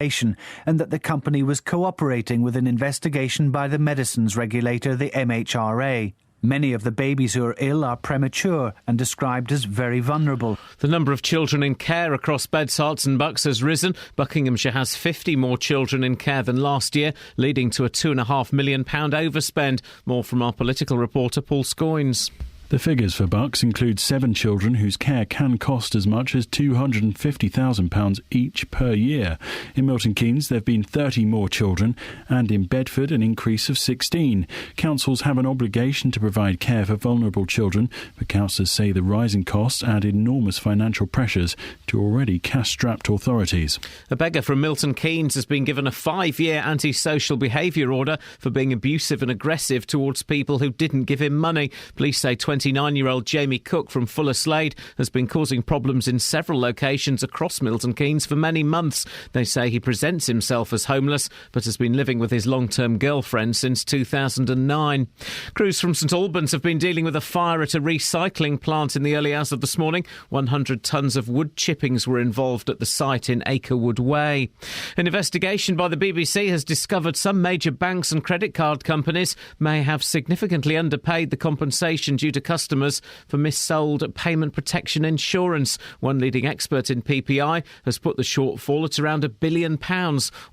and that the company was cooperating with an investigation by the medicines regulator, the MHRA. Many of the babies who are ill are premature and described as very vulnerable. The number of children in care across beds, Herts and Bucks has risen. Buckinghamshire has 50 more children in care than last year, leading to a £2.5 million overspend. More from our political reporter Paul Scoynes. The figures for Bucks include 7 children whose care can cost as much as £250,000 each per year. In Milton Keynes, there have been 30 more children, and in Bedford, an increase of 16. Councils have an obligation to provide care for vulnerable children, but councillors say the rising costs add enormous financial pressures to already cash-strapped authorities. A beggar from Milton Keynes has been given a 5-year antisocial behaviour order for being abusive and aggressive towards people who didn't give him money. Police say 29-year-old Jamie Cook from Fuller Slade has been causing problems in several locations across Milton Keynes for many months. They say he presents himself as homeless but has been living with his long-term girlfriend since 2009. Crews from St Albans have been dealing with a fire at a recycling plant in the early hours of this morning. 100 tonnes of wood chippings were involved at the site in Acrewood Way. An investigation by the BBC has discovered some major banks and credit card companies may have significantly underpaid the compensation due to customers for missold payment protection insurance. One leading expert in PPI has put the shortfall at around £1 billion.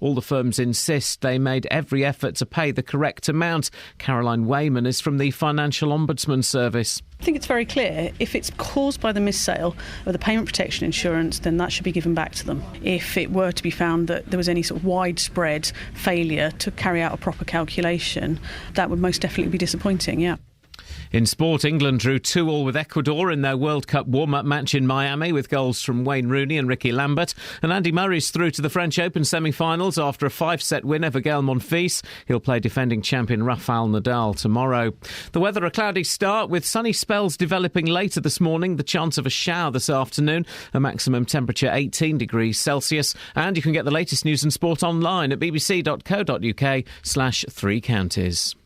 All the firms insist they made every effort to pay the correct amount. Caroline Wayman is from the Financial Ombudsman Service. I think it's very clear. If it's caused by the missale of the payment protection insurance, then that should be given back to them. If it were to be found that there was any sort of widespread failure to carry out a proper calculation, that would most definitely be disappointing, yeah. In sport, England drew 2-2 with Ecuador in their World Cup warm-up match in Miami with goals from Wayne Rooney and Ricky Lambert. And Andy Murray's through to the French Open semi-finals after a 5-set win over Gael Monfils. He'll play defending champion Rafael Nadal tomorrow. The weather, a cloudy start with sunny spells developing later this morning. The chance of a shower this afternoon. A maximum temperature 18 degrees Celsius. And you can get the latest news and sport online at bbc.co.uk/3 counties.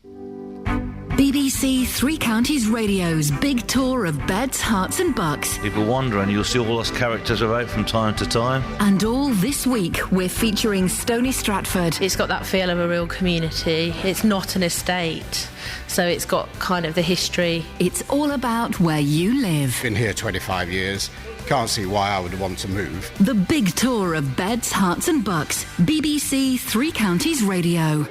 BBC Three Counties Radio's big tour of beds, Herts and Bucks. People wander and you'll see all us characters about from time to time. And all this week we're featuring Stony Stratford. It's got that feel of a real community. It's not an estate, so it's got kind of the history. It's all about where you live. Been here 25 years. Can't see why I would want to move. The big tour of beds, Herts and Bucks. BBC Three Counties Radio.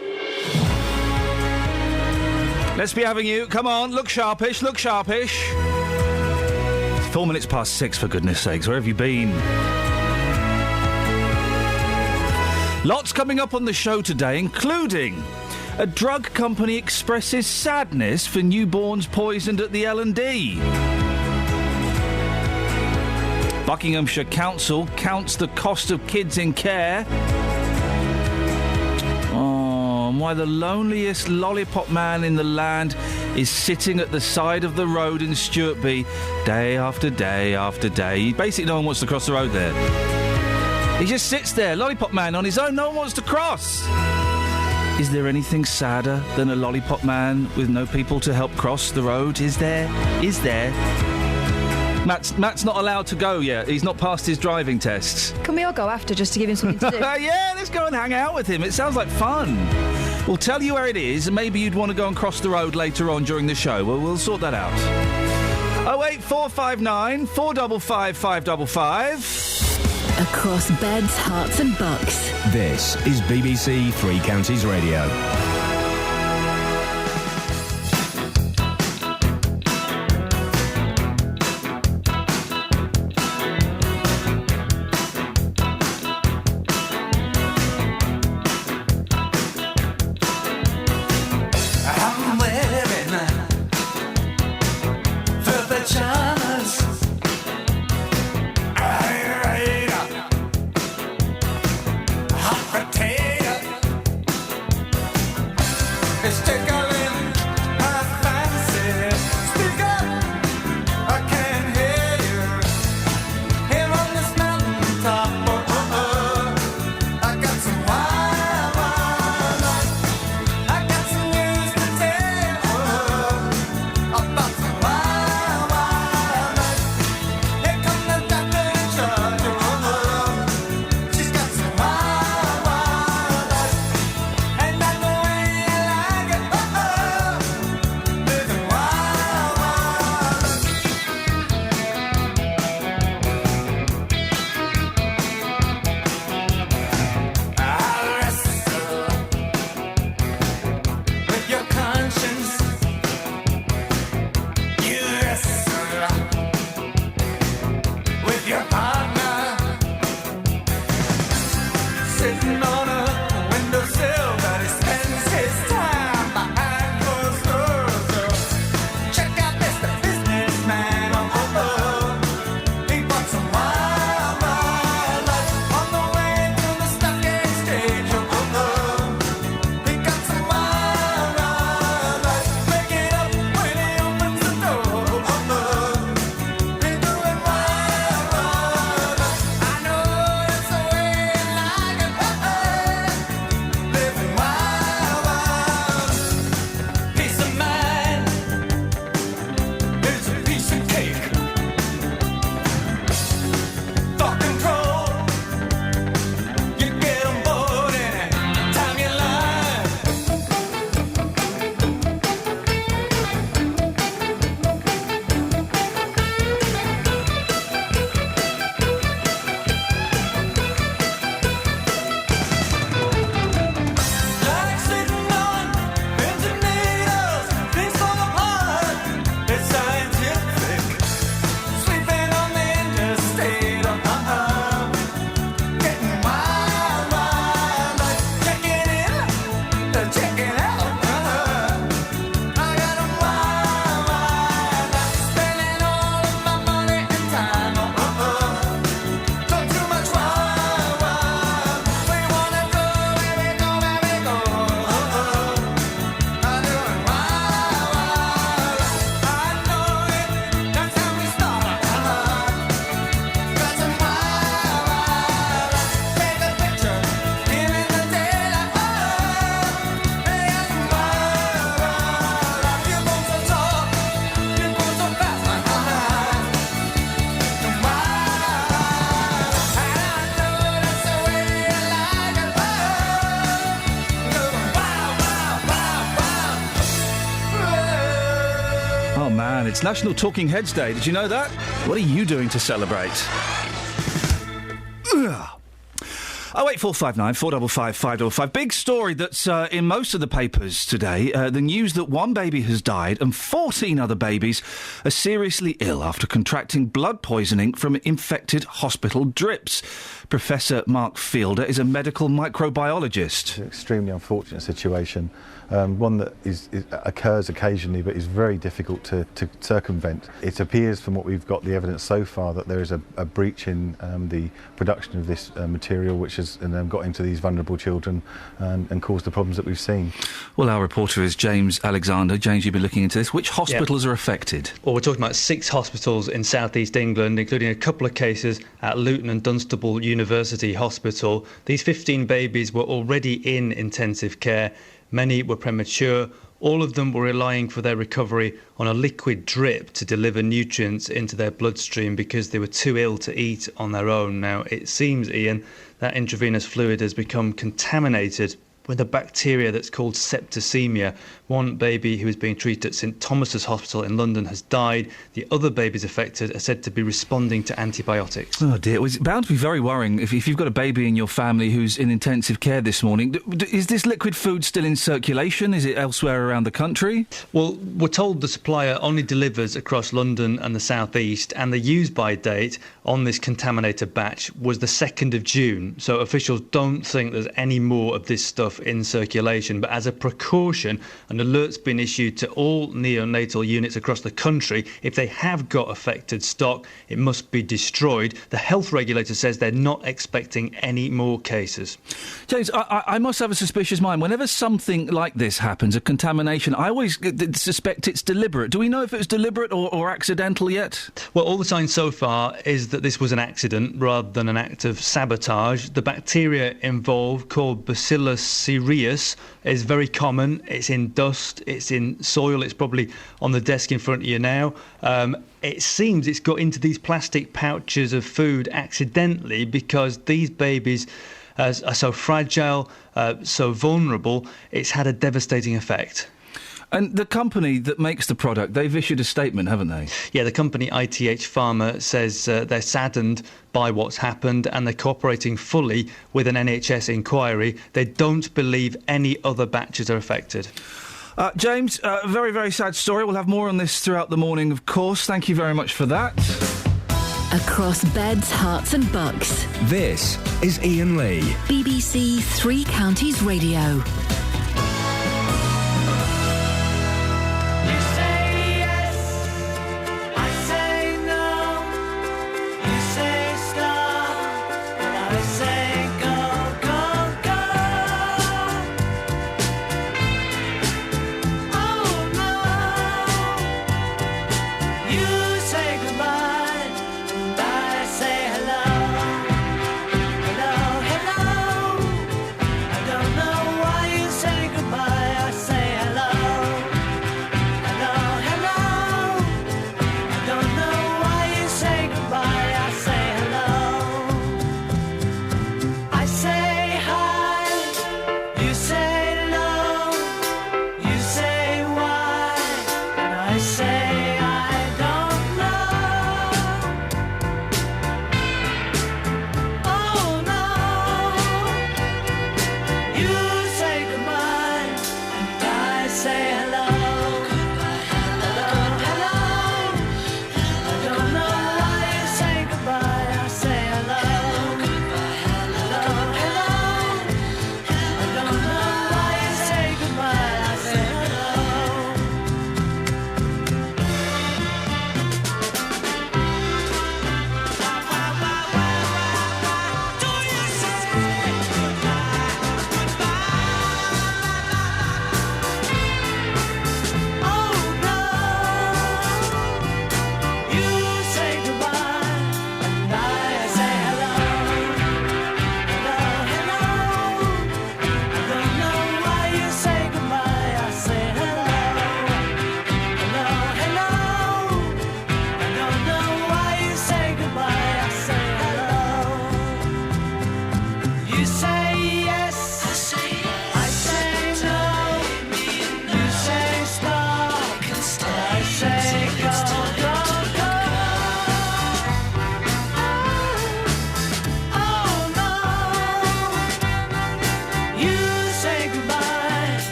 Let's be having you. Come on, look sharpish, look sharpish. 4 minutes past 6, for goodness sakes. Where have you been? Lots coming up on the show today, including a drug company expresses sadness for newborns poisoned at the L&D. Buckinghamshire Council counts the cost of kids in care. Why the loneliest lollipop man in the land is sitting at the side of the road in Stuartby day after day after day. Basically, no one wants to cross the road there. He just sits there, lollipop man on his own, no one wants to cross. Is there anything sadder than a lollipop man with no people to help cross the road? Is there? Is there? Matt's not allowed to go yet. He's not passed his driving tests. Can we all go after just to give him something to do? Yeah, let's go and hang out with him. It sounds like fun. We'll tell you where it is, and maybe you'd want to go and cross the road later on during the show. Well, we'll sort that out. 08459 455 555. Across beds, Herts and Bucks. This is BBC Three Counties Radio. sitting on a windowsill, but he spends his time behind closed doors. So check out Mr. Businessman on the road. He bought some wild, wild life on the way to the stock exchange on the road. He got some wild, wild life, make it up when he opens the door on the road. He's doing wild, wild life. I know it's the way you like it, living wild, wild. Peace of mind is a piece of cake. Thought control, you get on board any time you like. Like sitting on pins and needles, things fall apart. It's scientific. Sleeping on the interstate, getting wild, wild, like checking in, checking out, I got 'em wild, wild, like spending all of my money and time, don't too much wild, wild. We wanna go, where we go, where we go, I'm doing wild, wild. I know it, that's how we start, got some wild, wild. Take a picture, here in the daylight, hey, I'm wild, wild. You go so tall, you go so fast, wild, wild. And I know that's the way you like it, wild, wild, wild, wild. Oh, man, it's National Talking Heads Day. Did you know that? What are you doing to celebrate? 08459 455 555. Big story that's in most of the papers today. The news that one baby has died and 14 other babies are seriously ill after contracting blood poisoning from infected hospital drips. Professor Mark Fielder is a medical microbiologist. An extremely unfortunate situation, one that occurs occasionally but is very difficult to circumvent. It appears from what we've got, the evidence so far, that there is a breach in the production of this material, which has got into these vulnerable children and caused the problems that we've seen. Well, our reporter is James Alexander. James, you've been looking into this. Which hospitals are affected? Well, we're talking about 6 hospitals in South East England, including a couple of cases at Luton and Dunstable University Hospital. These 15 babies were already in intensive care. Many were premature. All of them were relying for their recovery on a liquid drip to deliver nutrients into their bloodstream because they were too ill to eat on their own. Now, it seems, Iain, that intravenous fluid has become contaminated with a bacteria that's called septicemia. One baby who is being treated at St Thomas's Hospital in London has died. The other babies affected are said to be responding to antibiotics. Oh dear, it's bound to be very worrying if you've got a baby in your family who's in intensive care this morning. Is this liquid food still in circulation? Is it elsewhere around the country? Well, we're told the supplier only delivers across London and the South East, and the use-by date on this contaminated batch was the 2nd of June. So officials don't think there's any more of this stuff in circulation. But as a precaution, an alert's been issued to all neonatal units across the country. If they have got affected stock, it must be destroyed. The health regulator says they're not expecting any more cases. James, I must have a suspicious mind. Whenever something like this happens, a contamination, I always suspect it's deliberate. Do we know if it was deliberate or accidental yet? Well, all the signs so far is that this was an accident rather than an act of sabotage. The bacteria involved, called Bacillus cereus, is very common. It's in dust, it's in soil, it's probably on the desk in front of you now. It seems it's got into these plastic pouches of food accidentally because these babies are so fragile, so vulnerable. It's had a devastating effect. And the company that makes the product, they've issued a statement, haven't they? Yeah, the company ITH Pharma says they're saddened by what's happened and they're cooperating fully with an NHS inquiry. They don't believe any other batches are affected. James, very, very sad story. We'll have more on this throughout the morning, of course. Thank you very much for that. across beds, hearts and bucks. This is Iain Lee. BBC Three Counties Radio.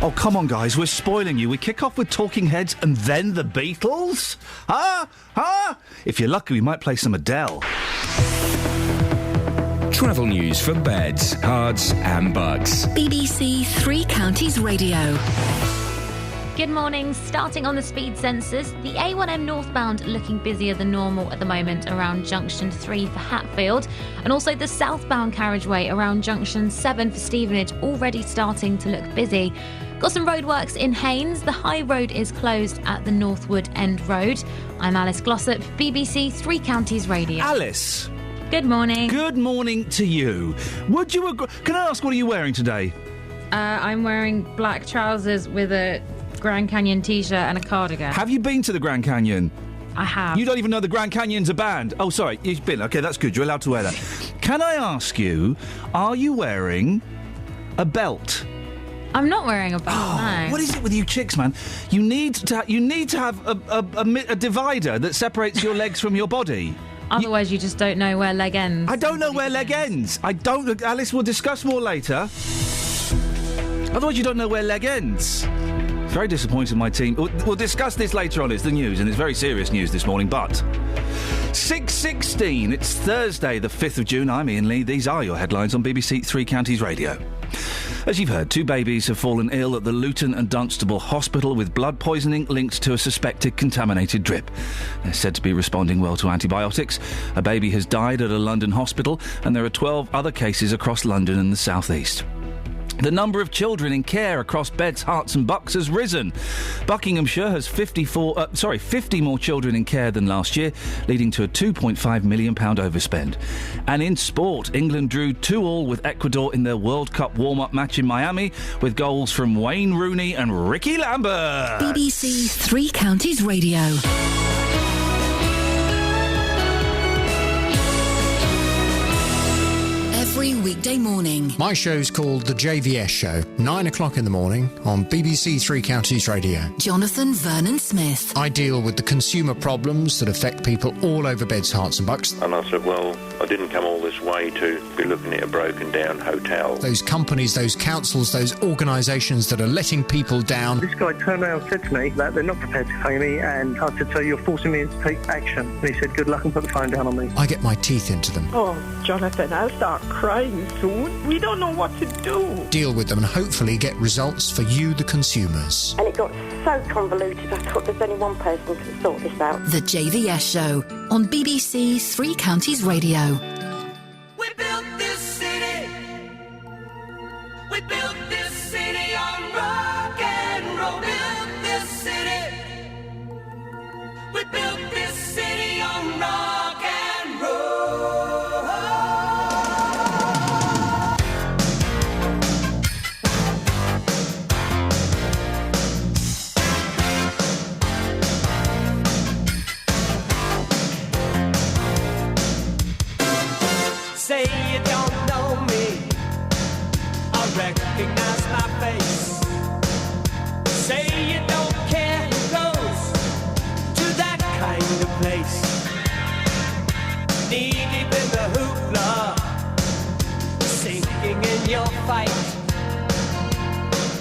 Oh, come on, guys, we're spoiling you. We kick off with Talking Heads and then the Beatles? Huh? If you're lucky, we might play some Adele. Travel news for beds, cards and bugs. BBC Three Counties Radio. Good morning. Starting on the speed sensors, the A1M northbound looking busier than normal at the moment around junction 3 for Hatfield, and also the southbound carriageway around junction 7 for Stevenage already starting to look busy. Got some roadworks in Haynes. The High Road is closed at the Northwood End Road. I'm Alice Glossop, BBC Three Counties Radio. Alice. Good morning. Good morning to you. Would you agree? Can I ask, what are you wearing today? I'm wearing black trousers with a Grand Canyon t-shirt and a cardigan. Have you been to the Grand Canyon? I have. You don't even know the Grand Canyon's a band? Oh, sorry, you've been. OK, that's good. You're allowed to wear that. Can I ask you, are you wearing a belt? I'm not wearing a belt, no. What is it with you chicks, man? You need to have a divider that separates your legs from your body. Otherwise, you just don't know where leg ends. I don't know where leg ends. I don't... Alice, we'll discuss more later. Otherwise, you don't know where leg ends. Very disappointed in my team. We'll discuss this later on. It's the news, and it's very serious news this morning, but... 6:16. It's Thursday, the 5th of June. I'm Iain Lee. These are your headlines on BBC Three Counties Radio. As you've heard, 2 babies have fallen ill at the Luton and Dunstable Hospital with blood poisoning linked to a suspected contaminated drip. They're said to be responding well to antibiotics. A baby has died at a London hospital, and there are 12 other cases across London and the South East. The number of children in care across beds, Herts and bucks has risen. Buckinghamshire has 50 more children in care than last year, leading to a £2.5 million overspend. And in sport, England drew 2-2 with Ecuador in their World Cup warm-up match in Miami, with goals from Wayne Rooney and Ricky Lambert. BBC Three Counties Radio. Every weekday morning. My show's called The JVS Show, 9 o'clock in the morning on BBC Three Counties Radio. Jonathan Vernon Smith. I deal with the consumer problems that affect people all over Beds, Herts and bucks. And I said, well, I didn't come all this way to be looking at a broken down hotel. Those companies, those councils, those organisations that are letting people down. This guy turned around and said to me that they're not prepared to pay me, and I said, so you're forcing me to take action. And he said, good luck, and put the phone down on me. I get my teeth into them. Oh, Jonathan, I'll start crying soon. We don't know what to do. Deal with them and hopefully get results for you, the consumers. And it got so convoluted, I thought there's only one person who can sort this out. The JVS Show on BBC Three Counties Radio. We built this city. We built this city on rock and roll. Built this city. We built this city on rock and roll. Say you don't know me, I recognize my face. Say you don't care who goes to that kind of place. Knee deep in the hoopla, sinking in your fight.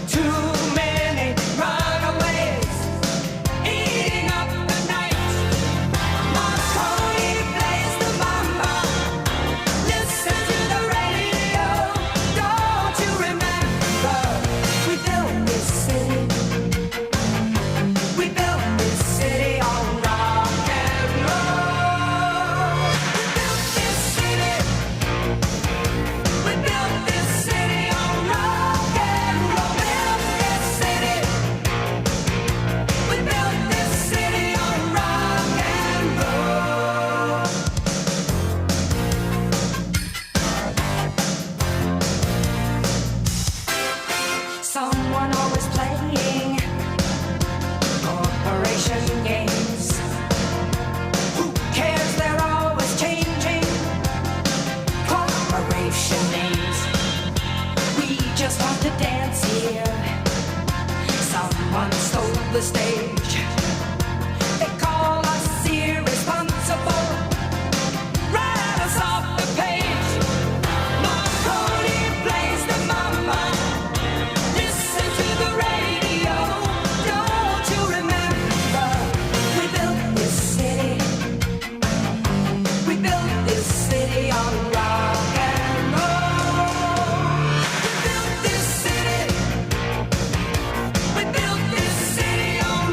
Too many runaways, eating up the night. Marconi plays the mama. Listen to the radio, don't you remember? We built this city. We built this city on rock and roll. We built this city. We built this city on rock and roll. Built this city. We built this city on rock and roll. Someone always playing corporation games. Who cares? They're always changing corporation names. We just want to dance here. Someone stole the stage. They call us irresponsible. Write us off the page. Marconi plays the mama. Listen to the radio, don't you remember? We built this city. We built this city on rock and roll. We built this city. We built this city on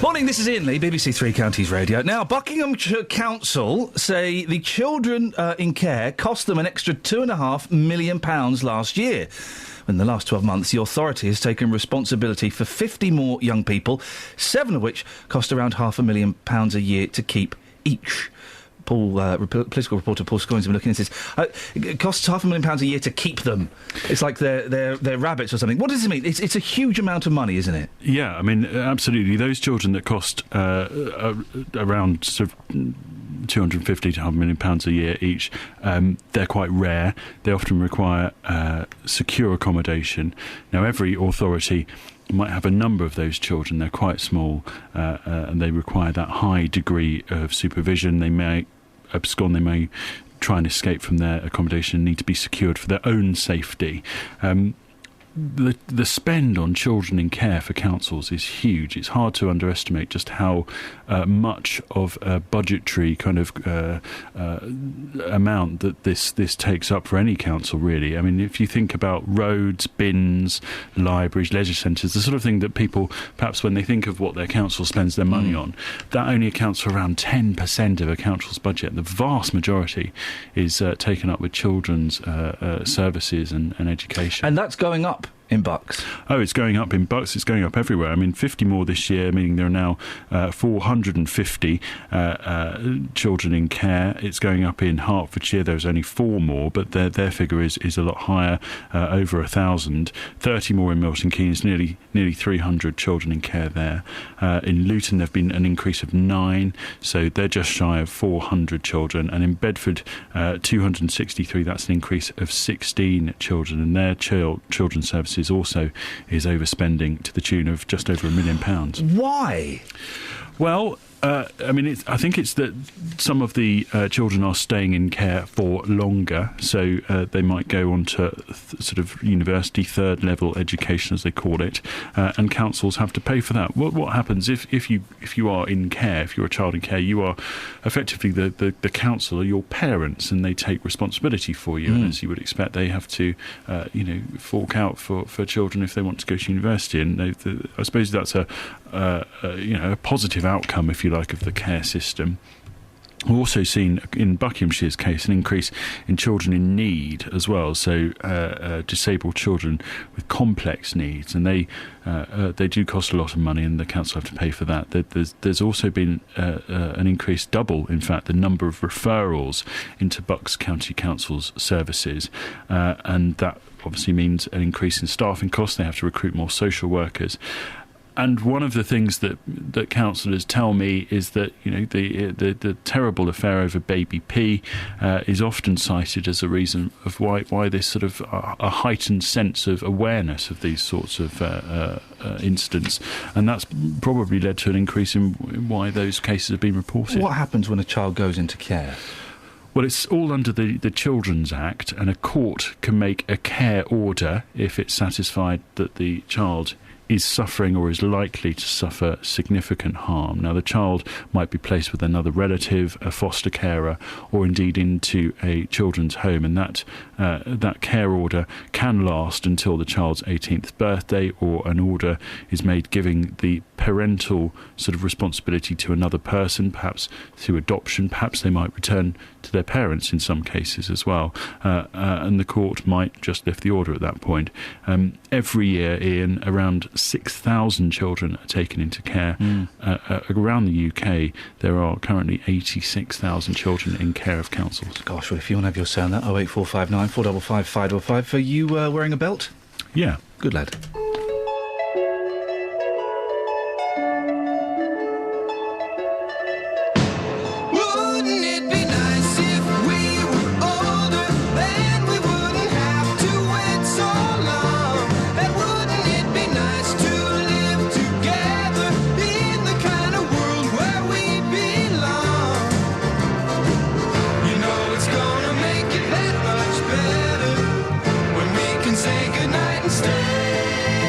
Morning, this is Iain Lee, BBC Three Counties Radio. Now, Buckinghamshire Council say the children in care cost them an extra £2.5 million last year. In the last 12 months, the authority has taken responsibility for 50 more young people, 7 of which cost around £500,000 a year to keep each. Political reporter Paul Scoynes has been looking at this. It costs £500,000 a year to keep them. It's like they're rabbits or something. What does it mean? It's a huge amount of money, isn't it? Yeah, I mean, absolutely. Those children that cost around sort of £250 to £500 million a year each, they're quite rare. They often require secure accommodation. Now, every authority might have a number of those children. They're quite small and they require that high degree of supervision. They may abscond, they may try and escape from their accommodation and need to be secured for their own safety. The spend on children in care for councils is huge. It's hard to underestimate just how much of a budgetary kind of amount that this takes up for any council, really. I mean, if you think about roads, bins, libraries, leisure centres, the sort of thing that people, perhaps when they think of what their council spends their money on, that only accounts for around 10% of a council's budget. The vast majority is taken up with children's services and education. And that's going up in Bucks? Oh, it's going up in Bucks. It's going up everywhere. I mean, 50 more this year, meaning there are now 450 children in care. It's going up in Hertfordshire. There's only 4 more, but their figure is a lot higher, over 1,000. 30 more in Milton Keynes, nearly 300 children in care there. In Luton, there have been an increase of 9, so they're just shy of 400 children. And in Bedford, 263, that's an increase of 16 children, and their children's services also is overspending to the tune of just over £1 million. Why? Well, I mean, I think it's that some of the children are staying in care for longer, so they might go on to sort of university, third-level education, as they call it, and councils have to pay for that. What happens if you are in care, if you're a child in care, you are effectively the council are your parents, and they take responsibility for you, and as you would expect, they have to, fork out for children if they want to go to university, and I suppose that's a positive outcome, if you like, of the care system. We've also seen, in Buckinghamshire's case, an increase in children in need as well, so disabled children with complex needs, and they do cost a lot of money, and the council have to pay for that. There's also been an increase, double, in fact, the number of referrals into Bucks County Council's services, and that obviously means an increase in staffing costs. They have to recruit more social workers. And one of the things that councillors tell me is that the terrible affair over baby P is often cited as a reason of why this sort of a heightened sense of awareness of these sorts of incidents, and that's probably led to an increase in why those cases have been reported. What happens when a child goes into care? Well, it's all under the Children's Act, and a court can make a care order if it's satisfied that the child is suffering or is likely to suffer significant harm. Now, the child might be placed with another relative, a foster carer, or indeed into a children's home, and that care order can last until the child's 18th birthday, or an order is made giving the parental sort of responsibility to another person, perhaps through adoption. Perhaps they might return to their parents in some cases as well, and the court might just lift the order at that point. Every year, Ian, around 6,000 children are taken into care. Around the UK, there are currently 86,000 children in care of councils. Gosh, well, if you want to have your say on that, 08459 455 555. Are you wearing a belt? Yeah. Good lad. Say goodnight and stay.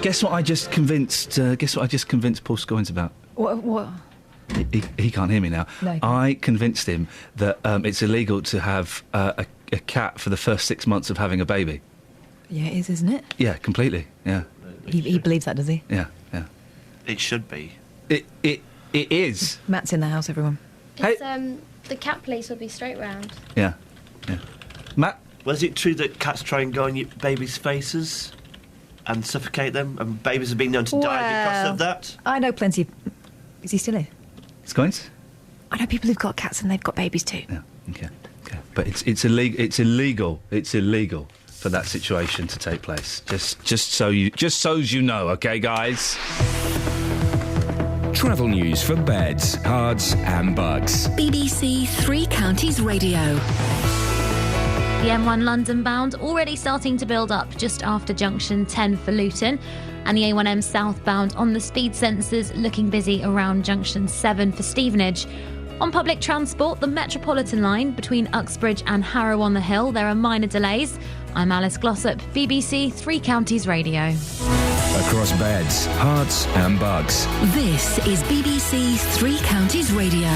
Guess what I just convinced Paul Scoins about? What? He can't hear me now. No, he can't. I convinced him that it's illegal to have a cat for the first 6 months of having a baby. Yeah, it is, isn't it? Yeah, completely. Yeah. He believes that, does he? Yeah. It should be. It is. Matt's in the house, everyone. It's, the cat place will be straight round. Yeah. Matt? Was it true that cats try and go on your babies' faces and suffocate them, and babies have been known to die because of that? I know plenty of... Is he still here? Scoins? I know people who've got cats and they've got babies too. Yeah, okay. But it's illegal for that situation to take place. Just so you know, okay, guys? Travel news for beds, cards and bugs. BBC Three Counties Radio. The M1 London bound already starting to build up just after junction 10 for Luton, and the A1M southbound on the speed sensors looking busy around junction 7 for Stevenage. On public transport, the Metropolitan line between Uxbridge and Harrow on the Hill, there are minor delays. I'm Alice Glossop, BBC Three Counties Radio. Across beds, hearts and bugs. This is BBC Three Counties Radio.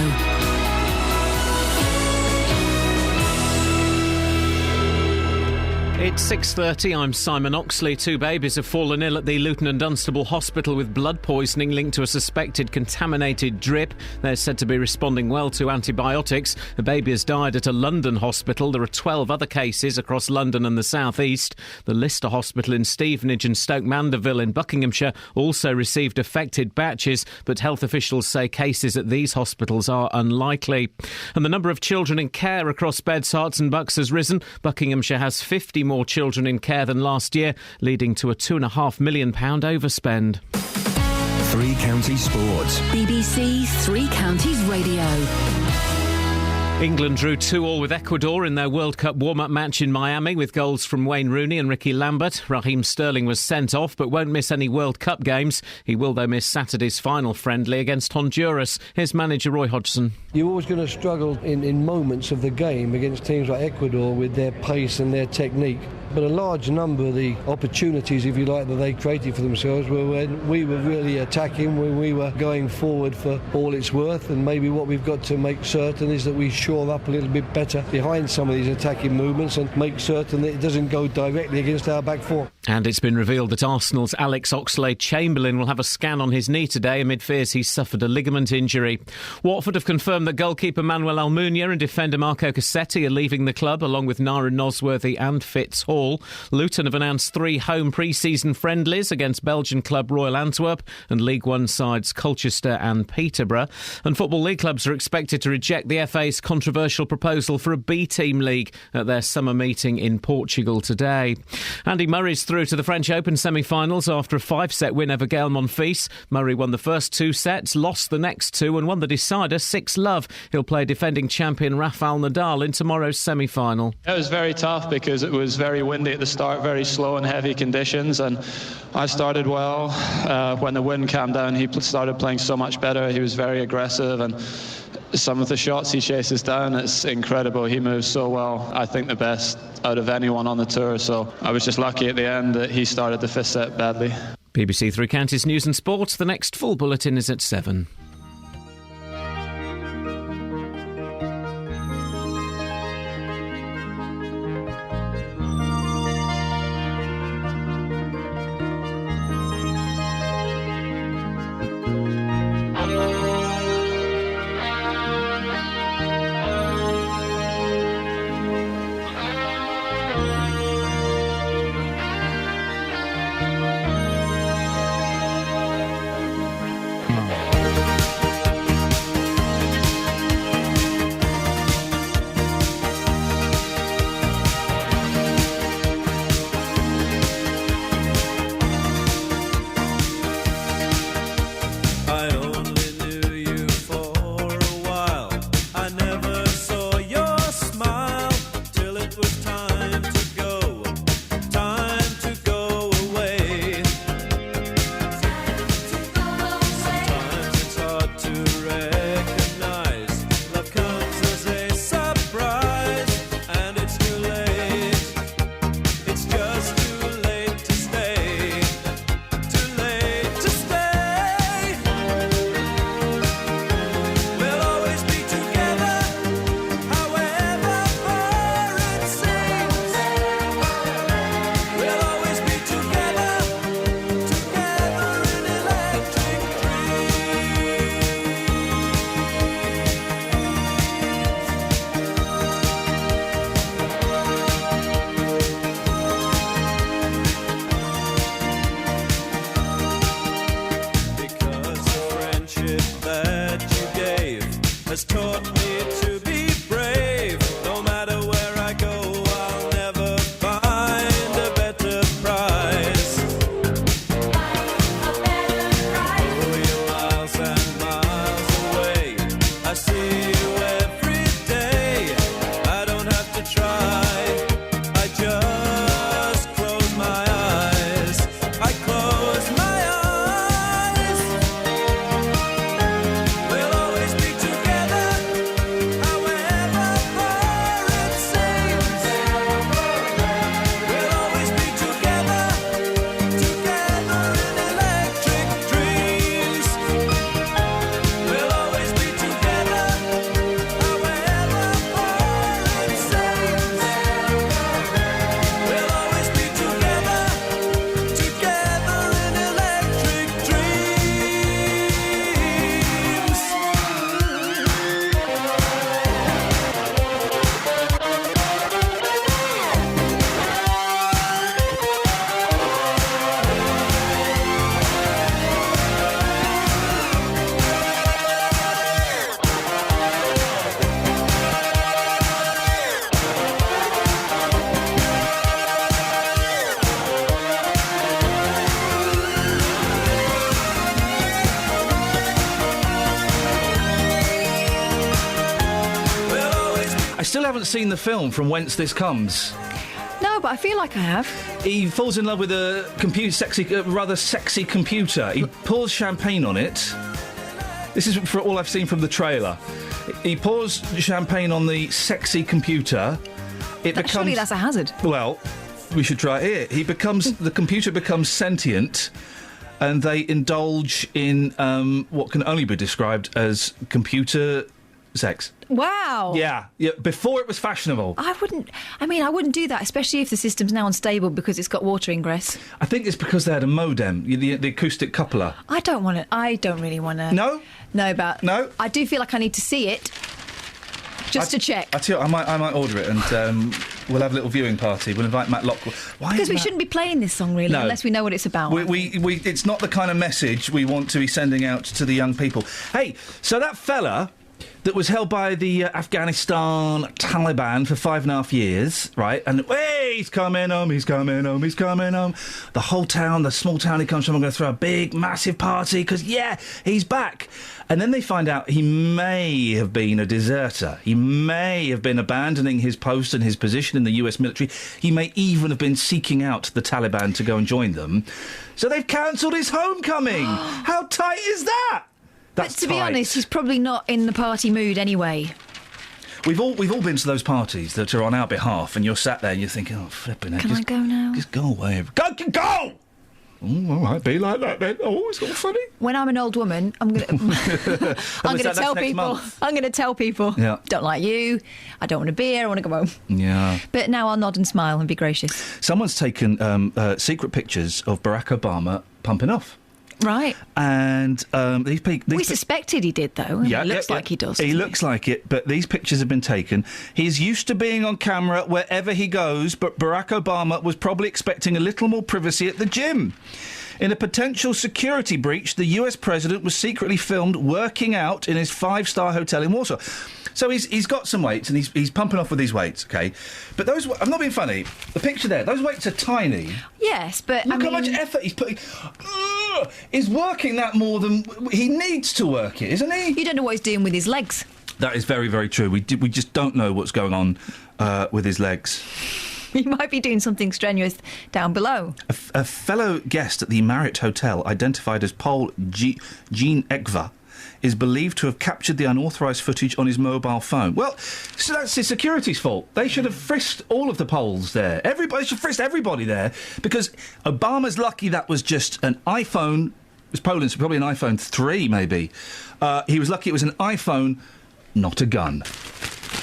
It's 6:30. I'm Simon Oxley. 2 babies have fallen ill at the Luton and Dunstable Hospital with blood poisoning linked to a suspected contaminated drip. They're said to be responding well to antibiotics. A baby has died at a London hospital. There are 12 other cases across London and the South East. The Lister Hospital in Stevenage and Stoke Mandeville in Buckinghamshire also received affected batches, but health officials say cases at these hospitals are unlikely. And the number of children in care across beds, hearts and bucks has risen. Buckinghamshire has 50 more children in care than last year, leading to a £2.5 million overspend. Three Counties Sports. BBC Three Counties Radio. England drew 2-2 with Ecuador in their World Cup warm-up match in Miami with goals from Wayne Rooney and Ricky Lambert. Raheem Sterling was sent off but won't miss any World Cup games. He will, though, miss Saturday's final friendly against Honduras. Here's manager Roy Hodgson. You're always going to struggle in moments of the game against teams like Ecuador with their pace and their technique. But a large number of the opportunities, if you like, that they created for themselves were when we were really attacking, when we were going forward for all it's worth. And maybe what we've got to make certain is that we shore up a little bit better behind some of these attacking movements and make certain that it doesn't go directly against our back four. And it's been revealed that Arsenal's Alex Oxlade-Chamberlain will have a scan on his knee today amid fears he's suffered a ligament injury. Watford have confirmed that goalkeeper Manuel Almunia and defender Marco Cassetti are leaving the club, along with Nara Nosworthy and Fitz Hall. Luton have announced 3 home pre-season friendlies against Belgian club Royal Antwerp and League One sides Colchester and Peterborough. And Football League clubs are expected to reject the FA's controversial proposal for a B-team league at their summer meeting in Portugal today. Andy Murray's through to the French Open semi-finals after a 5-set win over Gael Monfils. Murray won the first 2 sets, lost the next 2 and won the decider 6-love. He'll play defending champion Rafael Nadal in tomorrow's semi-final. It was very tough because it was very windy at the start, very slow and heavy conditions, and I started well. When the wind calmed down, he started playing so much better. He was very aggressive, and some of the shots he chases down, it's incredible. He moves so well. I think the best out of anyone on the tour, so I was just lucky at the end that he started the 5th set badly. BBC Three Counties News and Sports. The next full bulletin is at 7. has taught me to be brave. No matter where I go, I'll never find a better prize. Oh, you're miles and miles away. I see you every day. I don't have to try. I just close my eyes. I close my eyes. We'll always be together, however far it seems. We'll always be together, together in electric dreams. We'll always be together, however far it seems. We'll always be together, together in electric dreams. I still haven't seen the film From Whence This Comes. No, but I feel like I have. He falls in love with a rather sexy computer. He pours champagne on it. This is for all I've seen from the trailer. He pours champagne on the sexy computer. Surely that's a hazard. Well, we should try it here. The computer becomes sentient, and they indulge in what can only be described as computer sex. Wow. Yeah, before it was fashionable. I wouldn't do that, especially if the system's now unstable because it's got water ingress. I think it's because they had a modem, the acoustic coupler. I don't really want to. No? No. I do feel like I need to see it. Just to check. I tell you, I might order it, and we'll have a little viewing party. We'll invite Matt Lockwood. Because we shouldn't be playing this song, really, No. unless we know what it's about. It's not the kind of message we want to be sending out to the young people. Hey, so that fella that was held by the Afghanistan Taliban for 5.5 years, right? And, hey, he's coming home, he's coming home, he's coming home. The whole town, the small town he comes from, I'm going to throw a big, massive party because, he's back. And then they find out he may have been a deserter. He may have been abandoning his post and his position in the US military. He may even have been seeking out the Taliban to go and join them. So they've cancelled his homecoming. How tight is that? But to be honest, he's probably not in the party mood anyway. We've all been to those parties that are on our behalf, and you're sat there and you're thinking, oh, flipping it. Can I go now? Just go away. Go! Oh, all right, be like that then. Oh, it's all funny. When I'm an old woman, I'm going to tell people. I'm going to tell people. Yeah. Don't like you. I don't want to be here. I want to go home. Yeah. But now I'll nod and smile and be gracious. Someone's taken secret pictures of Barack Obama pumping off. Right. And we suspected he did, though. Yeah, it looks like he does. He looks like it, but these pictures have been taken. He's used to being on camera wherever he goes, but Barack Obama was probably expecting a little more privacy at the gym. In a potential security breach, the US president was secretly filmed working out in his 5-star hotel in Warsaw. So he's got some weights, and he's pumping off with these weights, OK? But those... I'm not being funny. The picture there, those weights are tiny. Yes, but Look how much effort he's putting... He's working that more than... He needs to work it, isn't he? You don't know what he's doing with his legs. That is very, very true. We just don't know what's going on with his legs. He might be doing something strenuous down below. A fellow guest at the Marriott Hotel, identified as Pole Jean Ekva, is believed to have captured the unauthorised footage on his mobile phone. Well, so that's his security's fault. They should have frisked all of the Poles there. Everybody should frisk everybody there, because Obama's lucky that was just an iPhone. It was Poland, so probably an iPhone 3, maybe. He was lucky it was an iPhone, not a gun.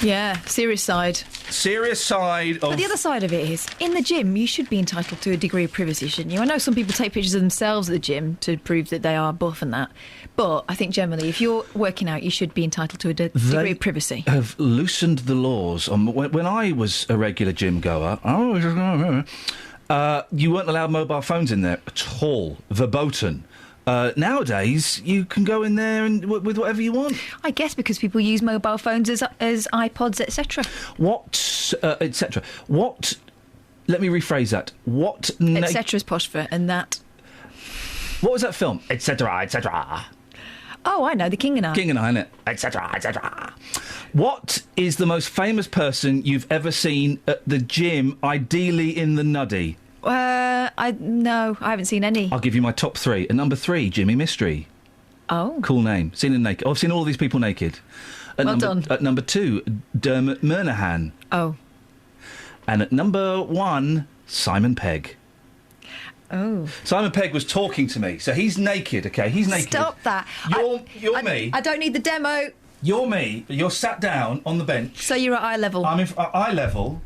Yeah, serious side. Serious side of... But the other side of it is, in the gym, you should be entitled to a degree of privacy, shouldn't you? I know some people take pictures of themselves at the gym to prove that they are buff and that, but I think generally, if you're working out, you should be entitled to a degree of privacy. They have loosened the laws. When I was a regular gym goer, you weren't allowed mobile phones in there at all, verboten. Nowadays, you can go in there and with whatever you want. I guess because people use mobile phones as iPods, etc. What, etc. What... Let me rephrase that. What... Etc. is posh for, and that... What was that film? Etc., etc. Oh, I know, The King and I. King and I, innit? Etc., etc. What is the most famous person you've ever seen at the gym, ideally in the nuddy? No, I haven't seen any. I'll give you my top 3. At number 3, Jimmy Mystery. Oh. Cool name. Seen him naked. I've seen all these people naked. Well done. At number 2, Dermot Murnaghan. Oh. And at number 1, Simon Pegg. Oh. Simon Pegg was talking to me. So he's naked, OK? He's naked. Stop that. You're me. I don't need the demo. You're me. You're sat down on the bench. So you're at eye level. I'm at eye level.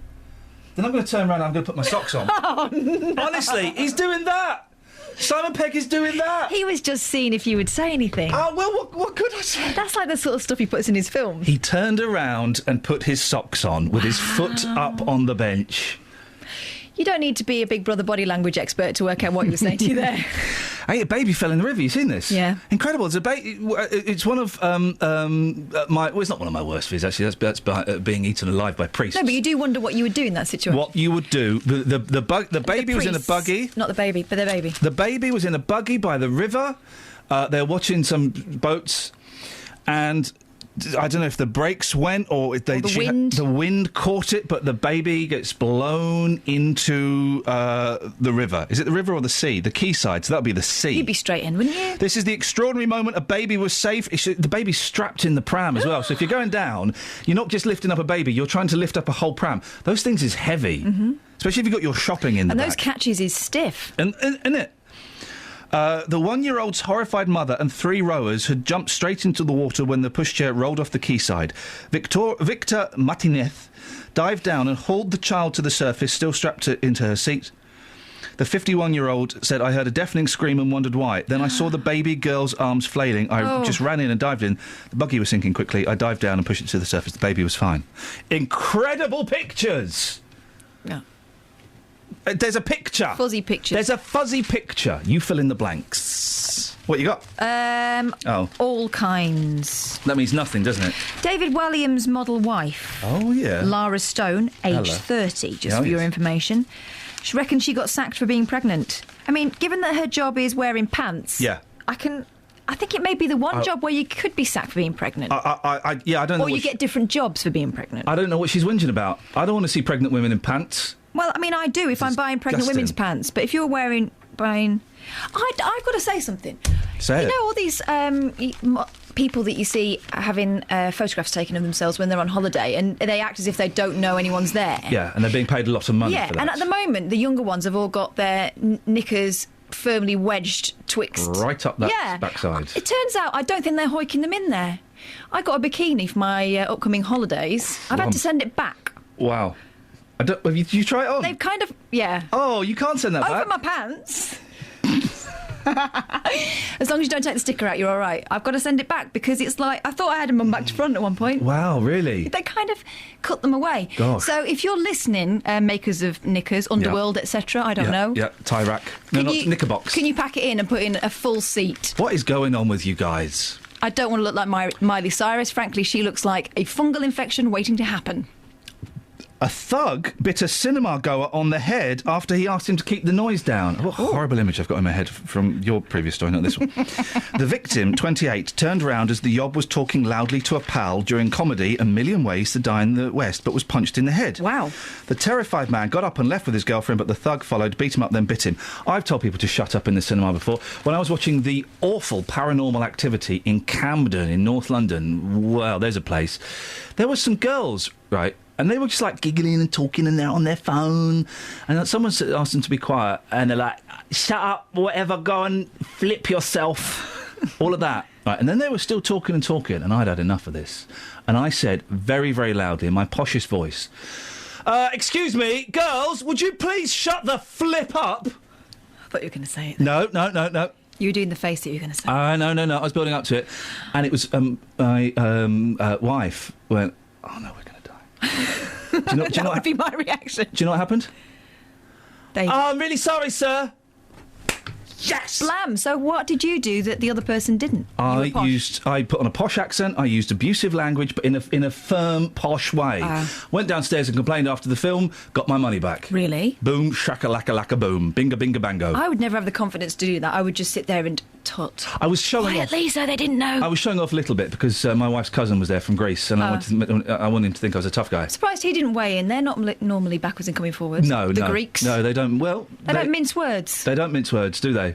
Then I'm going to turn around and I'm going to put my socks on. Oh, no. Honestly, he's doing that. Simon Pegg is doing that. He was just seeing if you would say anything. Oh, well, what could I say? That's like the sort of stuff he puts in his films. He turned around and put his socks on with his foot up on the bench. You don't need to be a Big Brother body language expert to work out what he was saying to you there. Hey, a baby fell in the river. You seen this? Yeah. Incredible. It's one of my... Well, it's not one of my worst fears, actually. That's being eaten alive by priests. No, but you do wonder what you would do in that situation. What you would do. The baby was in a buggy. Not the baby, but the baby. The baby was in a buggy by the river. They're watching some boats, and I don't know if the brakes went or if the wind caught it, but the baby gets blown into the river. Is it the river or the sea? The quayside, so that would be the sea. You'd be straight in, wouldn't you? This is the extraordinary moment. A baby was safe. The baby's strapped in the pram as well. So if you're going down, you're not just lifting up a baby, you're trying to lift up a whole pram. Those things is heavy. Mm-hmm. Especially if you've got your shopping in the back. And those catches is stiff. And it? The 1-year-old's horrified mother and 3 rowers had jumped straight into the water when the pushchair rolled off the quayside. Victor Martinez dived down and hauled the child to the surface, still strapped into her seat. The 51-year-old said, I heard a deafening scream and wondered why. Then I saw the baby girl's arms flailing. I just ran in and dived in. The buggy was sinking quickly. I dived down and pushed it to the surface. The baby was fine. Incredible pictures! Yeah. There's a picture. Fuzzy picture. There's a fuzzy picture. You fill in the blanks. What you got? All kinds. That means nothing, doesn't it? David Walliams' model wife. Oh, yeah. Lara Stone, aged 30, just for your information. She reckons she got sacked for being pregnant. I mean, given that her job is wearing pants... Yeah. I think it may be the one job where you could be sacked for being pregnant. I don't know. Or you get different jobs for being pregnant. I don't know what she's whinging about. I don't want to see pregnant women in pants. Well, I mean, I do if I'm buying pregnant women's pants. But if you're buying... I've got to say something. Say it. You know all these people that you see having photographs taken of themselves when they're on holiday and they act as if they don't know anyone's there? Yeah, and they're being paid a lot of money for that. And at the moment, the younger ones have all got their knickers firmly wedged, twixt. Right up that backside. It turns out I don't think they're hoiking them in there. I got a bikini for my upcoming holidays. I've had to send it back. Wow. Did you try it on? They've kind of, yeah. Oh, you can't send that back. Over my pants. As long as you don't take the sticker out, you're all right. I've got to send it back because it's like, I thought I had them on back to front at one point. Wow, really? They kind of cut them away. Gosh. So if you're listening, makers of knickers, Underworld, etc., I don't know. Yeah, tie rack. No, not knicker box. Can you pack it in and put in a full seat? What is going on with you guys? I don't want to look like Miley Cyrus. Frankly, she looks like a fungal infection waiting to happen. A thug bit a cinema goer on the head after he asked him to keep the noise down. What a horrible image I've got in my head from your previous story, not this one. The victim, 28, turned round as the yob was talking loudly to a pal during comedy A Million Ways to Die in the West, but was punched in the head. Wow. The terrified man got up and left with his girlfriend, but the thug followed, beat him up, then bit him. I've told people to shut up in the cinema before. When I was watching the awful Paranormal Activity in Camden in North London, well, there's a place, there were some girls, right, and they were just like giggling and talking and they're on their phone. And someone asked them to be quiet and they're like, shut up, whatever, go and flip yourself. All of that. Right, and then they were still talking and talking and I'd had enough of this. And I said very, very loudly in my poshest voice, excuse me, girls, would you please shut the flip up? I thought you were going to say it. No. You were doing the face that you were going to say. No. I was building up to it. And it was my wife went, oh no, we're going to die. That would be my reaction. Do you know what happened? Oh, I'm really sorry, sir. Yes! Blam! So what did you do that the other person didn't? I put on a posh accent, I used abusive language, but in a firm, posh way. Went downstairs and complained after the film, got my money back. Really? Boom, shaka-laka-laka boom, binga-binga-bango. I would never have the confidence to do that. I would just sit there and tut. I was showing off. Quietly, so they didn't know. I was showing off a little bit because my wife's cousin was there from Greece, and I wanted him to think I was a tough guy. Surprised he didn't weigh in. They're not normally backwards in coming forwards. No, the Greeks. No, they don't. Well, they don't mince words. They don't mince words, do they?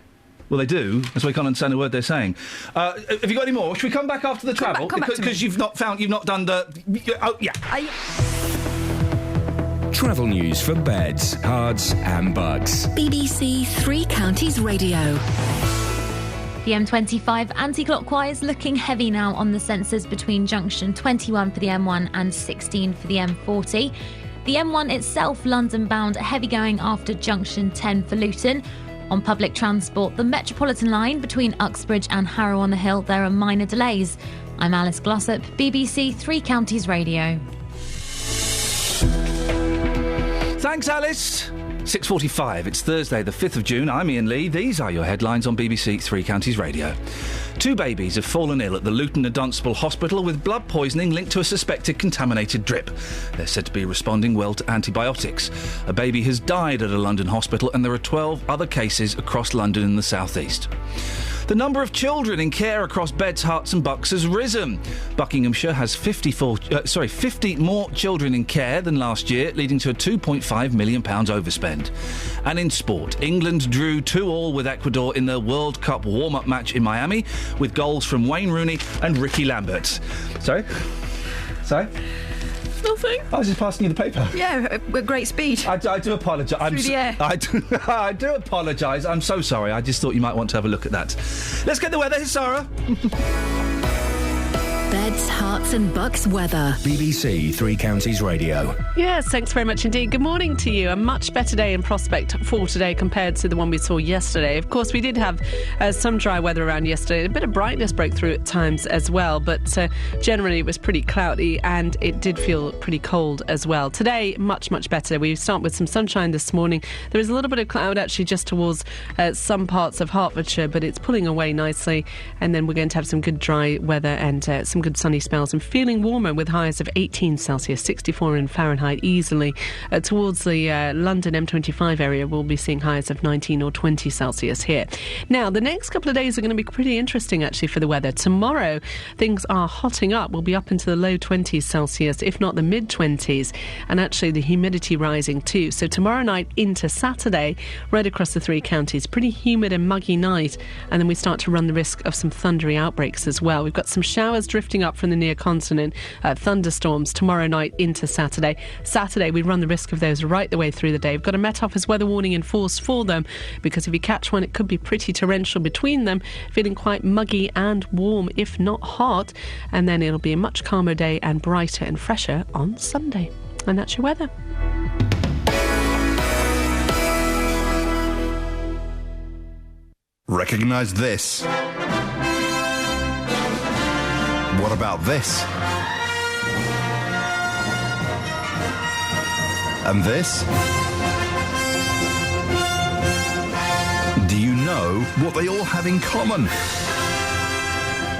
Well, they do. That's why I can't understand a word they're saying. Have you got any more? Should we come back after the travel? Because you've not done the. Oh, yeah. Travel news for beds, cards, and bugs. BBC Three Counties Radio. The M25 anti-clockwise looking heavy now on the sensors between junction 21 for the M1 and 16 for the M40. The M1 itself, London bound, heavy going after junction 10 for Luton. On public transport, the Metropolitan line between Uxbridge and Harrow on the Hill, there are minor delays. I'm Alice Glossop, BBC Three Counties Radio. Thanks, Alice. 6:45. It's Thursday, the 5th of June. I'm Iain Lee. These are your headlines on BBC Three Counties Radio. 2 babies have fallen ill at the Luton and Dunstable Hospital with blood poisoning linked to a suspected contaminated drip. They're said to be responding well to antibiotics. A baby has died at a London hospital and there are 12 other cases across London and the South East. The number of children in care across beds, Herts and bucks has risen. Buckinghamshire has 50 more children in care than last year, leading to a £2.5 million overspend. And in sport, England drew 2-2 with Ecuador in the World Cup warm-up match in Miami, with goals from Wayne Rooney and Ricky Lambert. Sorry? Nothing. I was just passing you the paper. Yeah, with great speed. I do apologise. Through the air. I do apologise. I'm so sorry. I just thought you might want to have a look at that. Let's get the weather. Here's Sarah. Beds, Herts and bucks weather. BBC Three Counties Radio. Yes, thanks very much indeed. Good morning to you. A much better day in prospect for today compared to the one we saw yesterday. Of course, we did have some dry weather around yesterday. A bit of brightness broke through at times as well, but generally it was pretty cloudy and it did feel pretty cold as well. Today, much, much better. We start with some sunshine this morning. There is a little bit of cloud actually just towards some parts of Hertfordshire, but it's pulling away nicely. And then we're going to have some good dry weather and some good sunny spells and feeling warmer with highs of 18 Celsius, 64 in Fahrenheit easily. Towards the London M25 area, we'll be seeing highs of 19 or 20 Celsius here. Now, the next couple of days are going to be pretty interesting actually for the weather. Tomorrow, things are hotting up. We'll be up into the low 20s Celsius, if not the mid-20s, and actually the humidity rising too. So tomorrow night into Saturday, right across the three counties, pretty humid and muggy night, and then we start to run the risk of some thundery outbreaks as well. We've got some showers drifting up from the near continent, thunderstorms tomorrow night into Saturday. Saturday, we run the risk of those right the way through the day. We've got a Met Office weather warning in force for them, because if you catch one, it could be pretty torrential between them, feeling quite muggy and warm, if not hot, and then it'll be a much calmer day and brighter and fresher on Sunday. And that's your weather. Recognise this. What about this? And this? Do you know what they all have in common?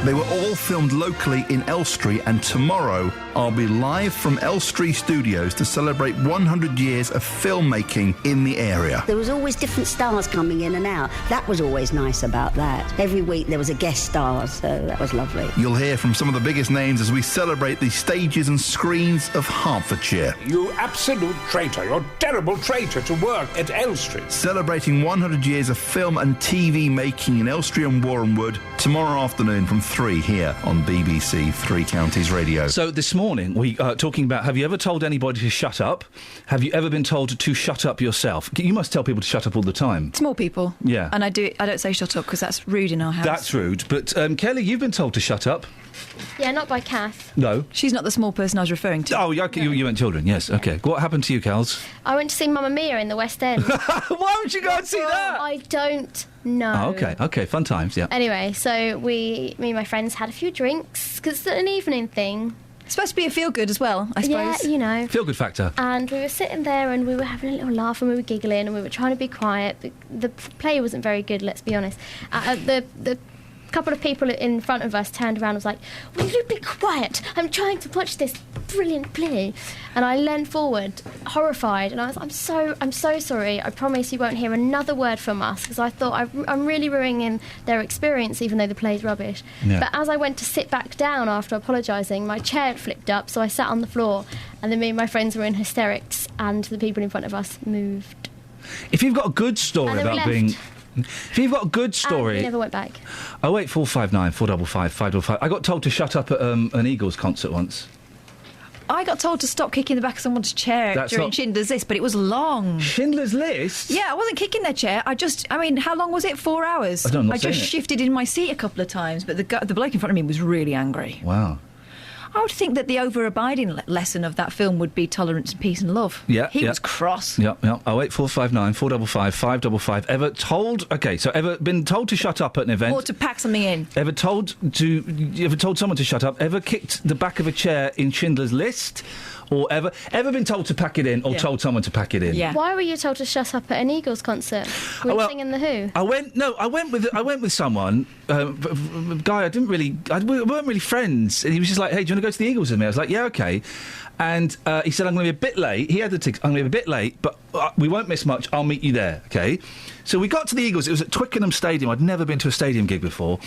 They were all filmed locally in Elstree, and tomorrow I'll be live from Elstree Studios to celebrate 100 years of filmmaking in the area. There was always different stars coming in and out. That was always nice about that. Every week there was a guest star, so that was lovely. You'll hear from some of the biggest names as we celebrate the stages and screens of Hertfordshire. You absolute traitor, you're a terrible traitor to work at Elstree. Celebrating 100 years of film and TV making in Elstree and Warrenwood tomorrow afternoon from 3 here on BBC Three Counties Radio. So this morning we are talking about, have you ever told anybody to shut up? Have you ever been told to shut up yourself? You must tell people to shut up all the time. Small people. Yeah. And I don't say shut up because that's rude in our house. That's rude. But Kelly, you've been told to shut up. Yeah, not by Kath. No. She's not the small person I was referring to. Oh, okay, no. you went children, yes. Okay. What happened to you, Kels? I went to see Mamma Mia in the West End. Why would you go and see that? I don't know. Oh, okay, fun times, yeah. Anyway, so me and my friends had a few drinks, because it's an evening thing. It's supposed to be a feel-good as well, I suppose. Yeah, you know. Feel-good factor. And we were sitting there and we were having a little laugh and we were giggling and we were trying to be quiet. The play wasn't very good, let's be honest. The couple of people in front of us turned around and was like, will you be quiet? I'm trying to watch this brilliant play. And I leaned forward, horrified, and I was, I'm so sorry. I promise you won't hear another word from us, because I thought I'm really ruining their experience, even though the play's rubbish. Yeah. But as I went to sit back down after apologising, my chair had flipped up, so I sat on the floor, and then me and my friends were in hysterics, and the people in front of us moved. If you've got a good story And then we about left. being... If you've got a good story... And we never went back. 08459 455 555. I got told to shut up at an Eagles concert once. I got told to stop kicking the back of someone's chair That's during not- Schindler's List, but it was long. Schindler's List? Yeah, I wasn't kicking their chair. I mean, how long was it? 4 hours? I don't know, I just saying it. shifted in my seat a couple of times, but the bloke in front of me was really angry. Wow. I would think that the over-abiding lesson of that film would be tolerance and peace and love. Yeah, He yeah. was cross. Yep. 08459 455 555. Ever been told to shut up at an event? Or to pack something in. Ever told someone to shut up? Ever kicked the back of a chair in Schindler's List? Or ever been told to pack it in, or Yeah. told someone to pack it in? Why were you told to shut up at an Eagles concert? Were you well, singing The Who? I went with someone, a guy we weren't really friends, and he was just like, "Hey, do you want to go to the Eagles with me?" I was like, "Yeah, okay." And he said, "I'm going to be a bit late." He had the tickets. "I'm going to be a bit late, but we won't miss much. I'll meet you there." Okay. So we got to the Eagles. It was at Twickenham Stadium. I'd never been to a stadium gig before,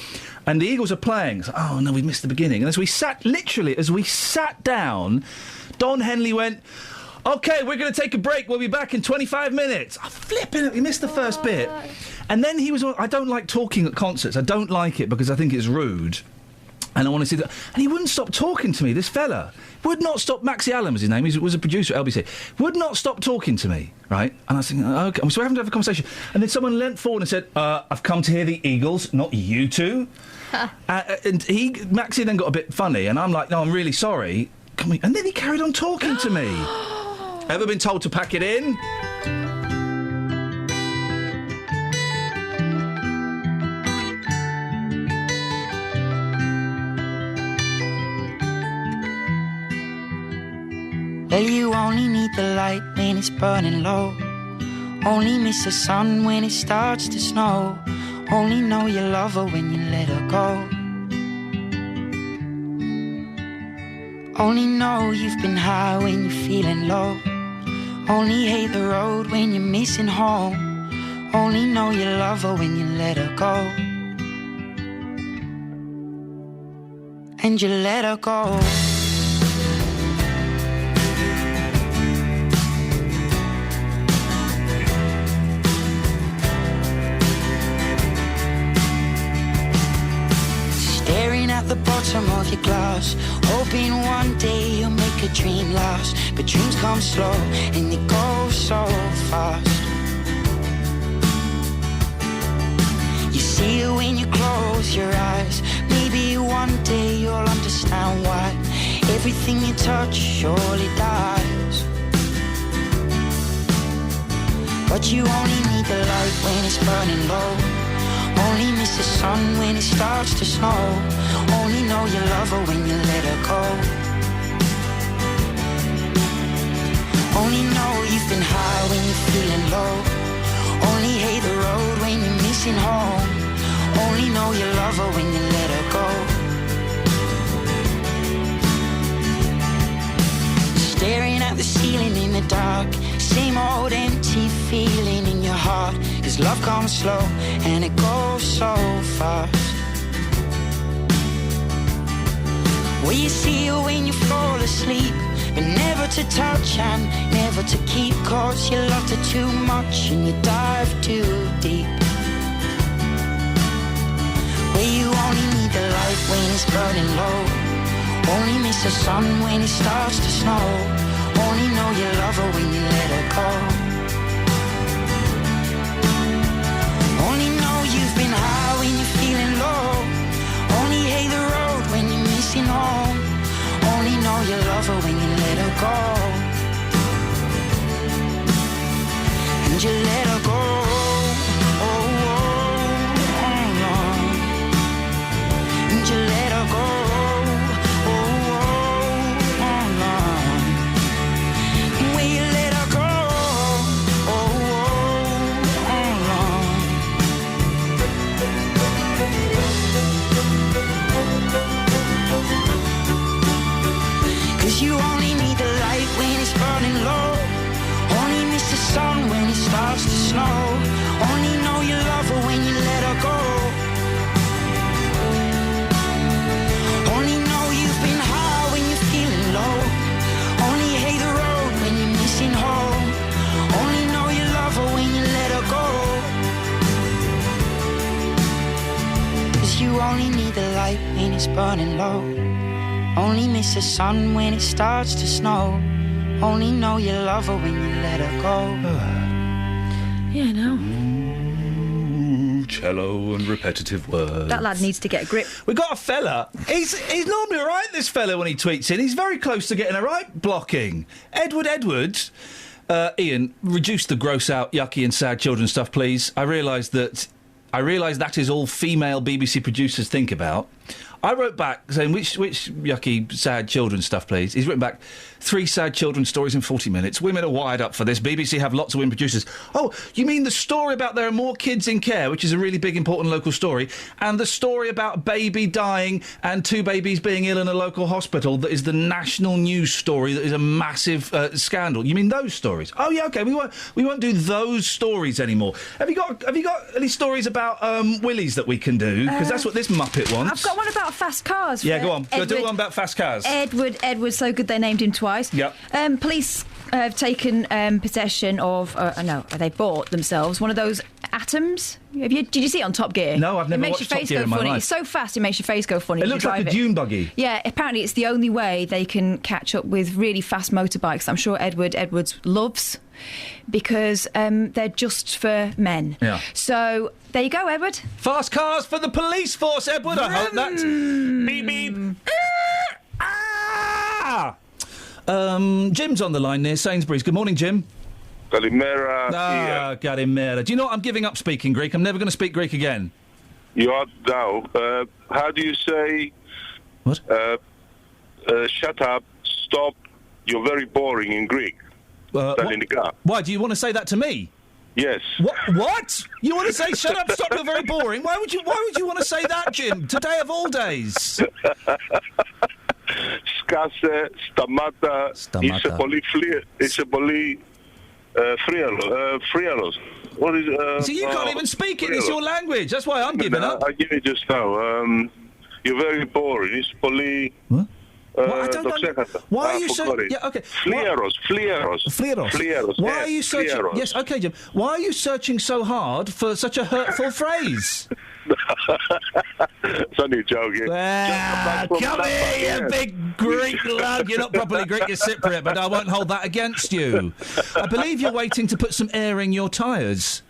and the Eagles are playing. So, oh no, we missed the beginning. And as we sat down, Don Henley went, "OK, we're going to take a break. We'll be back in 25 minutes. I'm flipping it. We missed the first bit. And then he was on... I don't like talking at concerts. I don't like it because I think it's rude. And I want to see that. And he wouldn't stop talking to me, this fella. Would not stop. Maxie Allen was his name. He was a producer at LBC. Would not stop talking to me, right? And I was thinking, OK. So we're having to have a conversation. And then someone leant forward and said, I've come to hear the Eagles, not you two. And Maxie then got a bit funny. And I'm like, no, I'm really sorry. And then he carried on talking to me. Ever been told to pack it in? Well, you only need the light when it's burning low. Only miss the sun when it starts to snow. Only know you love her when you let her go. Only know you've been high when you're feeling low. Only hate the road when you're missing home. Only know you love her when you let her go. And you let her go. Staring at the bottom of your glass, hoping one day you'll make a dream last. But dreams come slow and they go so fast. You see it when you close your eyes. Maybe one day you'll understand why everything you touch surely dies. But you only need the light when it's burning low. Only miss the sun when it starts to snow. Only know you love her when you let her go. Only know you've been high when you're feeling low. Only hate the road when you're missing home. Only know you love her when you let her go. Staring at the ceiling in the dark. Same old empty feeling in your heart. 'Cause love comes slow and it goes so fast. Well, you see her when you fall asleep, but never to touch and never to keep. 'Cause you loved her too much and you dive too deep. Well, you only need the light when it's burning low. Only miss the sun when it starts to snow. Only know you love her when you let her go. Only know you've been high when you're feeling low. Only hate the road when you're missing home. Only know you love her when you let her go. And you let her go. Oh, oh, oh, oh. And you let her go. Oh, oh, low. Only miss the sun when it starts to snow. Only know you love her when you let her go. Yeah, no. Cello and repetitive words. That lad needs to get a grip. We got a fella. He's normally all right, this fella, when he tweets in. He's very close to getting a right blocking. Edward Edwards. Iain, reduce the gross out, yucky and sad children stuff, please. I realise that is all female BBC producers think about. I wrote back saying, which yucky, sad children stuff, please? He's written back, 3 sad children stories in 40 minutes. Women are wired up for this. BBC have lots of women producers. Oh, you mean the story about there are more kids in care, which is a really big, important local story, and the story about a baby dying and 2 babies being ill in a local hospital that is the national news story that is a massive scandal. You mean those stories? Oh, yeah, OK, we won't do those stories anymore. Have you got any stories about willies that we can do? Because that's what this Muppet wants. I've got one about fast cars. Yeah, go on. Do one about fast cars. Edward, so good they named him twice. Yep. Police have taken possession of, they bought themselves one of those Atoms. Did you see it on Top Gear? No, I've never watched Top Gear in my funny. life. It's so fast it makes your face go funny. It looks like a dune buggy. Yeah, apparently it's the only way they can catch up with really fast motorbikes. I'm sure Edwards loves, because they're just for men. Yeah. So there you go, Edward. Fast cars for the police force, Edward. I hope that. Beep beep. Ah! Jim's on the line near Sainsbury's. Good morning, Jim. Kalimera. Kalimera. Do you know what? I'm giving up speaking Greek. I'm never going to speak Greek again. You are now. How do you say? What? Shut up. Stop. You're very boring in Greek. Why do you want to say that to me? Yes. What? You want to say shut up, stop? You're very boring. Why would you want to say that, Jim? Today of all days. Σκάσε, σταμάτα, είσαι πολύ φρίαλος. What is, so you can't even speak it, it's your language, that's why I'm giving up. I give it just now. You're very boring, it's πολύ... What? I don't know. Why are you so... Yeah, okay. Fleros. Why are you searching... Yes, OK, Jim. Why are you searching so hard for such a hurtful phrase? It's only a joke. Come here, you big Greek lug. You're not properly Greek, you're Cypriot, but I won't hold that against you. I believe you're waiting to put some air in your tyres.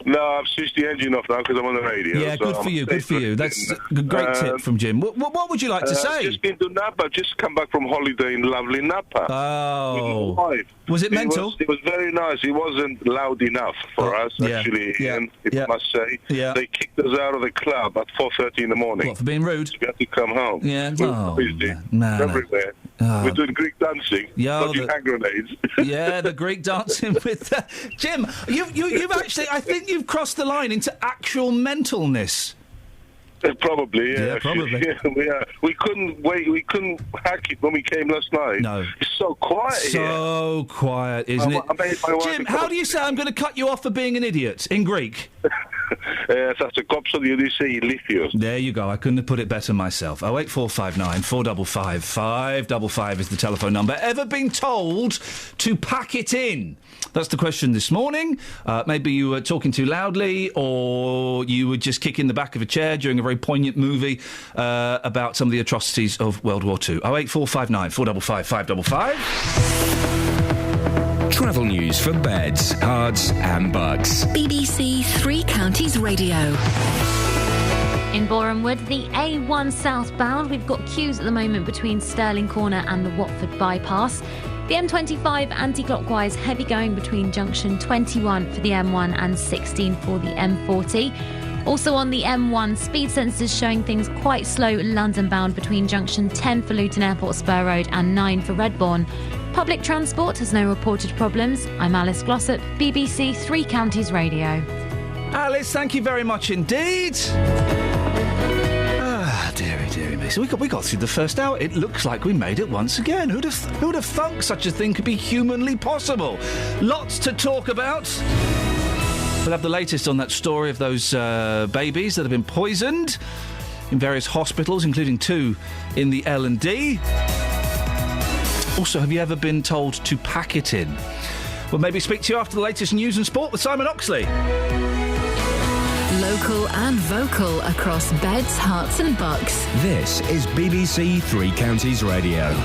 No, I've switched the engine off now because I'm on the radio. Yeah, so good for you. That's a great tip from Jim. What would you like to say? Just been to Napa. Just come back from holiday in lovely Napa. Oh. Was it mental? It was very nice. It wasn't loud enough for us, actually, Iain, I must say. Yeah. They kicked us out of the club at 4:30 in the morning. What, for being rude? So we had to come home. Yeah. We're busy. Everywhere. We're doing Greek dancing, dodging hand grenades. Yeah, the Greek dancing with... Jim, you've actually... I think you've crossed the line into actual mentalness. Probably, yeah. Probably. We couldn't wait. We couldn't hack it when we came last night. No. It's so quiet here. So quiet, isn't it? Jim, how do you say I'm going to cut you off for being an idiot in Greek? Θα σε κόψω διότι είσαι ηλίθιος. There you go. I couldn't have put it better myself. 08459 455 555 is the telephone number. Ever been told to pack it in? That's the question this morning. Maybe you were talking too loudly, or you were just kicking the back of a chair during a very poignant movie about some of the atrocities of World War II. 08459 455 555. Travel news for beds, cards and bugs. BBC Three Counties Radio. In Boreham Wood, the A1 southbound, we've got queues at the moment between Stirling Corner and the Watford bypass. The M25 anti-clockwise, heavy going between junction 21 for the M1 and 16 for the M40. Also on the M1, speed sensors showing things quite slow London bound between junction 10 for Luton Airport Spur Road and 9 for Redbourne. Public transport has no reported problems. I'm Alice Glossop, BBC Three Counties Radio. Alice, thank you very much indeed. Dearie me. So we got through the first hour. It looks like we made it once again. Who'd have thunk such a thing could be humanly possible? Lots to talk about. We'll have the latest on that story of those babies that have been poisoned in various hospitals, including 2 in the L&D. Also, have you ever been told to pack it in? We'll maybe speak to you after the latest news and sport with Simon Oxley. Local and vocal across beds, hearts and bucks. This is BBC Three Counties Radio.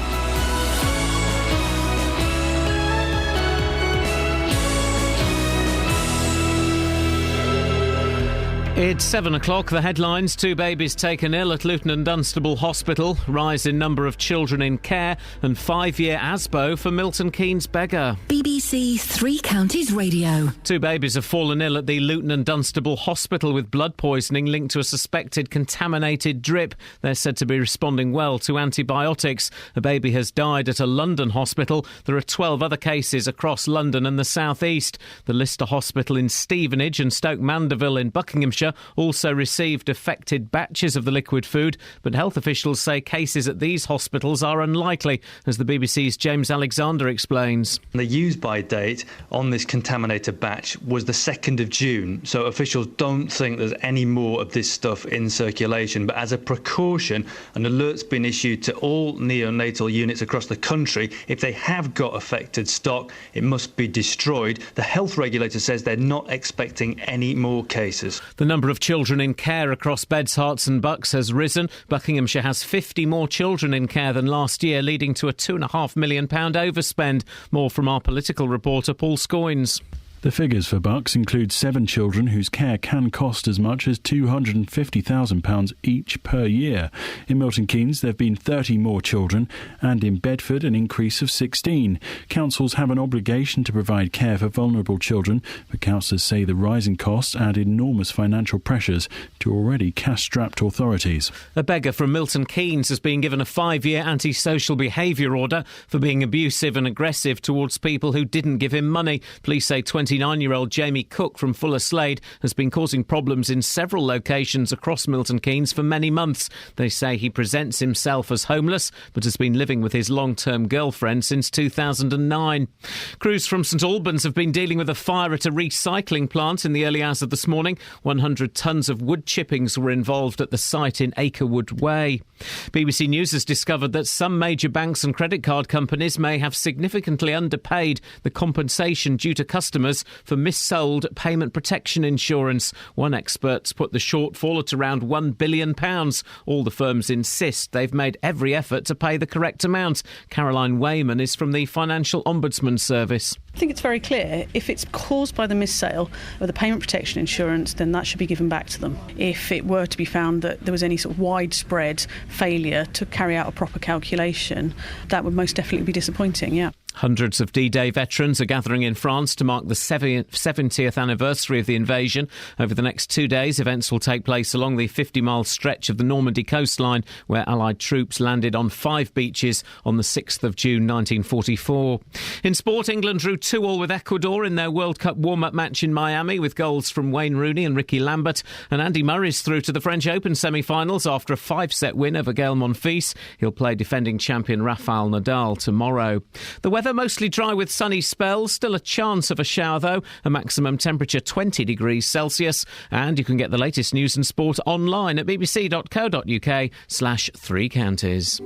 It's 7 o'clock. The headlines: 2 babies taken ill at Luton and Dunstable Hospital, rise in number of children in care, and 5-year ASBO for Milton Keynes beggar. BBC Three Counties Radio. 2 babies have fallen ill at the Luton and Dunstable Hospital with blood poisoning linked to a suspected contaminated drip. They're said to be responding well to antibiotics. A baby has died at a London hospital. There are 12 other cases across London and the South East. The Lister Hospital in Stevenage and Stoke Mandeville in Buckinghamshire also received affected batches of the liquid food, but health officials say cases at these hospitals are unlikely, as the BBC's James Alexander explains. The use-by date on this contaminated batch was the 2nd of June, so officials don't think there's any more of this stuff in circulation. But as a precaution, an alert's been issued to all neonatal units across the country. If they have got affected stock, it must be destroyed. The health regulator says they're not expecting any more cases. The number of children in care across beds, hearts and bucks has risen. Buckinghamshire has 50 more children in care than last year, leading to a £2.5 million overspend. More from our political reporter Paul Scoynes. The figures for Bucks include 7 children whose care can cost as much as £250,000 each per year. In Milton Keynes, there have been 30 more children, and in Bedford, an increase of 16. Councils have an obligation to provide care for vulnerable children, but councillors say the rising costs add enormous financial pressures to already cash-strapped authorities. A beggar from Milton Keynes has been given a 5-year antisocial behaviour order for being abusive and aggressive towards people who didn't give him money. Police say 29-year-old Jamie Cook from Fuller Slade has been causing problems in several locations across Milton Keynes for many months. They say he presents himself as homeless but has been living with his long-term girlfriend since 2009. Crews from St Albans have been dealing with a fire at a recycling plant in the early hours of this morning. 100 tonnes of wood chippings were involved at the site in Acrewood Way. BBC News has discovered that some major banks and credit card companies may have significantly underpaid the compensation due to customers for missold payment protection insurance. One expert's put the shortfall at around £1 billion. All the firms insist they've made every effort to pay the correct amount. Caroline Wayman is from the Financial Ombudsman Service. I think it's very clear. If it's caused by the missale of the payment protection insurance, then that should be given back to them. If it were to be found that there was any sort of widespread failure to carry out a proper calculation, that would most definitely be disappointing, yeah. Hundreds of D-Day veterans are gathering in France to mark the 70th anniversary of the invasion. Over the next 2 days, events will take place along the 50-mile stretch of the Normandy coastline, where Allied troops landed on 5 beaches on the 6th of June 1944. In sport, England drew 2-2 with Ecuador in their World Cup warm-up match in Miami, with goals from Wayne Rooney and Ricky Lambert. And Andy Murray's through to the French Open semi-finals after a 5-set win over Gael Monfils. He'll play defending champion Rafael Nadal tomorrow. The weather mostly dry with sunny spells. Still a chance of a shower, though. A maximum temperature 20 degrees Celsius. And you can get the latest news and sport online at bbc.co.uk/3 counties.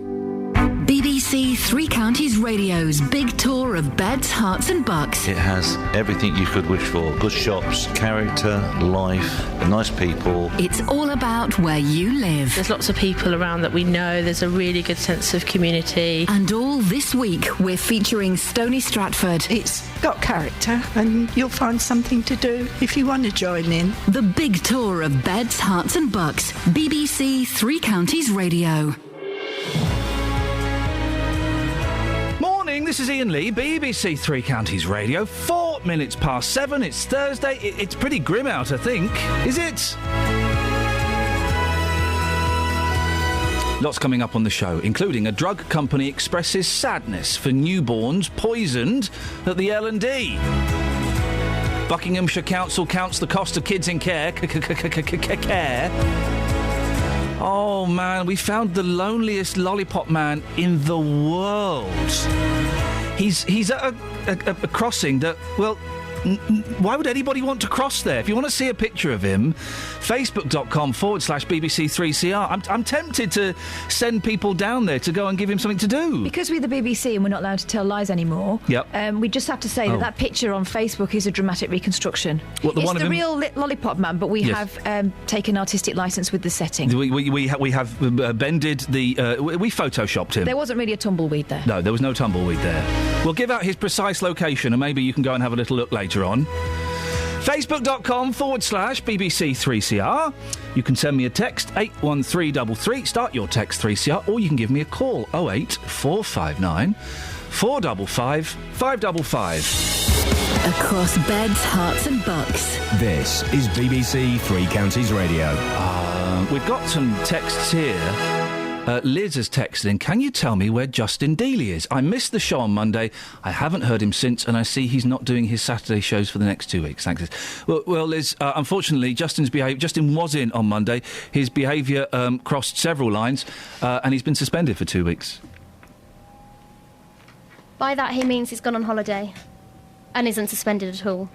BBC Three Counties Radio's big tour of beds, hearts and bucks. It has everything you could wish for. Good shops, character, life, nice people. It's all about where you live. There's lots of people around that we know. There's a really good sense of community. And all this week, we're featuring Stony Stratford. It's got character and you'll find something to do if you want to join in. The big tour of beds, hearts and bucks. BBC Three Counties Radio. Morning, this is Iain Lee, BBC Three Counties Radio. 4 minutes past 7, it's Thursday. It's pretty grim out, I think. Is it? Lots coming up on the show, including a drug company expresses sadness for newborns poisoned at the L&D. Buckinghamshire Council counts the cost of kids in care. Care. Oh, man, we found the loneliest lollipop man in the world. He's at a crossing that, well, why would anybody want to cross there? If you want to see a picture of him, facebook.com/BBC3CR. I'm tempted to send people down there to go and give him something to do. Because we're the BBC and we're not allowed to tell lies anymore, we just have to say that picture on Facebook is a dramatic reconstruction. What, it's the real Lollipop Man, but we have taken artistic licence with the setting. We have bended the... we photoshopped him. There wasn't really a tumbleweed there. No, there was no tumbleweed there. We'll give out his precise location and maybe you can go and have a little look later on. Facebook.com/BBC3CR. You can send me a text, 81333. Start your text 3CR, or you can give me a call, 08459 455 555. Across beds, hearts and bucks. This is BBC Three Counties Radio. We've got some texts here. Liz has texted in, can you tell me where Justin Dealey is? I missed the show on Monday. I haven't heard him since, and I see he's not doing his Saturday shows for the next 2 weeks. Thanks, Liz. Well, Liz, unfortunately, Justin was in on Monday. His behaviour crossed several lines, and he's been suspended for 2 weeks. By that, he means he's gone on holiday and isn't suspended at all.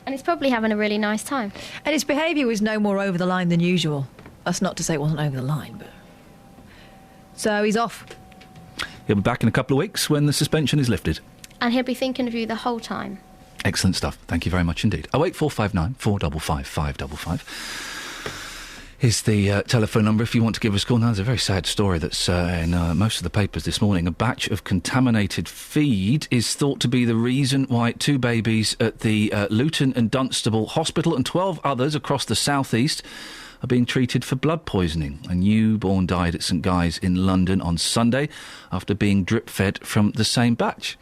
And he's probably having a really nice time. And his behaviour was no more over the line than usual. That's not to say it wasn't over the line, but... So he's off. He'll be back in a couple of weeks when the suspension is lifted. And he'll be thinking of you the whole time. Excellent stuff. Thank you very much indeed. 08459 455 555 is the telephone number if you want to give us a call. Now, there's a very sad story that's in most of the papers this morning. A batch of contaminated feed is thought to be the reason why 2 babies at the Luton and Dunstable Hospital and 12 others across the southeast are being treated for blood poisoning. A newborn died at St Guy's in London on Sunday after being drip-fed from the same batch.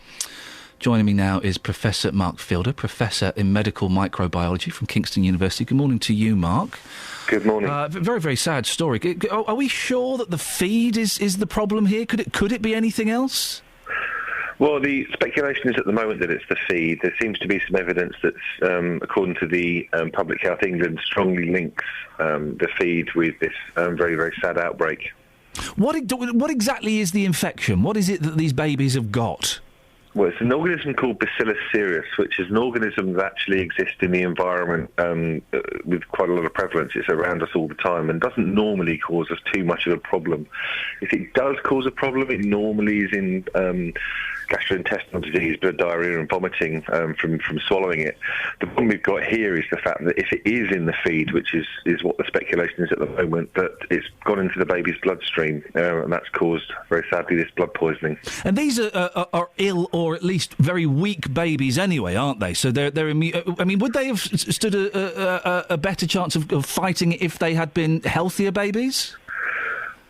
Joining me now is Professor Mark Fielder, Professor in Medical Microbiology from Kingston University. Good morning to you, Mark. Good morning. Very, very sad story. Are we sure that the feed is the problem here? Could it be anything else? Well, the speculation is at the moment that it's the feed. There seems to be some evidence that, according to the Public Health England, strongly links the feed with this very, very sad outbreak. What exactly is the infection? What is it that these babies have got? Well, it's an organism called Bacillus cereus, which is an organism that actually exists in the environment with quite a lot of prevalence. It's around us all the time and doesn't normally cause us too much of a problem. If it does cause a problem, it normally is in gastrointestinal disease, but diarrhoea and vomiting from swallowing it. The problem we've got here is the fact that if it is in the feed, which is what the speculation is at the moment, that it's gone into the baby's bloodstream, and that's caused, very sadly, this blood poisoning. And these are ill or at least very weak babies anyway, aren't they? So they're I mean, would they have stood a better chance of fighting it if they had been healthier babies?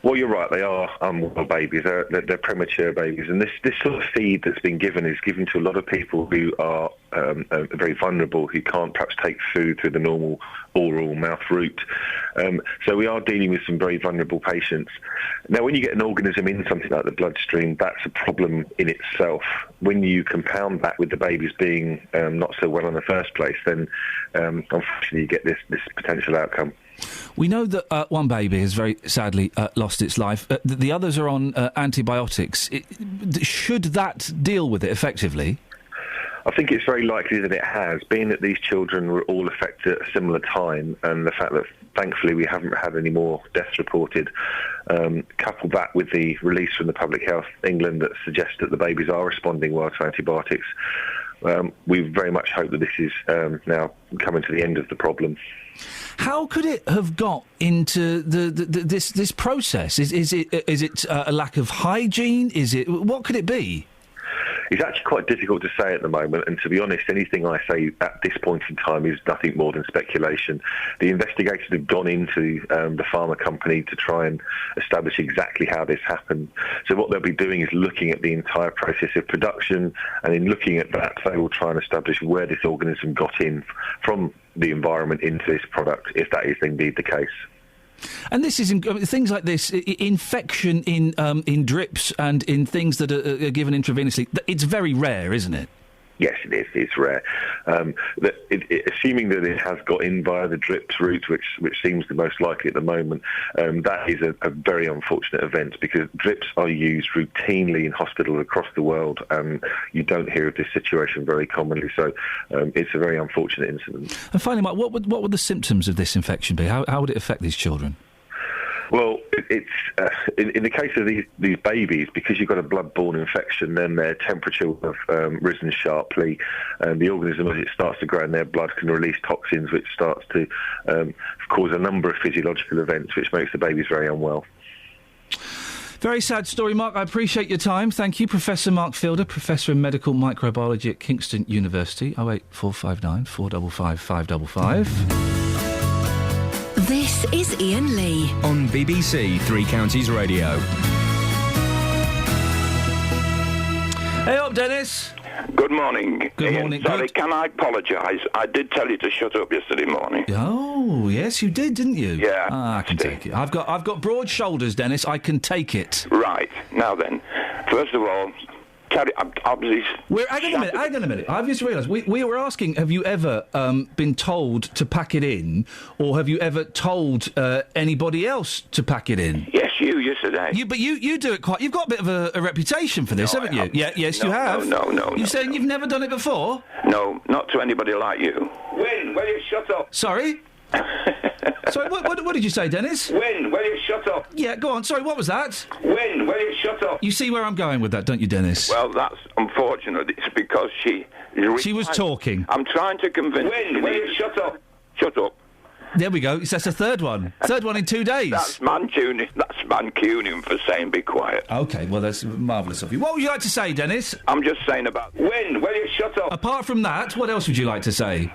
Well, you're right. They are unwell babies. They're premature babies, and this sort of feed that's been given is given to a lot of people who are very vulnerable, who can't perhaps take food through the normal oral mouth route. So we are dealing with some very vulnerable patients. Now, when you get an organism in something like the bloodstream, that's a problem in itself. When you compound that with the babies being not so well in the first place, then unfortunately you get this potential outcome. We know that one baby has very sadly lost its life. The others are on antibiotics. Should that deal with it effectively? I think it's very likely that it has, being that these children were all affected at a similar time, and the fact that, thankfully, we haven't had any more deaths reported. Couple that with the release from the Public Health England that suggests that the babies are responding well to antibiotics. We very much hope that this is now coming to the end of the problem. How could it have got into this process? Is it a lack of hygiene? What could it be? It's actually quite difficult to say at the moment, and to be honest, anything I say at this point in time is nothing more than speculation. The investigators have gone into the pharma company to try and establish exactly how this happened. So what they'll be doing is looking at the entire process of production, and in looking at that, they will try and establish where this organism got in from the environment into this product, if that is indeed the case. And this is things like this, infection in drips and in things that are given intravenously. It's very rare, isn't it? Yes, it is. It's rare. Assuming that it has got in via the drips route, which seems the most likely at the moment, that is a very unfortunate event, because drips are used routinely in hospitals across the world, and you don't hear of this situation very commonly. So it's a very unfortunate incident. And finally, Mike, what would the symptoms of this infection be? How would it affect these children? Well, it's in the case of these babies, because you've got a blood-borne infection, then their temperature will have risen sharply, and the organism, as it starts to grow in their blood, can release toxins, which starts to cause a number of physiological events, which makes the babies very unwell. Very sad story, Mark. I appreciate your time. Thank you. Professor Mark Fielder, Professor in Medical Microbiology at Kingston University. 08459 455 555. This is Iain Lee on BBC Three Counties Radio. Hey up, Dennis. Good morning. Good Iain, morning. Sorry, can I apologise? I did tell you to shut up yesterday morning. Oh, yes, you did, didn't you? Yeah. I can take it. I've got broad shoulders, Dennis. I can take it. Right. Now then, first of all, obviously... Hang on a minute. I've just realised, we were asking, have you ever been told to pack it in, or have you ever told anybody else to pack it in? Yes, you, yesterday. But you do it quite... You've got a bit of a reputation for this, haven't you? Yeah, yes, you have. No. You're saying you've never done it before? No, not to anybody like you. Win, will you shut up? Sorry? Sorry, what did you say, Dennis? Win, will you shut up? Yeah, go on. Sorry, what was that? Win, will you shut up? You see where I'm going with that, don't you, Dennis? Well, that's unfortunate. It's because she was talking. I'm trying to convince... Win, will you shut up? Shut up. There we go. That's a third one. Third one in 2 days. That's Mancunian for saying be quiet. OK, well, that's marvellous of you. What would you like to say, Dennis? I'm just saying about... Win, will you shut up? Apart from that, what else would you like to say?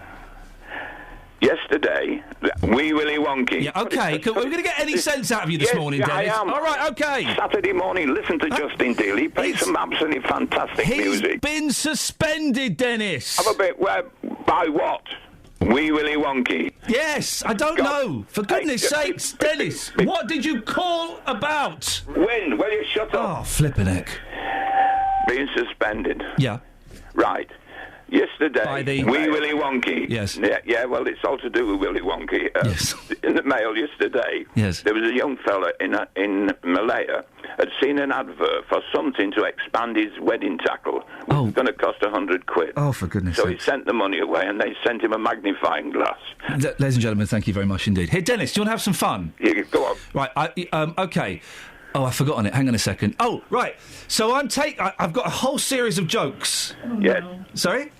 Yesterday, Wee Willie Wonky. Yeah, OK. We're going to get any sense out of you this morning, Dennis. I am. All right, OK. Saturday morning, listen to Justin Deal. He plays some absolutely fantastic music. He's been suspended, Dennis. Have a bit. By what? Wee Willie Wonky. Yes, I don't know. For goodness sakes, Dennis, what did you call about? Win, will you shut up? Oh, flippin' heck. Being suspended. Yeah. Right. Yesterday, Wee Willie Wonky. Yes. Yeah, well, it's all to do with Willie Wonky. Yes. In the mail yesterday, yes, there was a young fella in Malaya had seen an advert for something to expand his wedding tackle, which was going to cost £100. Oh, for goodness So sake. he sent the money away, and they sent him a magnifying glass. Ladies and gentlemen, thank you very much indeed. Hey, Dennis, do you want to have some fun? Yeah, go on. Right, OK. Oh, I've forgotten it. Hang on a second. Oh, right. So I've got a whole series of jokes. Oh, yes. No. Sorry?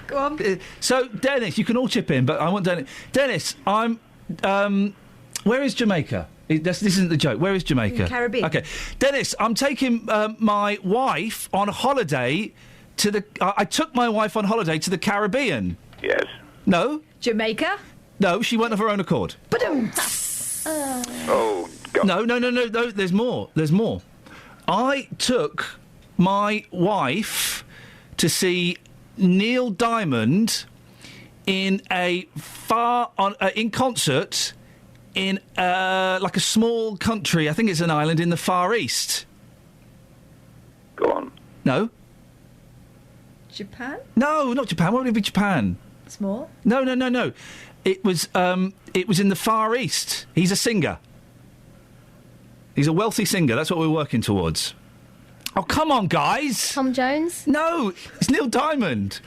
Go on. So, Dennis, you can all chip in, but I want Dennis. Dennis, where is Jamaica? This isn't the joke. Where is Jamaica? In the Caribbean. OK. Dennis, I'm taking my wife on holiday to the... I took my wife on holiday to the Caribbean. Yes. No. Jamaica? No, she went of her own accord. Oh, God. No, there's more. I took my wife to see Neil Diamond in in concert in like a small country. I think it's an island in the Far East. Go on. No. Japan? No, not Japan. Why would it be Japan? Small? No. It was in the Far East. He's a singer. He's a wealthy singer. That's what we're working towards. Oh, come on, guys. Tom Jones? No, it's Neil Diamond.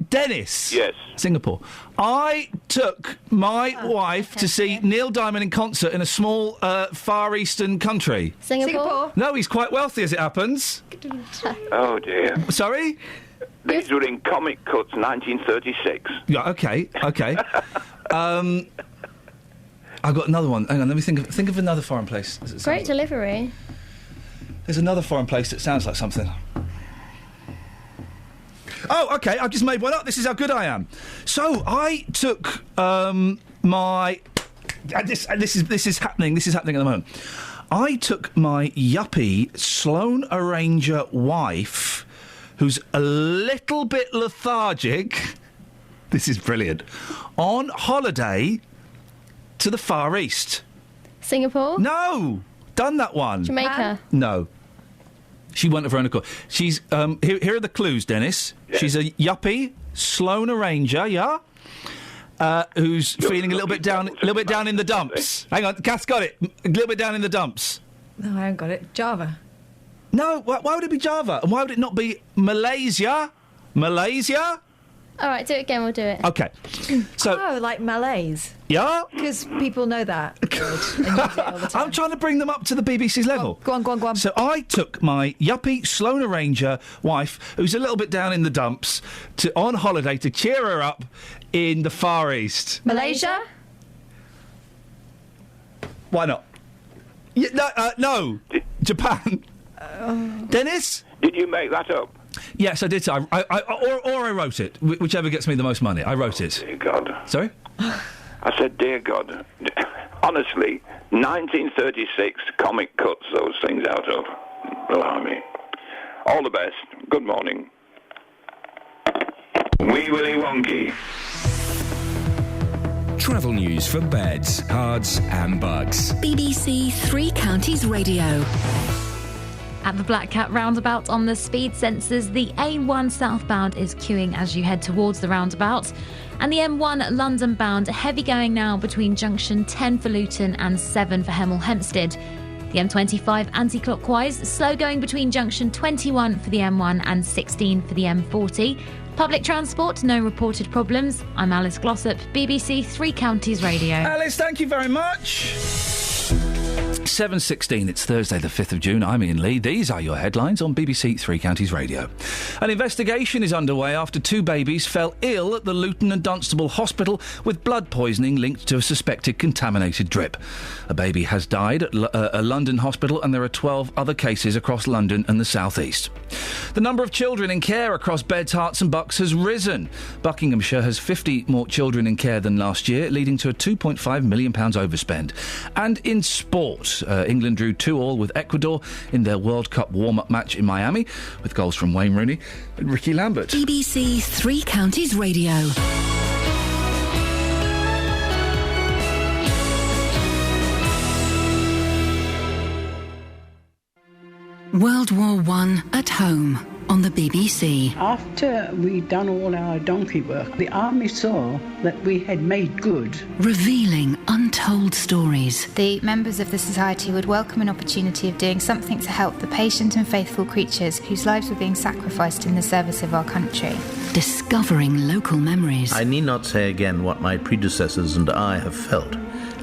Dennis. Yes. Singapore. I took my wife to see Neil Diamond in concert in a small Far Eastern country. Singapore? No, he's quite wealthy, as it happens. Oh, dear. Sorry? These were in Comic Cuts, 1936. Yeah, OK. I've got another one. Hang on, let me think of another foreign place. Great delivery. There's another foreign place that sounds like something. Oh, OK, I've just made one up. This is how good I am. So I took my... This is happening. This is happening at the moment. I took my yuppie Sloane Arranger wife, who's a little bit lethargic... This is brilliant. On holiday to the Far East. Singapore? No! Done that one. Jamaica? No. She went of her own accord. She's here are the clues, Dennis. Yeah. She's a yuppie, Sloan Arranger, yeah. Who's feeling a little bit down in the dumps. Hang on, Kath's got it. A little bit down in the dumps. No, I haven't got it. Java. No, why would it be Java? And why would it not be Malaysia? Malaysia? All right, do it again. We'll do it. Okay. So, like Malays. Yeah? Because people know that. Good, and use it all the time. I'm trying to bring them up to the BBC's level. Go on. So I took my yuppie Sloan Arranger wife, who's a little bit down in the dumps, on holiday to cheer her up in the Far East. Malaysia? Why not? No. Japan. Dennis? Did you make that up? Yes, I did. Or I wrote it. Whichever gets me the most money. I wrote it. Dear God. Sorry? I said, dear God. Honestly, 1936 comic cuts those things out of. Blimey. All the best. Good morning. Wee Willy Wonky. Travel news for beds, cards and bugs. BBC Three Counties Radio. At the Black Cat roundabout on the speed sensors, the A1 southbound is queuing as you head towards the roundabout. And the M1 London bound, heavy going now between junction 10 for Luton and 7 for Hemel Hempstead. The M25 anti-clockwise, slow going between junction 21 for the M1 and 16 for the M40. Public transport, no reported problems. I'm Alice Glossop, BBC Three Counties Radio. Alice, thank you very much. 7:16, it's Thursday the 5th of June. I'm Iain Lee. These are your headlines on BBC Three Counties Radio. An investigation is underway after two babies fell ill at the Luton and Dunstable Hospital with blood poisoning linked to a suspected contaminated drip. A baby has died at a London hospital and there are 12 other cases across London and the South East. The number of children in care across Beds, Herts and Bucks has risen. Buckinghamshire has 50 more children in care than last year, leading to a £2.5 million overspend. And in sport, England drew 2-2 with Ecuador in their World Cup warm-up match in Miami, with goals from Wayne Rooney and Ricky Lambert. BBC Three Counties Radio. World War I at home on the BBC. After we'd done all our donkey work, the army saw that we had made good. Revealing untold stories. The members of the society would welcome an opportunity of doing something to help the patient and faithful creatures whose lives were being sacrificed in the service of our country. Discovering local memories. I need not say again what my predecessors and I have felt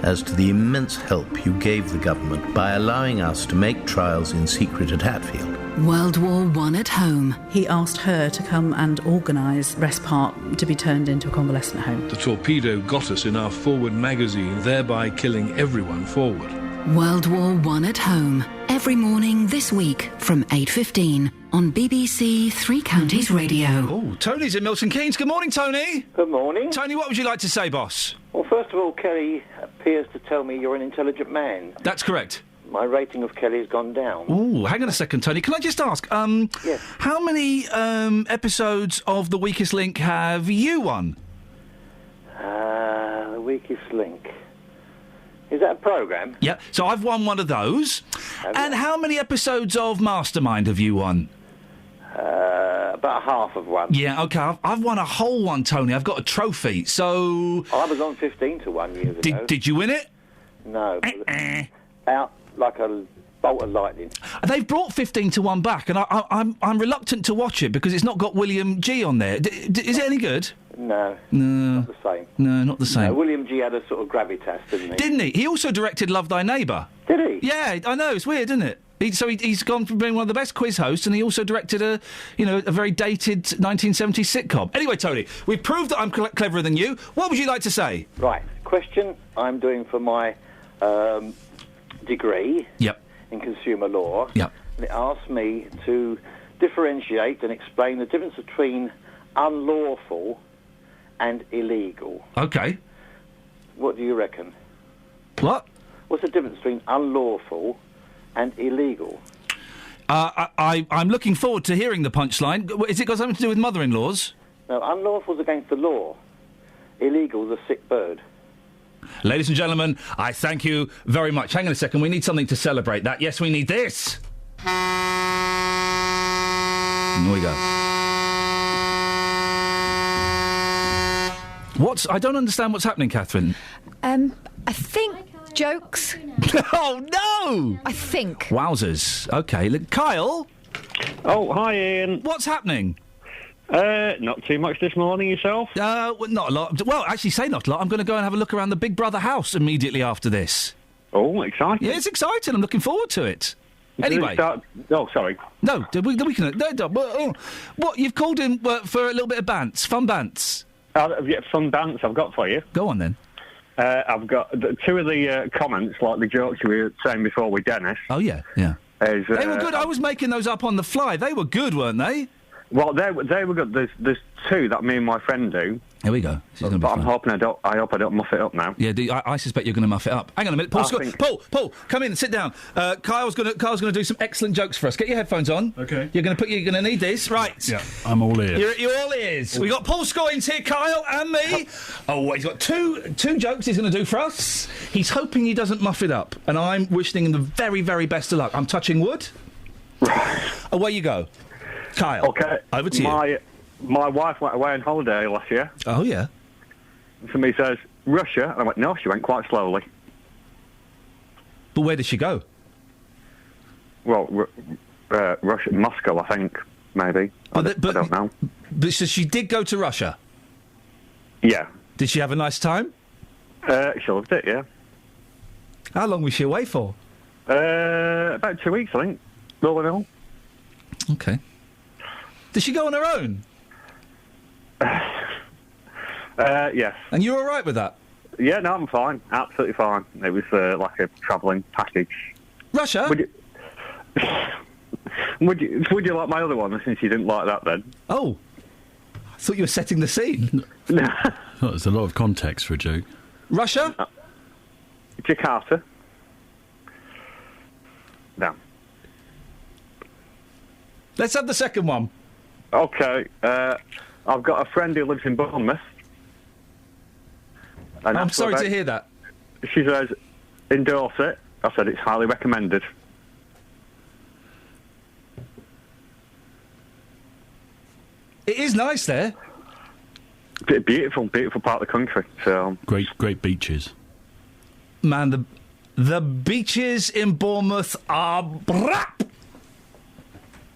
as to the immense help you gave the government by allowing us to make trials in secret at Hatfield. World War I at home. He asked her to come and organise Rest Park to be turned into a convalescent home. The torpedo got us in our forward magazine, thereby killing everyone forward. World War I at home. Every morning this week from 8:15 on BBC Three Counties Radio. Oh, Tony's in Milton Keynes. Good morning, Tony. Good morning. Tony, what would you like to say, boss? Well, first of all, Kelly appears to tell me you're an intelligent man. That's correct. My rating of Kelly has gone down. Oh, hang on a second, Tony. Can I just ask, yes. How many episodes of The Weakest Link have you won? The Weakest Link. Is that a programme? Yeah, so I've won one of those. And how many episodes of Mastermind have you won? About half of one. Yeah, OK, I've won a whole one, Tony. I've got a trophy, so... I was on 15-1 years ago. Did you win it? No. Out like a bolt of lightning. They've brought 15-1 back, and I'm reluctant to watch it because it's not got William G on there. Is it any good? No. No. Not the same. No, not the same. No, William G had a sort of gravitas, didn't he? Didn't he? He also directed Love Thy Neighbour. Did he? Yeah, I know, it's weird, isn't it? He's gone from being one of the best quiz hosts, and he also directed a very dated 1970s sitcom. Anyway, Tony, we've proved that I'm cleverer than you. What would you like to say? Right. Question I'm doing for my degree in consumer law. Yep. And it asks me to differentiate and explain the difference between unlawful and illegal. OK. What do you reckon? What? What's the difference between unlawful and illegal? I'm looking forward to hearing the punchline. Is it got something to do with mother-in-laws? No, unlawful's against the law. Illegal's a sick bird. Ladies and gentlemen, I thank you very much. Hang on a second, we need something to celebrate that. Yes, we need this. Here we go. I don't understand what's happening, Catherine. I think jokes. Oh, no! I think. Wowzers. OK. Look, Kyle? Oh, hi, Ian. What's happening? Not too much this morning, yourself? Well, not a lot. Well, actually, say not a lot. I'm going to go and have a look around the Big Brother house immediately after this. Oh, exciting. Yeah, it's exciting. I'm looking forward to it. Anyway. Oh, sorry. No, we can... What, you've called in for a little bit of bants? Fun bants? Yeah, fun bants I've got for you. Go on, then. I've got two of the comments, like the jokes we were saying before with Dennis. Oh, yeah. They were good. I was making those up on the fly. They were good, weren't they? Well, they were good. There's two that me and my friend do. Here we go. But I'm hoping I hope I don't muff it up now. Yeah, I suspect you're going to muff it up. Hang on a minute, Paul. Paul, come in and sit down. Kyle's going to do some excellent jokes for us. Get your headphones on. Okay. You're going to need this, right? Yeah, I'm all ears. You're all ears. We got Paul Scoggins here, Kyle, and me. Oh, he's got two jokes he's going to do for us. He's hoping he doesn't muff it up, and I'm wishing him the very, very best of luck. I'm touching wood. Away you go, Kyle. Okay. Over to you. My wife went away on holiday last year. Oh, yeah. Somebody says, Russia. And I went, no, she went quite slowly. But where did she go? Well, Russia, Moscow, I think, maybe. I don't know. But so she did go to Russia? Yeah. Did she have a nice time? She loved it, yeah. How long was she away for? About 2 weeks, I think, all in all. Okay. Did she go on her own? Yes. And you're all right with that? Yeah, no, I'm fine. Absolutely fine. It was like a travelling package. Russia? Would you like my other one, since you didn't like that then? Oh. I thought you were setting the scene. There's a lot of context for a joke. Russia? Jakarta. No. Let's have the second one. Okay. I've got a friend who lives in Bournemouth. And I'm sorry to hear that. She says, endorse it. I said, it's highly recommended. It is nice there. Beautiful part of the country. So great beaches. Man, the beaches in Bournemouth are brap.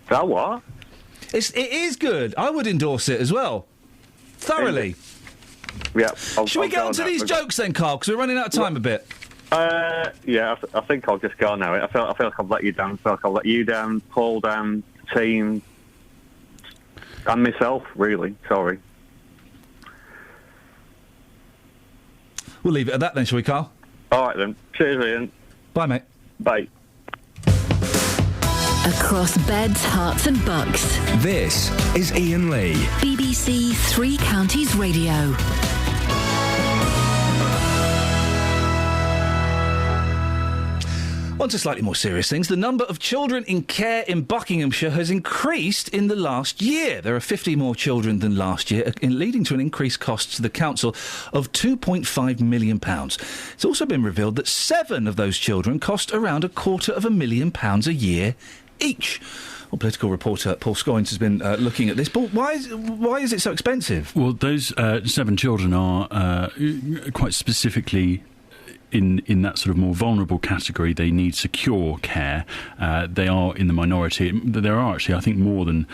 That what? It is good. I would endorse it as well. Thoroughly. Yeah. Should we get on to these jokes then, Carl? Because we're running out of time a bit. Yeah, I think I'll just go now. I feel like I've let you down. I feel like I've let you down, Paul down, the team, and myself, really. Sorry. We'll leave it at that then, shall we, Carl? All right then. Cheers, Ian. Bye, mate. Bye. Across beds, hearts and bucks. This is Iain Lee. BBC Three Counties Radio. On to slightly more serious things. The number of children in care in Buckinghamshire has increased in the last year. There are 50 more children than last year, leading to an increased cost to the council of £2.5 million. It's also been revealed that 7 of those children cost around £250,000 a year each. Well, political reporter Paul Scoggins has been looking at this. Paul, why is it so expensive? Well, those 7 children are quite specifically in that sort of more vulnerable category. They need secure care. They are in the minority. There are actually, I think, more than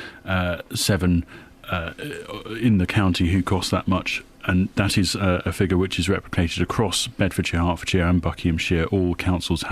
7 in the county who cost that much. And that is a figure which is replicated across Bedfordshire, Hertfordshire and Buckinghamshire. All councils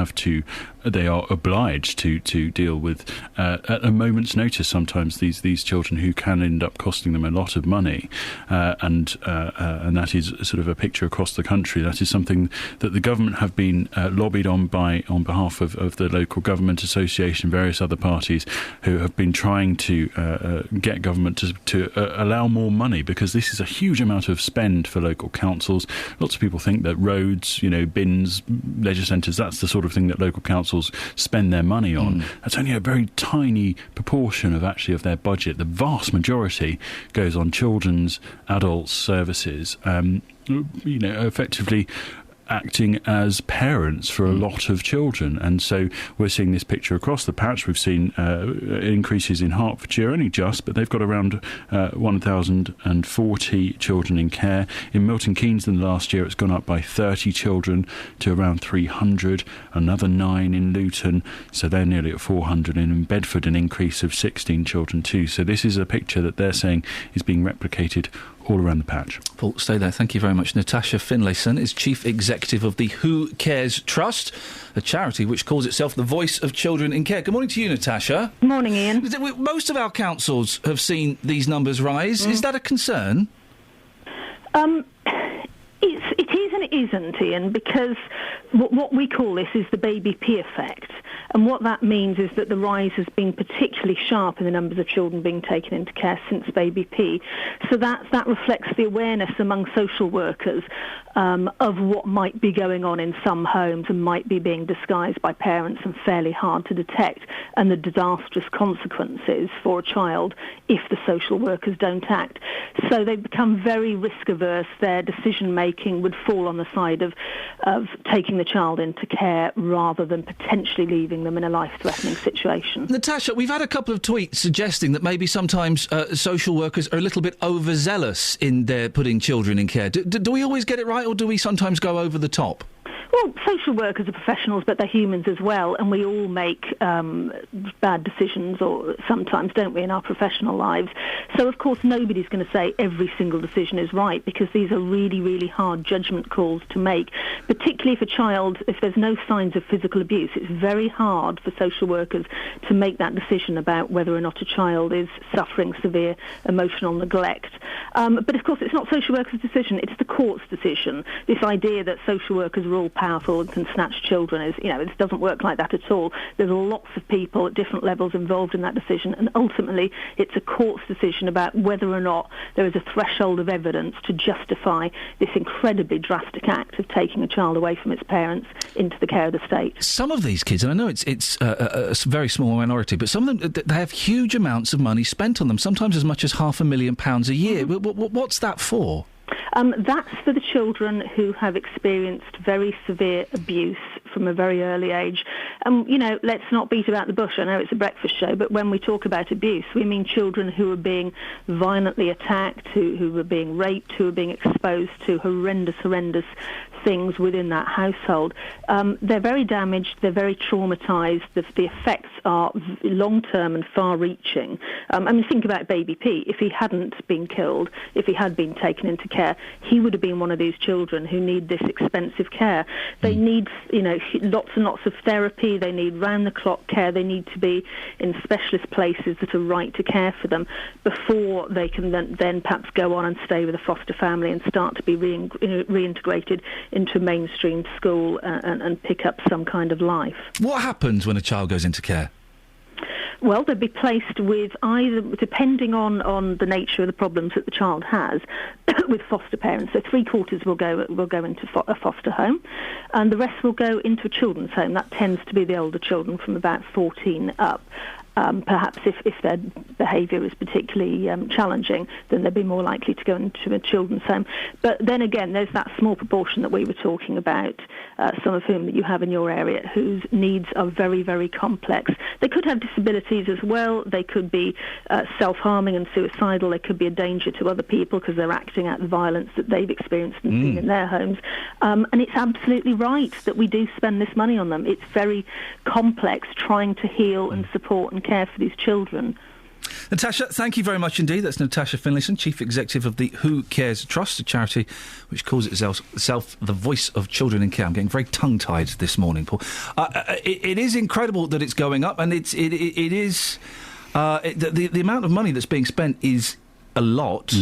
they are obliged to deal with, at a moment's notice, sometimes these children who can end up costing them a lot of money. And that is sort of a picture across the country. That is something that the government have been lobbied on behalf of the local government association, various other parties who have been trying to get government to allow more money, because this is a huge amount of spend for local councils. Lots of people think that roads, bins, leisure centres, that's the sort of thing that local councils spend their money on. That's only a very tiny proportion of their budget. The vast majority goes on children's, adults services. Effectively, acting as parents for a lot of children. And so we're seeing this picture across the patch. We've seen increases in Hertfordshire, only just, but they've got around 1,040 children in care. In Milton Keynes in the last year, it's gone up by 30 children to around 300, another 9 in Luton, so they're nearly at 400, and in Bedford an increase of 16 children too. So this is a picture that they're saying is being replicated all around the patch. Paul, stay there. Thank you very much. Natasha Finlayson is Chief Executive of the Who Cares Trust, a charity which calls itself the voice of children in care. Good morning to you, Natasha. Morning, Ian. Most of our councils have seen these numbers rise. Is that a concern? It is and it isn't, Ian, because what we call this is the baby P effect. And what that means is that the rise has been particularly sharp in the numbers of children being taken into care since baby P. So that reflects the awareness among social workers of what might be going on in some homes and might be being disguised by parents and fairly hard to detect, and the disastrous consequences for a child if the social workers don't act. So they become very risk averse. Their decision making would fall on the side of taking the child into care rather than potentially leaving them in a life-threatening situation. Natasha, we've had a couple of tweets suggesting that maybe sometimes social workers are a little bit overzealous in their putting children in care. Do we always get it right, or do we sometimes go over the top? Well, social workers are professionals, but they're humans as well, and we all make bad decisions, or sometimes, don't we, in our professional lives. So, of course, nobody's going to say every single decision is right, because these are really, really hard judgment calls to make, particularly if a child, if there's no signs of physical abuse. It's very hard for social workers to make that decision about whether or not a child is suffering severe emotional neglect. But, of course, it's not social workers' decision, it's the court's decision. This idea that social workers are all powerful and can snatch children is, it doesn't work like that at all. There's lots of people at different levels involved in that decision, and ultimately it's a court's decision about whether or not there is a threshold of evidence to justify this incredibly drastic act of taking a child away from its parents into the care of the state. Some of these kids, and I know it's a very small minority, but some of them, they have huge amounts of money spent on them, sometimes as much as £500,000 a year. What's that for? That's for the children who have experienced very severe abuse from a very early age. Let's not beat about the bush. I know it's a breakfast show, but when we talk about abuse, we mean children who are being violently attacked, who are being raped, who are being exposed to horrendous things within that household. They're very damaged, they're very traumatised, the effects are long-term and far-reaching. Think about baby P. If he hadn't been killed, if he had been taken into care, he would have been one of these children who need this expensive care. They need, lots and lots of therapy, they need round-the-clock care, they need to be in specialist places that are right to care for them before they can then perhaps go on and stay with a foster family and start to be reintegrated into mainstream school and pick up some kind of life. What happens when a child goes into care? Well, they'll be placed with either, depending on the nature of the problems that the child has, with foster parents. So 3/4 will go into a foster home, and the rest will go into a children's home. That tends to be the older children from about 14 up. Perhaps if their behaviour is particularly challenging, then they'd be more likely to go into a children's home. But then again, there's that small proportion that we were talking about, some of whom you have in your area, whose needs are very, very complex. They could have disabilities as well. They could be self-harming and suicidal. They could be a danger to other people because they're acting out the violence that they've experienced and seen in their homes. And it's absolutely right that we do spend this money on them. It's very complex trying to heal and support and care for these children. Natasha, thank you very much indeed. That's Natasha Finlayson, Chief Executive of the Who Cares Trust, a charity which calls itself the voice of children in care. I'm getting very tongue-tied this morning, Paul. It is incredible that it's going up, and it is the amount of money that's being spent is a lot.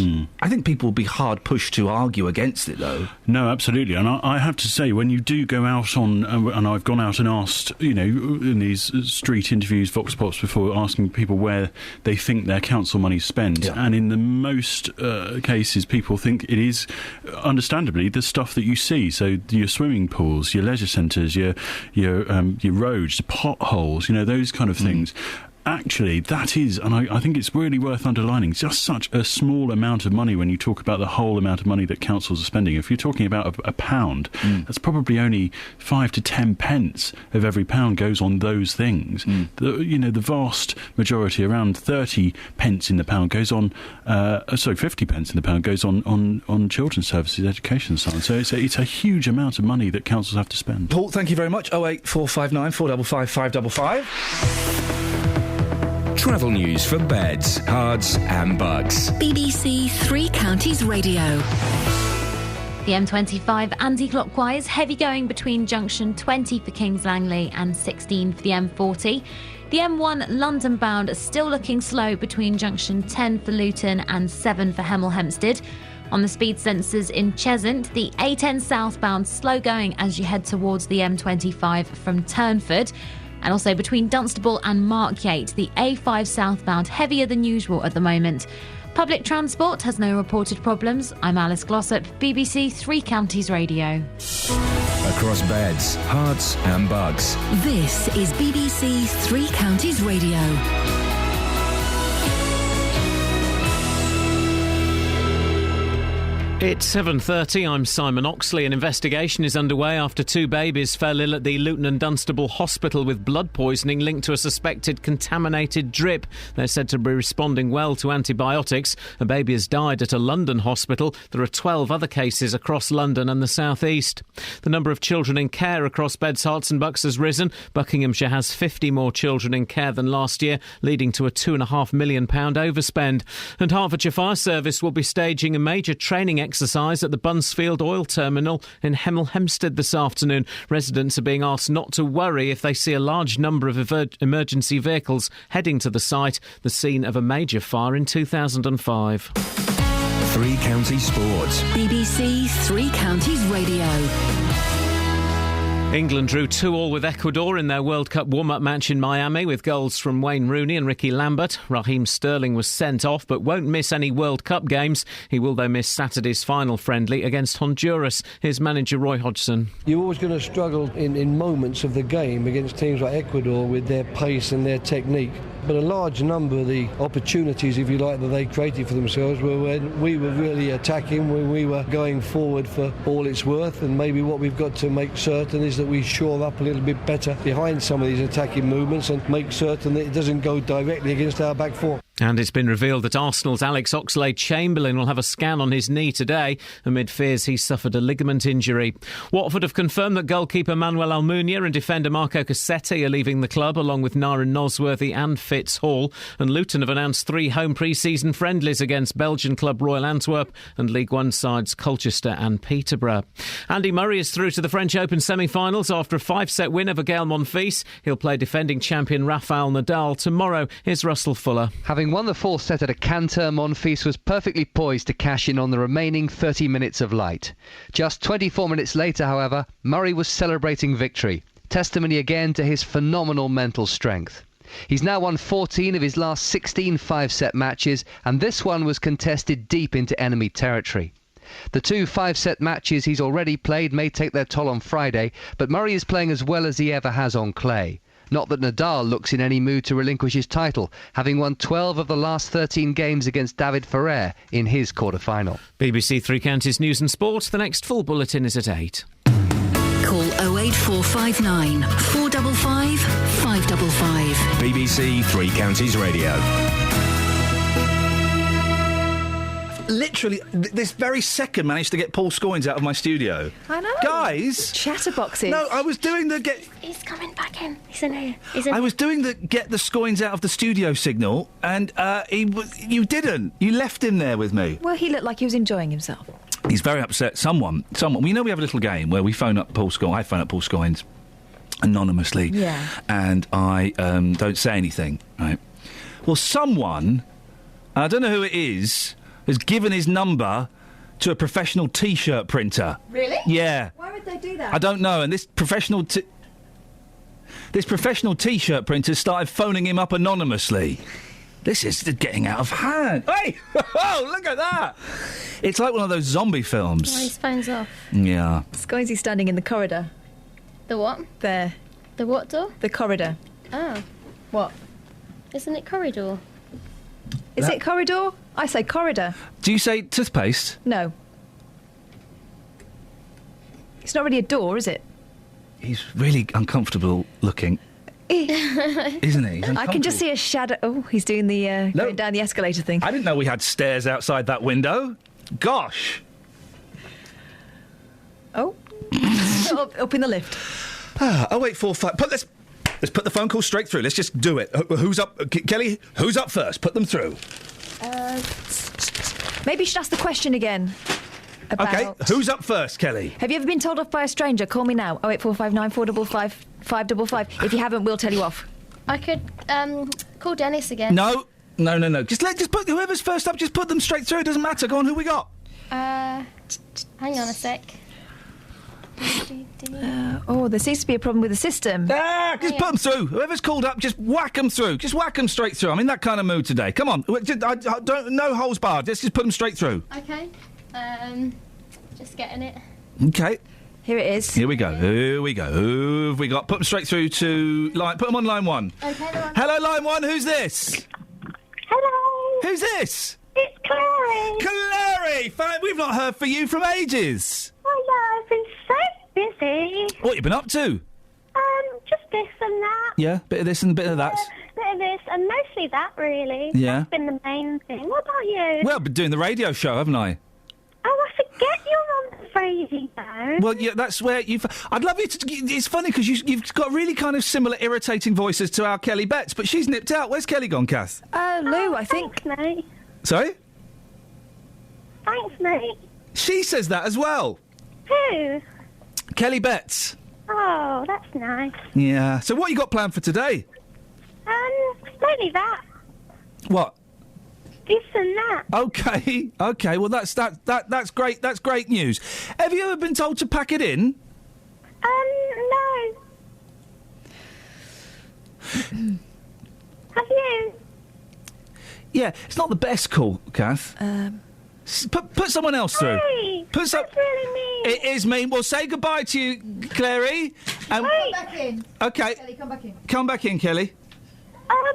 I think people will be hard pushed to argue against it, though. No, absolutely. And I have to say, when you do go out on, and I've gone out and asked, in these street interviews, Vox Pops before, asking people where they think their council money's spent, and in the most cases, people think it is, understandably, the stuff that you see. So your swimming pools, your leisure centres, your roads, potholes, those kind of things. actually, that is, and I think it's really worth underlining, just such a small amount of money when you talk about the whole amount of money that councils are spending. If you're talking about a pound, that's probably only 5 to 10 pence of every pound goes on those things. The vast majority, around 30 pence in the pound, goes on, 50 pence in the pound goes on children's services, education and so on. So it's a huge amount of money that councils have to spend. Paul, thank you very much. 08459 455 555. Travel news for beds, cards and bugs. BBC Three Counties Radio. The M25 anti-clockwise, heavy going between junction 20 for Kings Langley and 16 for the M40. The M1 London bound is still looking slow between junction 10 for Luton and 7 for Hemel Hempstead. On the speed sensors in Cheshunt, the A10 southbound slow going as you head towards the M25 from Turnford. And also between Dunstable and Markyate, the A5 southbound heavier than usual at the moment. Public transport has no reported problems. I'm Alice Glossop, BBC Three Counties Radio. Across beds, hearts and bugs. This is BBC Three Counties Radio. It's 7:30. I'm Simon Oxley. An investigation is underway after 2 babies fell ill at the Luton and Dunstable Hospital with blood poisoning linked to a suspected contaminated drip. They're said to be responding well to antibiotics. A baby has died at a London hospital. There are 12 other cases across London and the South East. The number of children in care across beds, Herts and bucks has risen. Buckinghamshire has 50 more children in care than last year, leading to a £2.5 million overspend. And Hertfordshire Fire Service will be staging a major training exercise at the Bunsfield Oil Terminal in Hemel Hempstead this afternoon. Residents are being asked not to worry if they see a large number of emergency vehicles heading to the site, the scene of a major fire in 2005. Three Counties Sports. BBC Three Counties Radio. England drew 2-2 with Ecuador in their World Cup warm-up match in Miami with goals from Wayne Rooney and Ricky Lambert. Raheem Sterling was sent off but won't miss any World Cup games. He will, though, miss Saturday's final friendly against Honduras. Here's manager Roy Hodgson. You're always going to struggle in moments of the game against teams like Ecuador with their pace and their technique. But a large number of the opportunities, if you like, that they created for themselves were when we were really attacking, when we were going forward for all it's worth. And maybe what we've got to make certain is that we shore up a little bit better behind some of these attacking movements and make certain that it doesn't go directly against our back four. And it's been revealed that Arsenal's Alex Oxlade-Chamberlain will have a scan on his knee today amid fears he suffered a ligament injury. Watford have confirmed that goalkeeper Manuel Almunia and defender Marco Cassetti are leaving the club, along with Naren Nosworthy and Fitz Hall. And Luton have announced 3 home pre-season friendlies against Belgian club Royal Antwerp and League One sides Colchester and Peterborough. Andy Murray is through to the French Open semi-finals after a 5-set win over Gael Monfils. He'll play defending champion Rafael Nadal tomorrow. Here's Russell Fuller. Having won the 4th set at a canter, Monfils was perfectly poised to cash in on the remaining 30 minutes of light. Just 24 minutes later, however, Murray was celebrating victory. Testimony again to his phenomenal mental strength. He's now won 14 of his last 16 5-set matches, and this one was contested deep into enemy territory. The 2 5-set matches he's already played may take their toll on Friday, but Murray is playing as well as he ever has on clay. Not that Nadal looks in any mood to relinquish his title, having won 12 of the last 13 games against David Ferrer in his quarter-final. BBC Three Counties News and Sport. The next full bulletin is at 8. Call 08459 455 555. BBC Three Counties Radio. Literally, this very second managed to get Paul Scoins out of my studio. I know. Guys! Chatterboxes. No, I was doing the get... He's coming back in. He's in here. He's in. I was doing the get the Scoins out of the studio signal, and you didn't. You left him there with me. Well, he looked like he was enjoying himself. He's very upset. Someone. We know we have a little game where we phone up Paul Scoins. I phone up Paul Scoins anonymously. Yeah. And I don't say anything, right? Well, someone, I don't know who it is, has given his number to a professional T-shirt printer. Really? Yeah. Why would they do that? I don't know. And this professional T-shirt printer started phoning him up anonymously. This is getting out of hand. Hey! Oh, look at that! It's like one of those zombie films. Oh, his phone's off. Yeah. Scoinsy standing in the corridor. The what? There. The what door? The corridor. Oh. What? Isn't it corridor? Is it corridor? I say corridor. Do you say toothpaste? No. It's not really a door, is it? He's really uncomfortable looking, isn't he? I can just see a shadow. Oh, he's doing the going down the escalator thing. I didn't know we had stairs outside that window. Gosh. Oh. up in the lift. 0845. Let's put the phone call straight through. Let's just do it. Who's up? Kelly, who's up first? Put them through. Maybe you should ask the question again. Okay, who's up first, Kelly? Have you ever been told off by a stranger? Call me now. 08459 455 555. If you haven't, we'll tell you off. I could call Dennis again. No. Just put whoever's first up. Just put them straight through. It doesn't matter. Go on. Who we got? Hang on a sec. There seems to be a problem with the system. Just put them through. Whoever's called up, just whack them through. Just whack them straight through. I'm in that kind of mood today. Come on. I don't. No holes barred. Let's just put them straight through. Okay. Just getting it. Okay. Here it is. Here we go. Who have we got? Put them straight through to line. Put them on line 1. Okay. Hello, line 1. Who's this? Hello. Who's this? It's Clary. Clary! Fine. We've not heard from you from ages. Oh, yeah, I've been so busy. What have you been up to? Just this and that. Yeah, bit of this and a bit of that. Bit of this, and mostly that, really. Yeah. That's been the main thing. What about you? Well, I've been doing the radio show, haven't I? Oh, I forget you're on the radio. Well, yeah, that's where you've... I'd love you to... It's funny, because you've got really kind of similar irritating voices to our Kelly Betts, but she's nipped out. Where's Kelly gone, Kath? Lou, I think. Thanks, mate. Sorry? Thanks, mate. She says that as well. Who? Kelly Betts. Oh, that's nice. Yeah. So what you got planned for today? Maybe that. What? This and that. Okay. Well, that's great. That's great news. Have you ever been told to pack it in? No. Have you? Yeah, it's not the best call, Kath. Put someone else through. Hey, that's really mean. It is mean. Well, say goodbye to you, Clary. Come back in. Okay. Kelly, come back in. Come back in, Kelly. I'm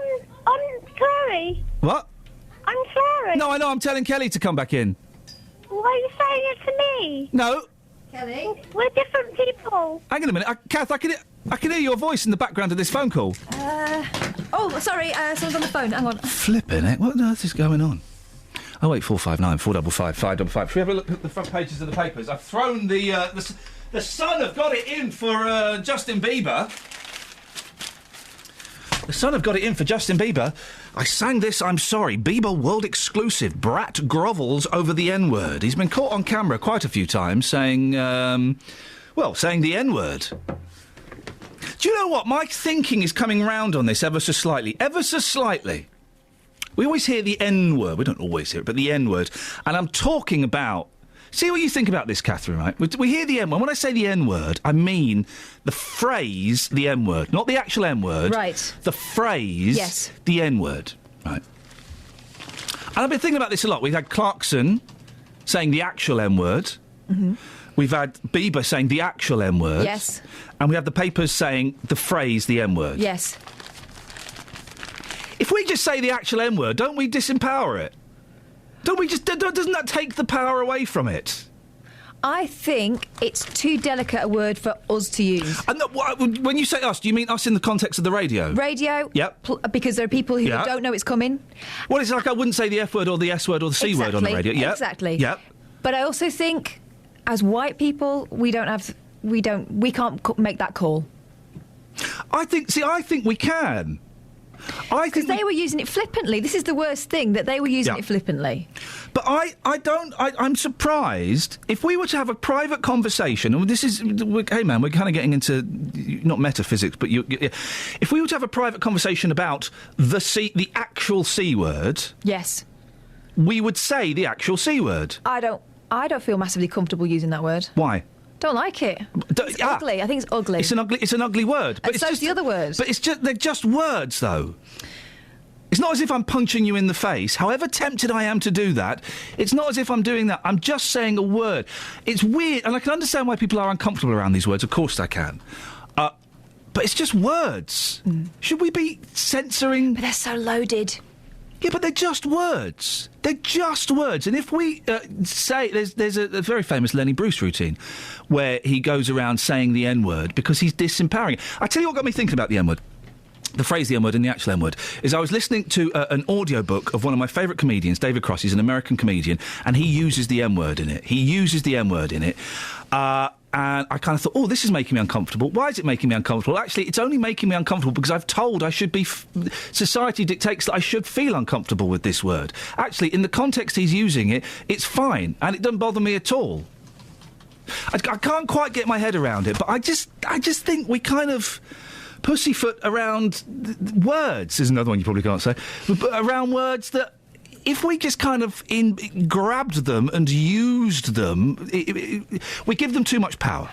Clary. What? I'm Clary. No, I know. I'm telling Kelly to come back in. Why are you saying it to me? No. Kelly? We're different people. Hang on a minute. Kath, I can hear your voice in the background of this phone call. Sorry. Someone's on the phone. Hang on. Flipping it. What on earth is going on? 08459 455 555. Should we have a look at the front pages of the papers? I've thrown the Sun have got it in for Justin Bieber. The Sun have got it in for Justin Bieber. I sang this, I'm sorry. Bieber world exclusive. Brat grovels over the N-word. He's been caught on camera quite a few times saying the N-word. Do you know what? My thinking is coming round on this ever so slightly. Ever so slightly. We always hear the N-word. We don't always hear it, but the N-word. And I'm talking about... See what you think about this, Catherine, right? We hear the N-word. When I say the N-word, I mean the phrase, the N-word. Not the actual N-word. Right. The phrase, yes. The N-word. Right. And I've been thinking about this a lot. We've had Clarkson saying the actual N-word. Mm-hmm. We've had Bieber saying the actual N-word. Yes. And we have the papers saying the phrase, the N-word. Yes. If we just say the actual N-word, don't we disempower it? Don't we just... Doesn't that take the power away from it? I think it's too delicate a word for us to use. And when you say us, do you mean us in the context of the radio? Radio. Yep. Because there are people who don't know it's coming. Well, it's like I wouldn't say the F word or the S word or the C word on the radio. Yep. Exactly. Yep. But I also think, as white people, we can't make that call. I think we can. Because they were using it flippantly. This is the worst thing, that they were using it flippantly. But I'm surprised if we were to have a private conversation, and this is, hey man, we're kind of getting into, not metaphysics, but if we were to have a private conversation about the actual C word. Yes. We would say the actual C word. I don't feel massively comfortable using that word. Why? Don't like it. It's ugly. I think it's ugly. It's an ugly word. But and so's the other words. But they're just words, though. It's not as if I'm punching you in the face. However tempted I am to do that, it's not as if I'm doing that. I'm just saying a word. It's weird, and I can understand why people are uncomfortable around these words. Of course I can. But But it's just words. Should we be censoring... But they're so loaded. Yeah, but they're just words. They're just words. And if we say... There's a very famous Lenny Bruce routine where he goes around saying the N-word because he's disempowering. I tell you what got me thinking about the N-word. The phrase the N-word and the actual N-word is I was listening to an audiobook of one of my favourite comedians, David Cross. He's an American comedian, and he uses the N-word in it. And I kind of thought, this is making me uncomfortable. Why is it making me uncomfortable? Actually, it's only making me uncomfortable because I've told I should be... society dictates that I should feel uncomfortable with this word. Actually, in the context he's using it, it's fine, and it doesn't bother me at all. I can't quite get my head around it, but I just think we kind of... pussyfoot around words is another one you probably can't say. But around words that, if we just kind of grabbed them and used them, we give them too much power.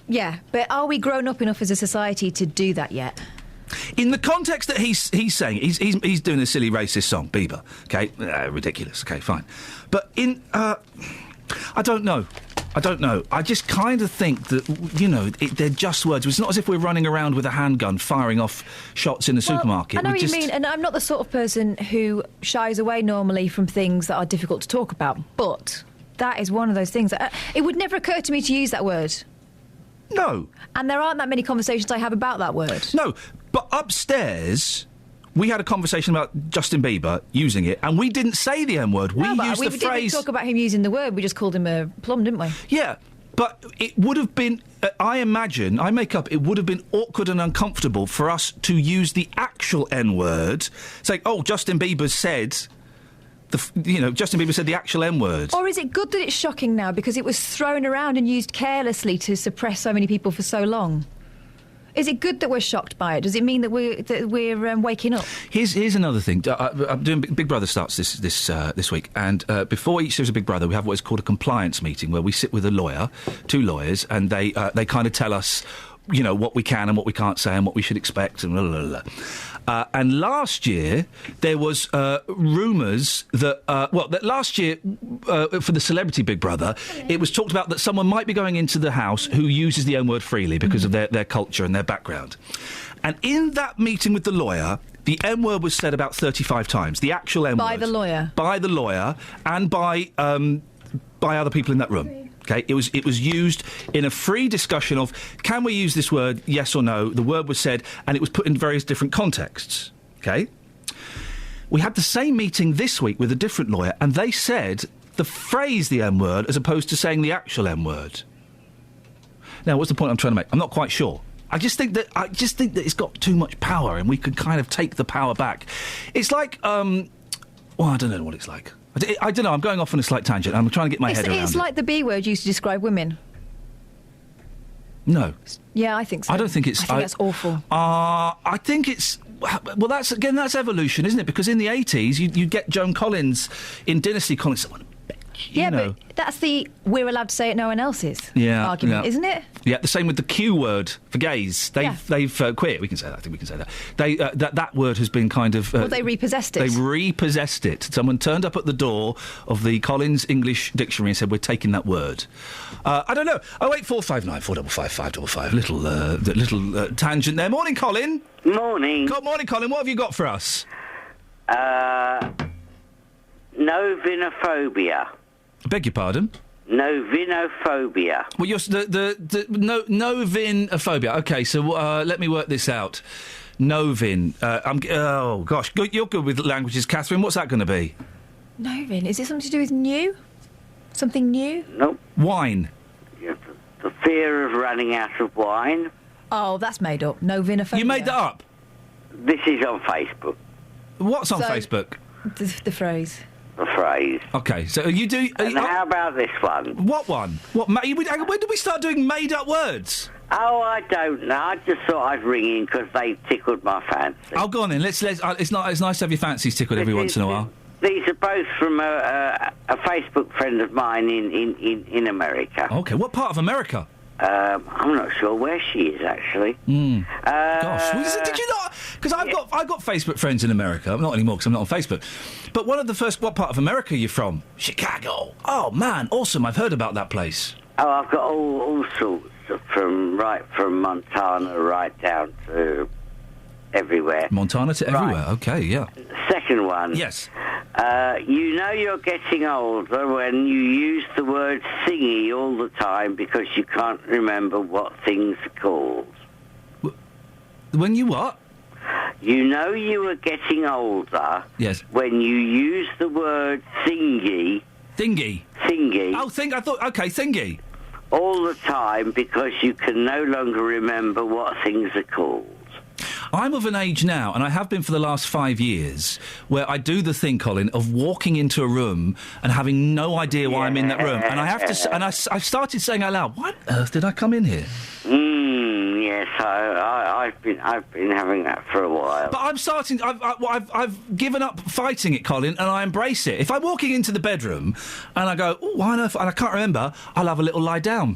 Yeah, but are we grown up enough as a society to do that yet? In the context that he's saying, he's doing a silly racist song, Bieber. Okay, ridiculous. Okay, fine. But I don't know. I just kind of think that, they're just words. It's not as if we're running around with a handgun firing off shots in the supermarket. I know what you mean, and I'm not the sort of person who shies away normally from things that are difficult to talk about, but that is one of those things. It would never occur to me to use that word. No. And there aren't that many conversations I have about that word. No, but upstairs... we had a conversation about Justin Bieber using it, and we didn't say the N-word. We used the phrase... We didn't talk about him using the word, we just called him a plum, didn't we? Yeah, but it would have been... I would have been awkward and uncomfortable for us to use the actual N-word, saying, Justin Bieber said... Justin Bieber said the actual N-word. Or is it good that it's shocking now, because it was thrown around and used carelessly to suppress so many people for so long? Is it good that we're shocked by it? Does it mean that we're waking up? Here's another thing. I'm doing Big Brother starts this week, and before each series of Big Brother, we have what is called a compliance meeting where we sit with two lawyers, and they kind of tell us, what we can and what we can't say and what we should expect and blah, blah, blah. And last year, there was rumours that... that last year, for the Celebrity Big Brother, it was talked about that someone might be going into the house who uses the N-word freely because of their culture and their background. And in that meeting with the lawyer, the N-word was said about 35 times. The actual N-word. By the lawyer? By the lawyer and by other people in that room. Okay, it was used in a free discussion of, can we use this word, yes or no? The word was said, and it was put in various different contexts. Okay? We had the same meeting this week with a different lawyer, and they said the phrase the N-word as opposed to saying the actual N-word. Now, what's the point I'm trying to make? I'm not quite sure. I just think that it's got too much power, and we could kind of take the power back. It's like, I don't know what it's like. I don't know, I'm going off on a slight tangent. I'm trying to get my head around it. It's like the B word used to describe women. No. Yeah, I think so. I don't think it's... I think that's awful. I think it's... Well, that's evolution, isn't it? Because in the 80s, you get Joan Collins in Dynasty calling someone a bitch, Yeah, but that's the we're allowed to say it, no one else is argument, isn't it? Yeah, the same with the Q word for gays. They've quit. We can say that. I think we can say that. That word has been kind of... they repossessed it. They repossessed it. Someone turned up at the door of the Collins English Dictionary and said, we're taking that word. I don't know. 08459 455 555. Little tangent there. Morning, Colin. Morning. Good morning, Colin. What have you got for us? Novinophobia. Beg your pardon? Novinophobia. Well, you're novinophobia. Okay, so let me work this out. Novin. Oh gosh, you're good with languages, Catherine. What's that going to be? Novin. Is it something to do with new? Something new? Nope. Wine. Yeah, the fear of running out of wine. Oh, that's made up. Novinophobia. You made that up? This is on Facebook. What's on Facebook? The phrase. The phrase. Okay, so you do... how about this one? What one? When did we start doing made-up words? Oh, I don't know. I just thought I'd ring in because they tickled my fancy. Oh, go on then. It's nice to have your fancies tickled every once in a while. These are both from a Facebook friend of mine in America. Okay, what part of America? I'm not sure where she is, actually. Gosh, did you not? Because I've got Facebook friends in America. Not anymore because I'm not on Facebook. But one of the first... What part of America are you from? Chicago. Oh, man, awesome. I've heard about that place. Oh, I've got all sorts. from Montana right down to everywhere. Montana to everywhere. Okay, yeah. Second one. Yes. You know you're getting older when you use the word thingy all the time because you can't remember what things are called. When you what? You know you are getting older. Yes. When you use the word thingy. Thingy. Thingy. Oh, okay, thingy. All the time because you can no longer remember what things are called. I'm of an age now, and I have been for the last 5 years, where I do the thing, Colin, of walking into a room and having no idea why I'm in that room. And I have to, I've started saying out loud, "Why on earth did I come in here?" Yes, I've been having that for a while. But I'm starting. I've given up fighting it, Colin, and I embrace it. If I'm walking into the bedroom and I go, "Oh, why on earth?" and I can't remember, I'll have a little lie down.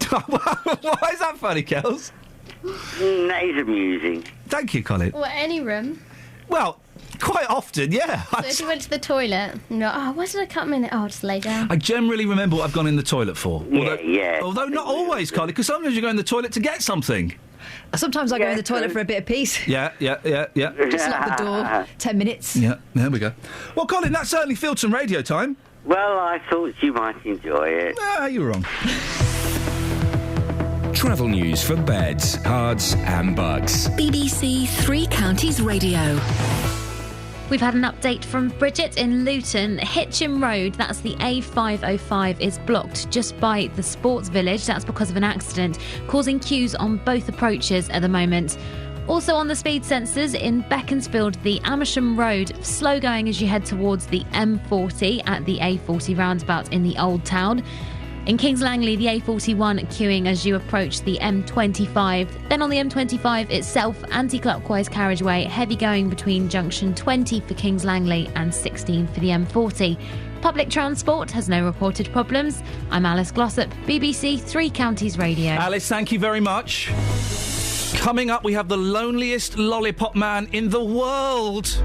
Why is that funny, Kels? That is amusing. Thank you, Colin. Well, any room. Well, quite often, yeah. So if you went to the toilet, why did I come in? Oh, just lay down. I generally remember what I've gone in the toilet for. Although not always, Colin, because sometimes you go in the toilet to get something. Sometimes I go in the toilet for a bit of peace. Yeah. Just lock the door. 10 minutes. Yeah, there we go. Well, Colin, that certainly filled some radio time. Well, I thought you might enjoy it. You were wrong. Travel news for beds, cards and bugs. BBC Three Counties Radio. We've had an update from Bridget in Luton. Hitchin Road, that's the A505, is blocked just by the Sports Village. That's because of an accident, causing queues on both approaches at the moment. Also on the speed sensors in Beaconsfield, the Amersham Road, slow going as you head towards the M40 at the A40 roundabout in the Old Town. In Kings Langley, the A41 queuing as you approach the M25. Then on the M25 itself, anti-clockwise carriageway, heavy going between junction 20 for Kings Langley and 16 for the M40. Public transport has no reported problems. I'm Alice Glossop, BBC Three Counties Radio. Alice, thank you very much. Coming up, we have the loneliest lollipop man in the world.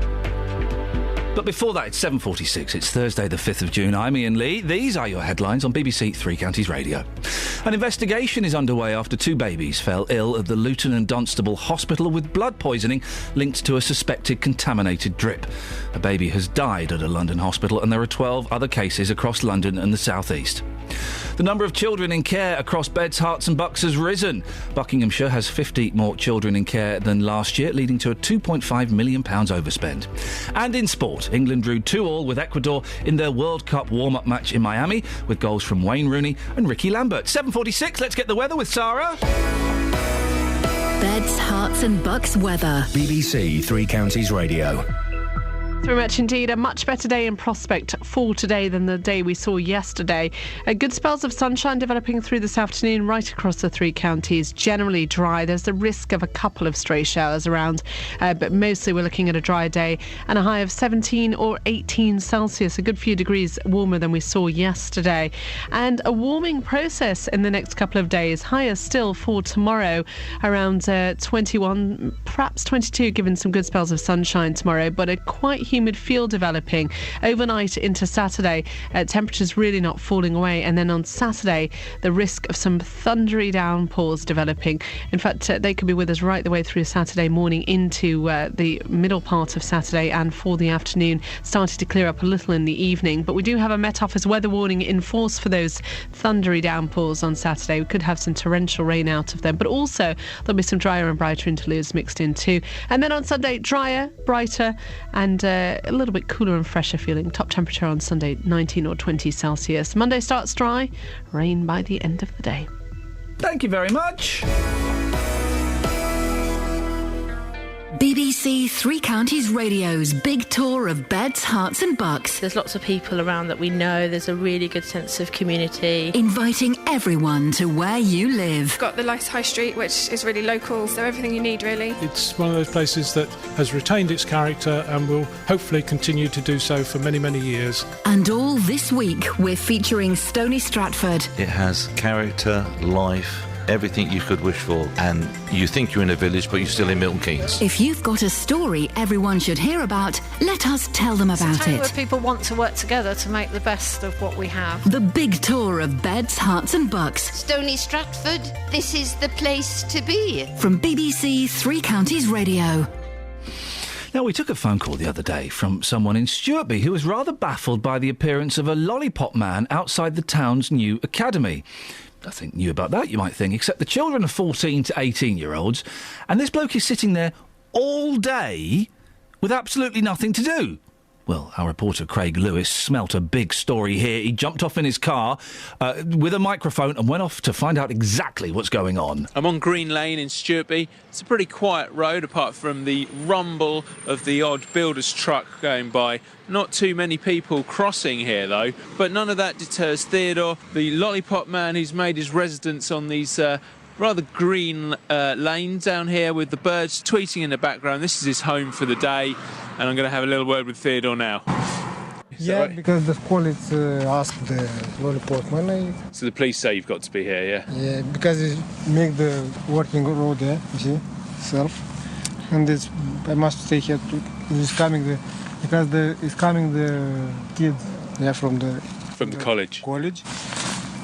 But before that, it's 7:46. It's Thursday, the 5th of June. I'm Iain Lee. These are your headlines on BBC Three Counties Radio. An investigation is underway after two babies fell ill at the Luton and Dunstable Hospital with blood poisoning linked to a suspected contaminated drip. A baby has died at a London hospital, and there are 12 other cases across London and the South East. The number of children in care across beds, Herts and bucks has risen. Buckinghamshire has 50 more children in care than last year, leading to a £2.5 million overspend. And in sport, England drew 2-2 with Ecuador in their World Cup warm-up match in Miami, with goals from Wayne Rooney and Ricky Lambert. 7:46, let's get the weather with Sarah. Beds, Herts and bucks weather. BBC Three Counties Radio. Very much indeed. A much better day in prospect for today than the day we saw yesterday. Good spells of sunshine developing through this afternoon right across the three counties. Generally dry. There's the risk of a couple of stray showers around, but mostly we're looking at a dry day and a high of 17 or 18 Celsius, a good few degrees warmer than we saw yesterday. And a warming process in the next couple of days. Higher still for tomorrow, around 21, perhaps 22, given some good spells of sunshine tomorrow, but a quite humid feel developing overnight into Saturday. Temperatures really not falling away, and then on Saturday the risk of some thundery downpours developing. In fact, they could be with us right the way through Saturday morning into the middle part of Saturday, and for the afternoon started to clear up a little in the evening. But we do have a Met Office weather warning in force for those thundery downpours on Saturday. We could have some torrential rain out of them, but also there'll be some drier and brighter interludes mixed in too. And then on Sunday, drier, brighter, and a little bit cooler and fresher feeling. Top temperature on Sunday, 19 or 20 Celsius. Monday starts dry, rain by the end of the day. Thank you very much. BBC Three Counties Radio's big tour of beds, Herts and bucks. There's lots of people around that we know. There's a really good sense of community. Inviting everyone to where you live. Got the nice high street, which is really local, so everything you need, really. It's one of those places that has retained its character and will hopefully continue to do so for many, many years. And all this week, we're featuring Stony Stratford. It has character, life everything you could wish for, and you think you're in a village, but you're still in Milton Keynes. If you've got a story everyone should hear about, let us tell them about It's a town it. where people want to work together to make the best of what we have. The big tour of beds, hearts and bucks. Stony Stratford, this is the place to be. From BBC Three Counties Radio. Now, we took a phone call the other day from someone in Stuartby who was rather baffled by the appearance of a lollipop man outside the town's new academy. Nothing new about that, you might think, except the children are 14 to 18-year-olds, and this bloke is sitting there all day with absolutely nothing to do. Well, our reporter Craig Lewis smelt a big story here. He jumped off in his car with a microphone and went off to find out exactly what's going on. I'm on Green Lane in Stuartby. It's a pretty quiet road apart from the rumble of the odd builder's truck going by. Not too many people crossing here, though, but none of that deters Theodore, the lollipop man who's made his residence on these rather green lanes down here with the birds tweeting in the background. This is his home for the day, and I'm going to have a little word with Theodore now. Yeah, right? Because the school is asked the lollipop money. So the police say you've got to be here, yeah? Yeah, because it make the working road there, you see, self. And this, I must stay here too. It's coming it's coming the kids, yeah, from the college.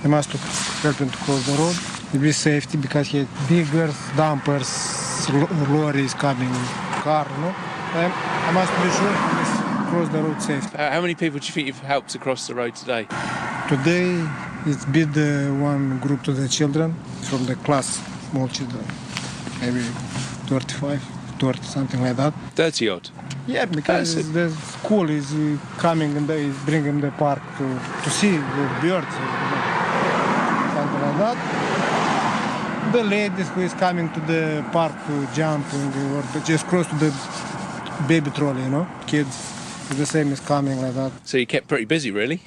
I must help them to cross the road. It be safety because here bigger dumpers, lorry is coming, car, you know. I must be sure to cross the road safely. How many people do you think you've helped to cross the road today? Today it's been the one group to the children from the class, small children, maybe 35, 30, something like that. 30 odd? Yeah, because the school is coming and they is bringing the park to see the birds, something like that. The ladies who is coming to the park to jump or just close to the baby trolley, you know, kids. The same is coming like that. So you kept pretty busy, really?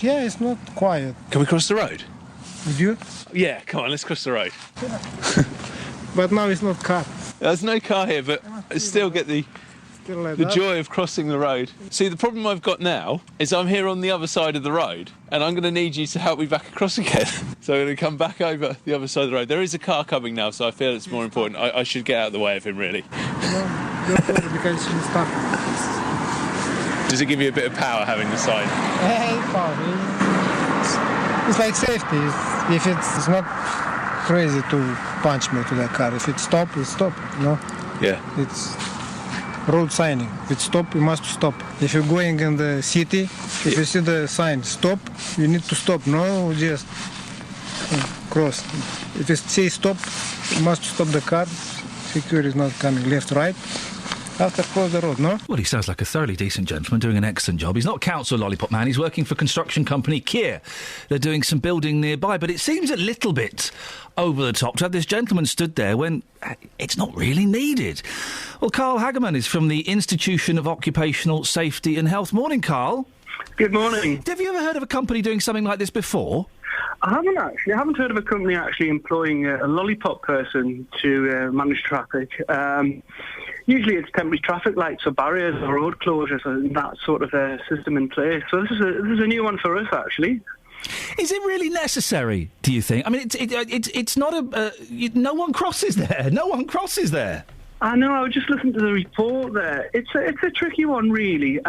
Yeah, it's not quiet. Can we cross the road? With you? Yeah, come on, let's cross the road. But now it's not car. There's no car here, but I still get the joy of crossing the road. See, the problem I've got now is I'm here on the other side of the road, and I'm going to need you to help me back across again. So I'm going to come back over the other side of the road. There is a car coming now, so I feel it's more important. I should get out of the way of him, really. No, don't worry, because it's stop. Does it give you a bit of power having the sign? It's like safety. If it's not crazy to punch me to the car. If it stop, it's stop, you know? Yeah. It's road signing. If it stop, you must stop. If you're going in the city, if you see the sign stop, you need to stop. No, just cross. If it says stop, you must stop the car. Security is not coming left, right. After cross the road, no? Well, he sounds like a thoroughly decent gentleman doing an excellent job. He's not council lollipop man. He's working for construction company Kier. They're doing some building nearby, but it seems a little bit over the top to have this gentleman stood there when it's not really needed. Well, Carl Hageman is from the Institution of Occupational Safety and Health. Morning, Carl. Good morning. Have you ever heard of a company doing something like this before? I haven't actually. I haven't heard of a company actually employing a lollipop person to manage traffic. Usually it's temporary traffic lights or barriers or road closures and that sort of system in place. So this is a new one for us, actually. Is it really necessary, do you think? I mean, it's not no one crosses there. No one crosses there. I know, I was just listening to the report there. It's a tricky one, really.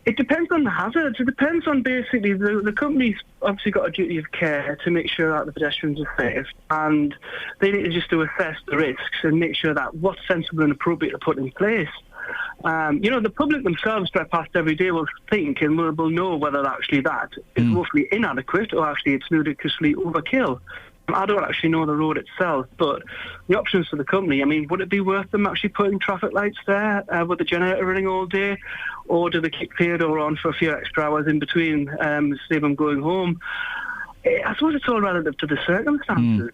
It depends on the hazards. It depends on basically the company's obviously got a duty of care to make sure that the pedestrians are safe, and they need just to assess the risks and make sure that what's sensible and appropriate to put in place. The public themselves drive past every day will think and will know whether actually that is woefully inadequate or actually it's ludicrously overkill. I don't actually know the road itself, but the options for the company, I mean, would it be worth them actually putting traffic lights there with the generator running all day, or do they keep Theodore on for a few extra hours in between, save them going home? I suppose it's all relative to the circumstances.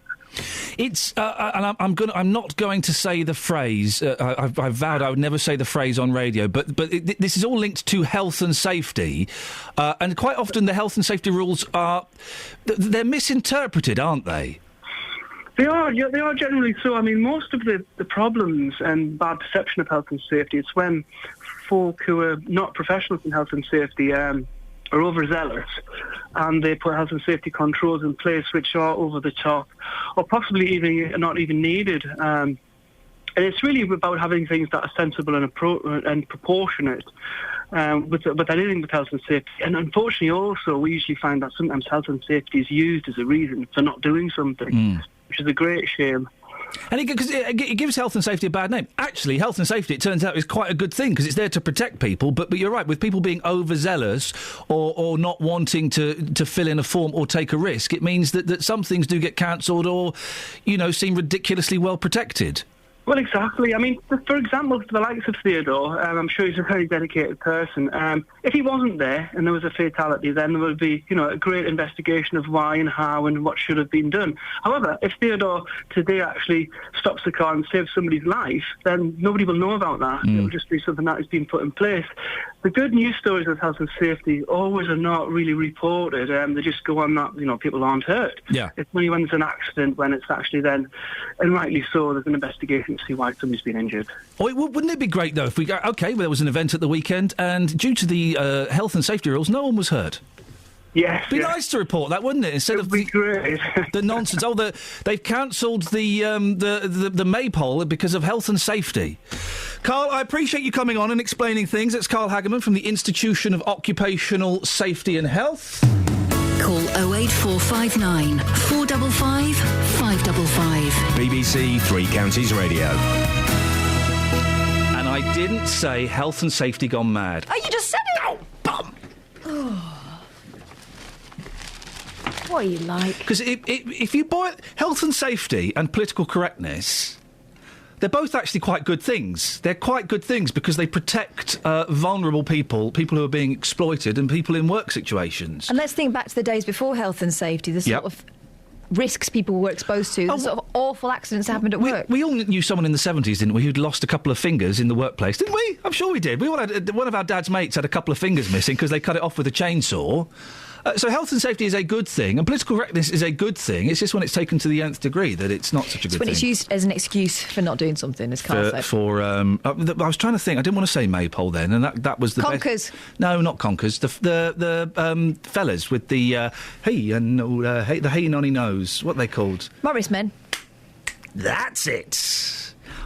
It's and I'm not going to say the phrase. I vowed I would never say the phrase on radio. But this is all linked to health and safety, and quite often the health and safety rules they're misinterpreted, aren't they? They are generally so. I mean, most of the problems and bad perception of health and safety, it's when folk who are not professionals in health and safety are overzealous and they put health and safety controls in place which are over the top or possibly even not even needed. And it's really about having things that are sensible and proportionate with anything with health and safety. And unfortunately also we usually find that sometimes health and safety is used as a reason for not doing something, which is a great shame. And it gives health and safety a bad name. Actually, health and safety, it turns out, is quite a good thing because it's there to protect people. But you're right, with people being overzealous or not wanting to fill in a form or take a risk, it means that some things do get cancelled or, seem ridiculously well protected. Well, exactly. I mean, for example, the likes of Theodore, I'm sure he's a very dedicated person. If he wasn't there and there was a fatality, then there would be, a great investigation of why and how and what should have been done. However, if Theodore today actually stops the car and saves somebody's life, then nobody will know about that. It will just be something that has been put in place. The good news stories of health and safety always are not really reported. They just go on that, people aren't hurt. Yeah. It's only when there's an accident, when it's actually then, and rightly so, there's an investigation to see why somebody's been injured. Oh, wouldn't it be great, though, if we go, OK, well, there was an event at the weekend, and due to the health and safety rules, no one was hurt? Yes. It'd be nice to report that, wouldn't it? Instead of the nonsense. Oh, they've cancelled the maypole because of health and safety. Carl, I appreciate you coming on and explaining things. It's Carl Hageman from the Institution of Occupational Safety and Health. Call 08459 455 555. BBC Three Counties Radio. And I didn't say health and safety gone mad. Oh, you just said it! Oh, bum! What are you like? Because if you boil health and safety and political correctness, they're both actually quite good things. They're quite good things because they protect vulnerable people who are being exploited and people in work situations. And let's think back to the days before health and safety, the sort of risks people were exposed to, the sort of awful accidents that happened at work. We all knew someone in the 70s, didn't we, who'd lost a couple of fingers in the workplace, didn't we? I'm sure we did. We all had, one of our dad's mates had a couple of fingers missing because they cut it off with a chainsaw. So health and safety is a good thing, and political correctness is a good thing. It's just when it's taken to the nth degree that it's not such a good thing. When it's used as an excuse for not doing something, as Carl said. I was trying to think. I didn't want to say maypole then, and that was the conkers. No, not conkers. The fellas with the the hey nonny nose. What are they called? Morris men. That's it.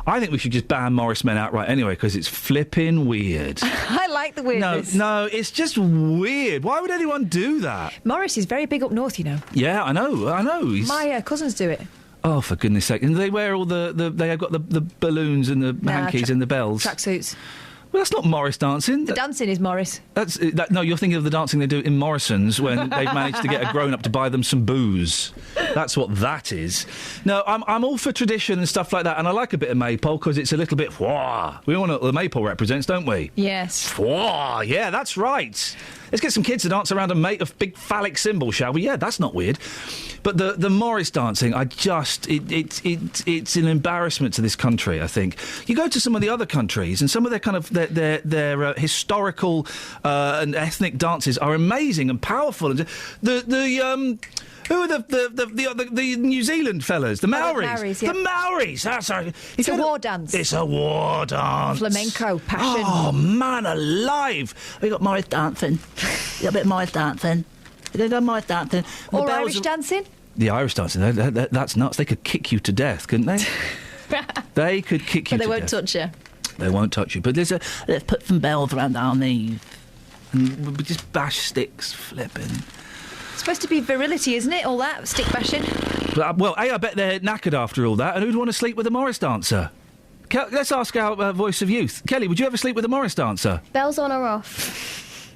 I think we should just ban Morris men outright anyway, because it's flipping weird. I like the weirdness. No, it's just weird. Why would anyone do that? Morris is very big up north, you know. Yeah, I know. My cousins do it. Oh, for goodness sake. And they wear all they have got the balloons and the hankies and the bells. Tracksuits. Well, that's not Morris dancing. The dancing is Morris. No, you're thinking of the dancing they do in Morrison's when they've managed to get a grown-up to buy them some booze. That's what that is. No, I'm all for tradition and stuff like that, and I like a bit of maypole because it's a little bit wah. We all know what the maypole represents, don't we? Yes. Wah, yeah, that's right. Let's get some kids to dance around a big phallic symbol, shall we? Yeah, that's not weird. But the Morris dancing, it's an embarrassment to this country, I think. You go to some of the other countries, and some of their kind of their historical and ethnic dances are amazing and powerful. And who are the New Zealand fellas? The Maoris. Maoris, yeah. The Maoris. That's right. It's a war dance. It's a war dance. Flamenco, passion. Oh, man alive. We got Morris dancing. A bit of Morris dancing. They've done Morris dancing. Or Irish dancing? The Irish dancing, that's nuts. They could kick you to death, couldn't they? They could kick you to death. But they won't touch you. They wont touch you. But let's put some bells around our knees. And we just bash sticks, flipping. It's supposed to be virility, isn't it? All that stick bashing. Well, I bet they're knackered after all that. And who'd want to sleep with a Morris dancer? Let's ask our voice of youth. Kelly, would you ever sleep with a Morris dancer? Bells on or off?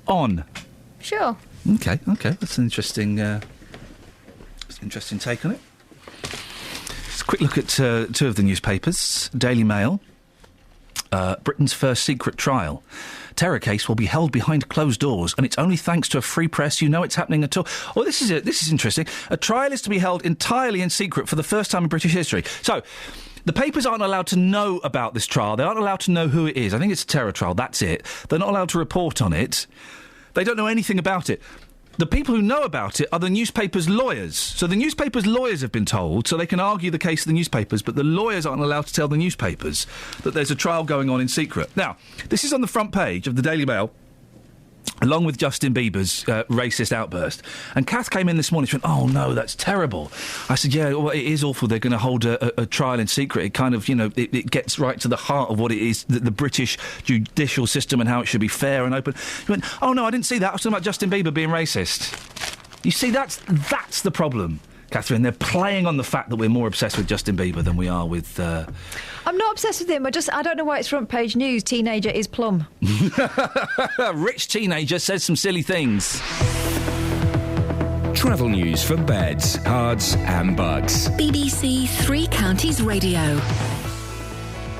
On. Sure. Okay. That's an interesting take on it. Just a quick look at two of the newspapers. Daily Mail. Britain's first secret trial. Terror case will be held behind closed doors, and it's only thanks to a free press you know it's happening at all. Oh, this is interesting. A trial is to be held entirely in secret for the first time in British history. So, the papers aren't allowed to know about this trial. They aren't allowed to know who it is. I think it's a terror trial, that's it. They're not allowed to report on it. They don't know anything about it. The people who know about it are the newspaper's lawyers. So the newspaper's lawyers have been told, so they can argue the case of the newspapers, but the lawyers aren't allowed to tell the newspapers that there's a trial going on in secret. Now, this is on the front page of the Daily Mail. along with Justin Bieber's racist outburst. And Kath came in this morning, she went, oh no, that's terrible. I said, yeah, well, it is awful. They're going to hold a trial in secret. It kind of, it gets right to the heart of what it is, the British judicial system and how it should be fair and open. She went, oh no, I didn't see that. I was talking about Justin Bieber being racist. You see, that's the problem, Catherine. They're playing on the fact that we're more obsessed with Justin Bieber than we are with... I'm not obsessed with him. I don't know why it's front page news. Teenager is plum. Rich teenager says some silly things. Travel news for beds, cards and bugs. BBC Three Counties Radio.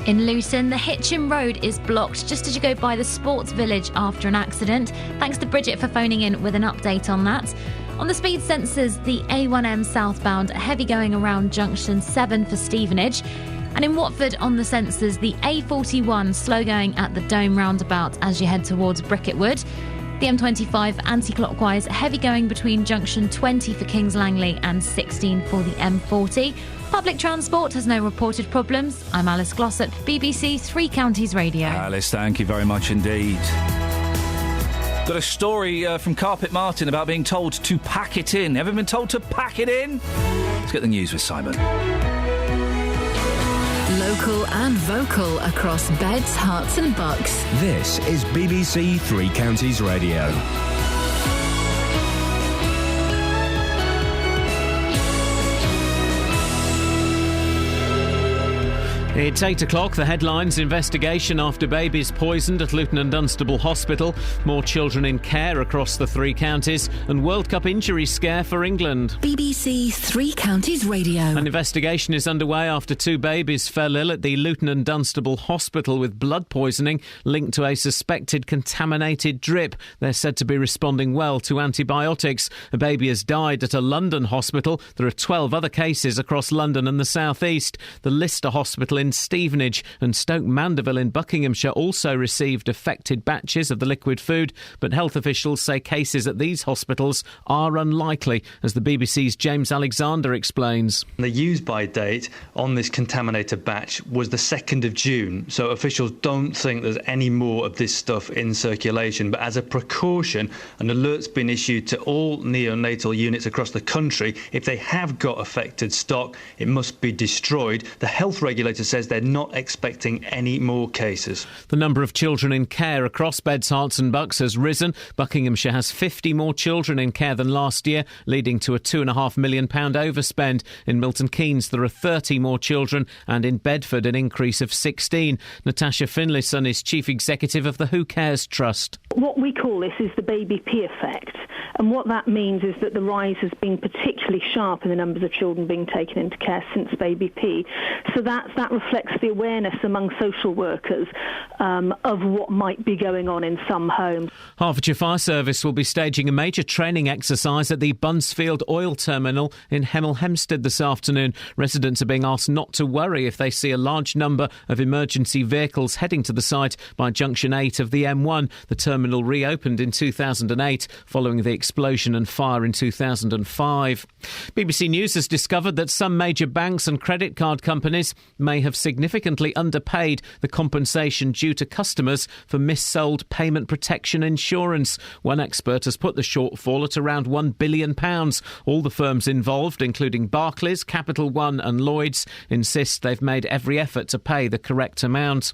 In Luton, the Hitchin Road is blocked just as you go by the Sports Village after an accident. Thanks to Bridget for phoning in with an update on that. On the speed sensors, the A1M southbound heavy going around junction 7 for Stevenage. And in Watford, on the sensors, the A41 slow going at the Dome roundabout as you head towards Bricketwood. The M25 anti-clockwise heavy going between junction 20 for Kings Langley and 16 for the M40. Public transport has no reported problems. I'm Alice Glossop, BBC Three Counties Radio. Alice, thank you very much indeed. Got a story from Carpet Martin about being told to pack it in. Ever been told to pack it in? Let's get the news with Simon. Local and vocal across beds, hearts and bucks. This is BBC Three Counties Radio. It's 8 o'clock. The headlines: investigation after babies poisoned at Luton and Dunstable Hospital, more children in care across the three counties, and World Cup injury scare for England. BBC Three Counties Radio. An investigation is underway after two babies fell ill at the Luton and Dunstable Hospital with blood poisoning linked to a suspected contaminated drip. They're said to be responding well to antibiotics. A baby has died at a London hospital. There are 12 other cases across London and the South East. The Lister Hospital in Stevenage and Stoke Mandeville in Buckinghamshire also received affected batches of the liquid food, but health officials say cases at these hospitals are unlikely, as the BBC's James Alexander explains. The use-by date on this contaminated batch was the 2nd of June, so officials don't think there's any more of this stuff in circulation. But as a precaution, an alert's been issued to all neonatal units across the country. If they have got affected stock, it must be destroyed. The health regulator says they're not expecting any more cases. The number of children in care across beds, hearts and bucks has risen. Buckinghamshire has 50 more children in care than last year, leading to a £2.5 million overspend. In Milton Keynes there are 30 more children, and in Bedford an increase of 16. Natasha Finlayson is Chief Executive of the Who Cares Trust. What we call this is the baby P effect, and what that means is that the rise has been particularly sharp in the numbers of children being taken into care since baby P. So that reflects the awareness among social workers of what might be going on in some homes. Hertfordshire Fire Service will be staging a major training exercise at the Bunsfield Oil Terminal in Hemel Hempstead this afternoon. Residents are being asked not to worry if they see a large number of emergency vehicles heading to the site by Junction 8 of the M1. The terminal reopened in 2008 following the explosion and fire in 2005. BBC News has discovered that some major banks and credit card companies may have significantly underpaid the compensation due to customers for mis-sold payment protection insurance. One expert has put the shortfall at around £1 billion. All the firms involved, including Barclays, Capital One and Lloyds, insist they've made every effort to pay the correct amount.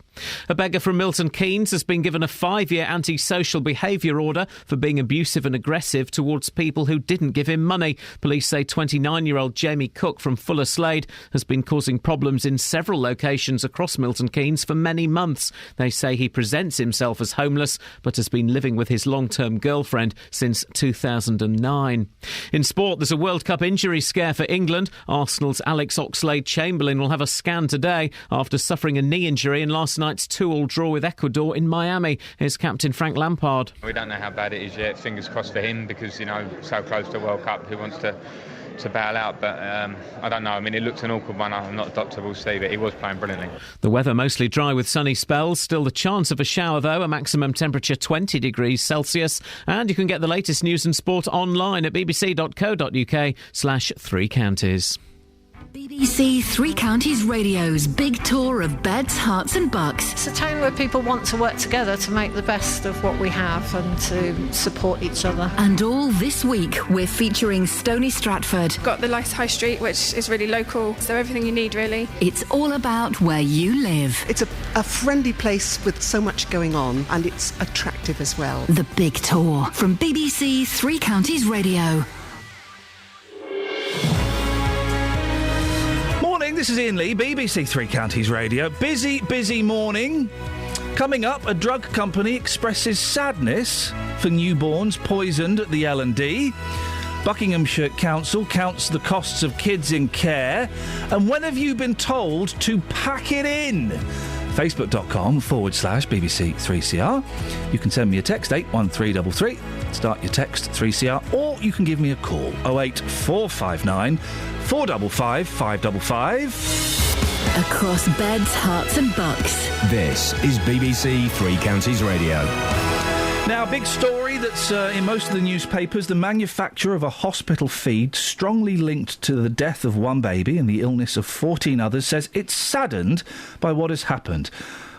A beggar from Milton Keynes has been given a 5-year antisocial behaviour order for being abusive and aggressive towards people who didn't give him money. Police say 29-year-old Jamie Cook from Fuller Slade has been causing problems in several locations across Milton Keynes for many months. They say he presents himself as homeless but has been living with his long-term girlfriend since 2009. In sport, there's a World Cup injury scare for England. Arsenal's Alex Oxlade-Chamberlain will have a scan today after suffering a knee injury in last night's 2-2 draw with Ecuador in Miami. Here's captain Frank Lampard. We don't know how bad it is yet. Fingers crossed for him because, so close to World Cup. Who wants to bail out, but I don't know. I mean, it looks an awkward one. I'm not a doctor, we'll see, but he was playing brilliantly. The weather mostly dry with sunny spells. Still the chance of a shower, though. A maximum temperature 20 degrees Celsius. And you can get the latest news and sport online at bbc.co.uk/3counties. BBC Three Counties Radio's big tour of beds, hearts and bucks. It's a town where people want to work together to make the best of what we have and to support each other. And all this week, we're featuring Stony Stratford. Got the nice high street, which is really local, so everything you need, really. It's all about where you live. It's a friendly place with so much going on, and it's attractive as well. The big tour from BBC Three Counties Radio. Morning, this is Iain Lee, BBC Three Counties Radio. Busy morning. Coming up, a drug company expresses sadness for newborns poisoned at the L&D. Buckinghamshire Council counts the costs of kids in care. And when have you been told to pack it in? Facebook.com/BBC3CR. You can send me a text, 81333. Start your text 3CR, or you can give me a call, 08459 455 555. Across beds, hearts and bucks. This is BBC Three Counties Radio. Now, big story that's in most of the newspapers. The manufacturer of a hospital feed strongly linked to the death of one baby and the illness of 14 others says it's saddened by what has happened.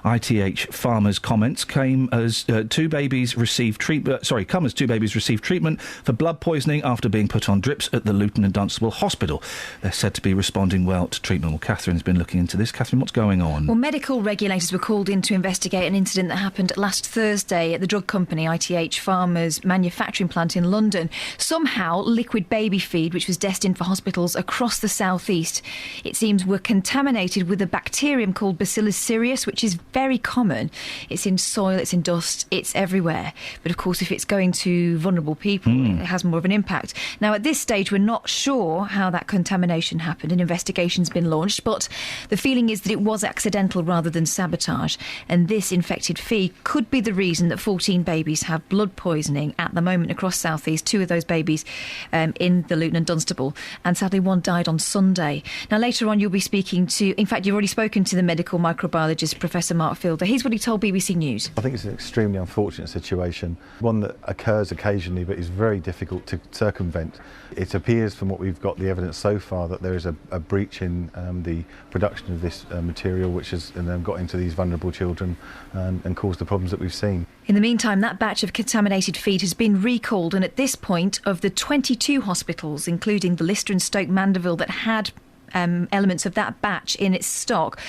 ITH Farmers' comments came as two babies received treatment for blood poisoning after being put on drips at the Luton and Dunstable Hospital. They're said to be responding well to treatment. Well, Catherine's been looking into this. Catherine, what's going on? Well, medical regulators were called in to investigate an incident that happened last Thursday at the drug company ITH Farmers' manufacturing plant in London. Somehow, liquid baby feed, which was destined for hospitals across the southeast, it seems were contaminated with a bacterium called Bacillus cereus, which is very common. It's in soil, it's in dust, it's everywhere. But of course, if it's going to vulnerable people, it has more of an impact. Now, at this stage, we're not sure how that contamination happened. An investigation's been launched, but the feeling is that it was accidental rather than sabotage. And this infected feed could be the reason that 14 babies have blood poisoning at the moment across South East. 2 of those babies in the Luton and Dunstable. And sadly, 1 died on Sunday. Now, later on, you'll be speaking to... In fact, you've already spoken to the medical microbiologist, Professor Mark Fielder. Here's what he told BBC News. I think it's an extremely unfortunate situation, one that occurs occasionally but is very difficult to circumvent. It appears from what we've got the evidence so far that there is a breach in the production of this material which has got into these vulnerable children and caused the problems that we've seen. In the meantime, that batch of contaminated feed has been recalled, and at this point, of the 22 hospitals, including the Lister and Stoke Mandeville, that had elements of that batch in its stock,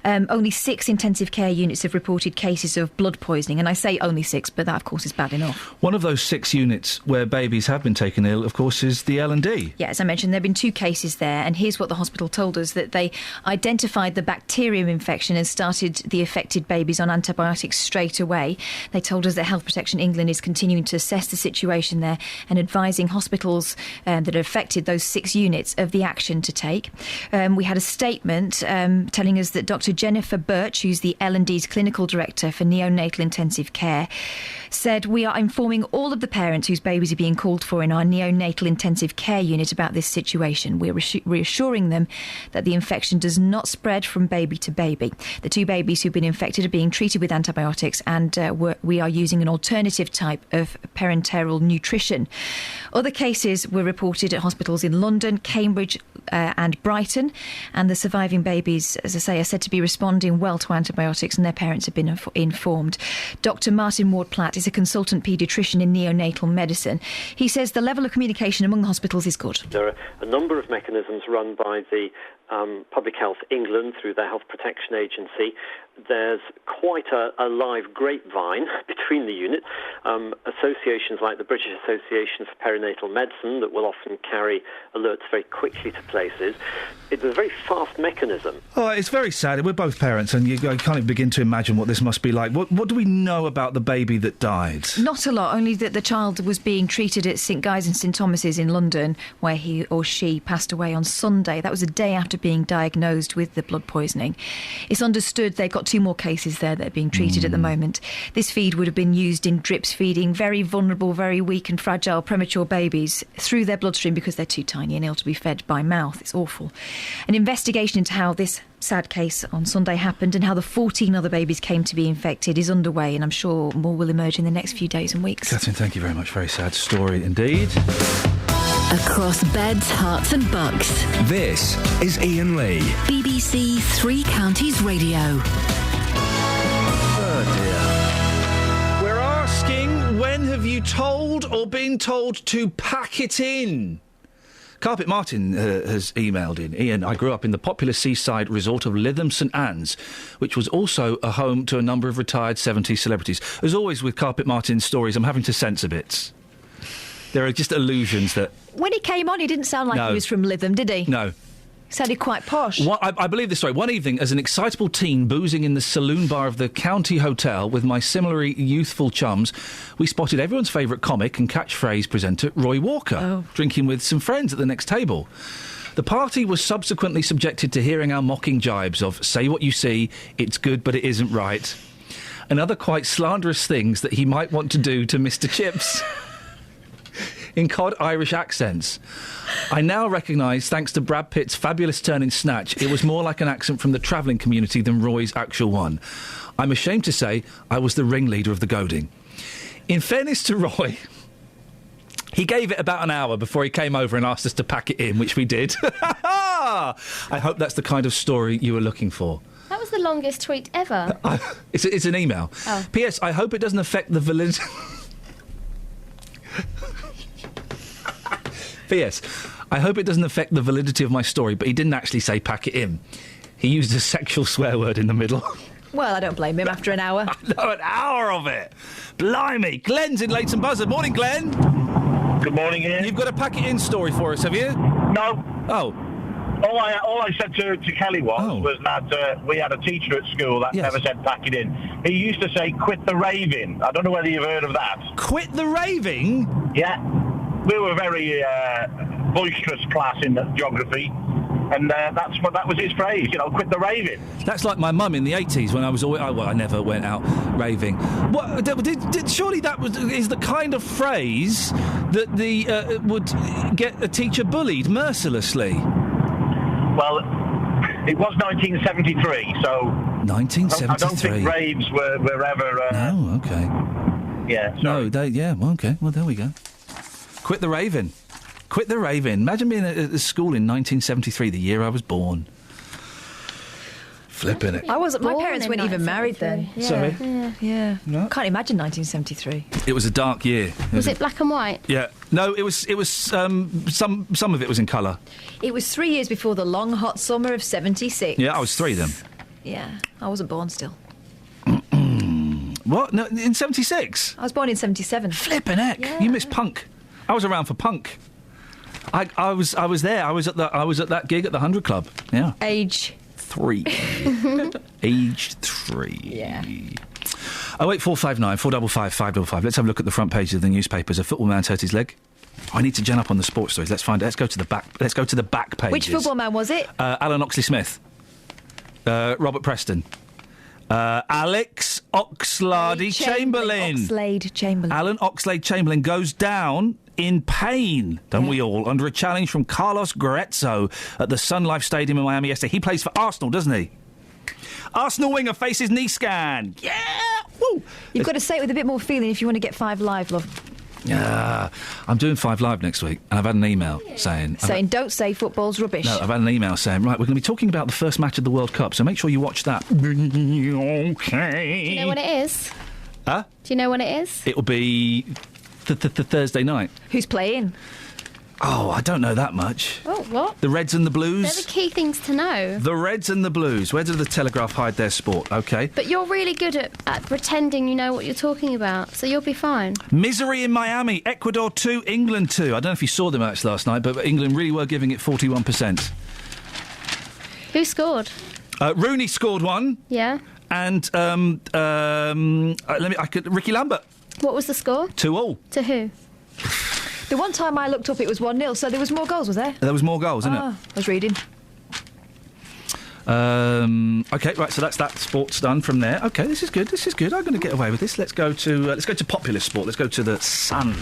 only 6 intensive care units have reported cases of blood poisoning. And I say only 6, but that, of course, is bad enough. One of those 6 units where babies have been taken ill, of course, is the L&D. Yeah, as I mentioned, there have been 2 cases there. And here's what the hospital told us, that they identified the bacterium infection and started the affected babies on antibiotics straight away. They told us that Health Protection England is continuing to assess the situation there and advising hospitals that are affected, those 6 units, of the action to take. We had a statement telling us that Dr. Jennifer Birch, who's the L&D's clinical director for neonatal intensive care, said, "We are informing all of the parents whose babies are being called for in our neonatal intensive care unit about this situation. We're reassuring them that the infection does not spread from baby to baby. The 2 babies who've been infected are being treated with antibiotics, and we are using an alternative type of parenteral nutrition." Other cases were reported at hospitals in London, Cambridge and Brighton, and the surviving babies, as I say, are said to be responding well to antibiotics, and their parents have been informed. Dr. Martin Ward-Platt is a consultant paediatrician in neonatal medicine. He says the level of communication among the hospitals is good. There are a number of mechanisms run by the Public Health England through their Health Protection Agency. There's quite a live grapevine between the units. Associations like the British Association for Perinatal Medicine that will often carry alerts very quickly to places. It's a very fast mechanism. Oh, it's very sad. We're both parents, and you can't even begin to imagine what this must be like. What do we know about the baby that died? Not a lot, only that the child was being treated at St Guy's and St Thomas's in London, where he or she passed away on Sunday. That was a day after being diagnosed with the blood poisoning. It's understood they've got 2 more cases there that are being treated at the moment. This feed would have been used in drips feeding very vulnerable, very weak and fragile premature babies through their bloodstream because they're too tiny and ill to be fed by mouth. It's awful. An investigation into how this sad case on Sunday happened and how the 14 other babies came to be infected is underway, and I'm sure more will emerge in the next few days and weeks. Catherine, thank you very much. Very sad story indeed. Across beds, hearts and bucks. This is Iain Lee. BBC Three Counties Radio. Oh dear. We're asking, when have you told or been told to pack it in? Carpet Martin has emailed in. Ian, I grew up in the popular seaside resort of Lytham St Anne's, which was also a home to a number of retired 70s celebrities. As always with Carpet Martin's stories, I'm having to censor bits. There are just allusions that... When he came on, he didn't sound like No. he was from Lytham, did he? No. He sounded quite posh. I believe this story. One evening, as an excitable teen boozing in the saloon bar of the County Hotel with my similarly youthful chums, we spotted everyone's favourite comic and catchphrase presenter, Roy Walker, drinking with some friends at the next table. The party was subsequently subjected to hearing our mocking jibes of, say what you see, it's good but it isn't right, and other quite slanderous things that he might want to do to Mr. Chips. In cod Irish accents. I now recognise, thanks to Brad Pitt's fabulous turn in Snatch, it was more like an accent from the travelling community than Roy's actual one. I'm ashamed to say I was the ringleader of the goading. In fairness to Roy, he gave it about an hour before he came over and asked us to pack it in, which we did. I hope that's the kind of story you were looking for. That was the longest tweet ever. It's an email. Oh. P.S. I hope it doesn't affect the validity... P.S. I hope it doesn't affect the validity of my story, but he didn't actually say pack it in. He used a sexual swear word in the middle. Well, I don't blame him after an hour. No, an hour of it. Blimey. Glenn's in Leighton Buzzard. Morning, Glenn. Good morning, Ian. You've got a pack it in story for us, have you? No. Oh. All I said to Kelly was that we had a teacher at school that never said pack it in. He used to say quit the raving. I don't know whether you've heard of that. Quit the raving? Yeah. We were a very boisterous class in geography, and that was his phrase, quit the raving. That's like my mum in the 80s when I was always... I never went out raving. What, surely that is the kind of phrase that would get a teacher bullied mercilessly. Well, it was 1973, so... 1973? I don't think raves were ever... Oh, okay. Yeah, sorry. Okay. Well, there we go. Quit the raving. Quit the raving. Imagine being at school in 1973, the year I was born. Flipping it. I wasn't. My parents weren't even married then. Yeah. Sorry? Yeah. No? Can't imagine 1973. It was a dark year. Was it black and white? Yeah. No, it was. Some of it was in colour. It was 3 years before the long, hot summer of 76. Yeah, I was 3 then. Yeah, I wasn't born still. What? No, in 76? I was born in 77. Flipping heck! Yeah. You missed punk. I was around for punk. I was there. I was at that gig at the 100 Club. Yeah. Age 3. Age 3. Yeah. 08459 455 555. Let's have a look at the front pages of the newspapers. A football man's hurt his leg. I need to gen up on the sports stories. Let's find out. Let's go to the back pages. Which football man was it? Alan Oxley-Smith. Robert Preston. Alex Oxlade-Chamberlain. Oxlade-Chamberlain. Alan Oxlade-Chamberlain goes down in pain, don't we all, under a challenge from Carlos Guerrero at the Sun Life Stadium in Miami yesterday. He plays for Arsenal, doesn't he? Arsenal winger faces knee scan. Yeah! Woo! You've got to say it with a bit more feeling if you want to get 5 Live, love. Yeah, I'm doing 5 Live next week, and I've had an email saying... Don't say football's rubbish. No, I've had an email saying, right, we're going to be talking about the first match of the World Cup, so make sure you watch that. Okay. Do you know when it is? Huh? Do you know when it is? It'll be Thursday night. Who's playing? Oh, I don't know that much. Oh, what? The Reds and the Blues? They're the key things to know. The Reds and the Blues. Where did the Telegraph hide their sport? OK. But you're really good at pretending you know what you're talking about, so you'll be fine. Misery in Miami. Ecuador 2, England 2. I don't know if you saw the match last night, but England really were giving it 41%. Who scored? Rooney scored one. Yeah. And Ricky Lambert. What was the score? 2-2. To who? The one time I looked up, it was 1-0, so there was more goals, was there? There was more goals, isn't it? I was reading. OK, right. So that's that sport's done from there. OK, this is good. I'm going to get away with this. Let's go to popular sport. Let's go to the Sun.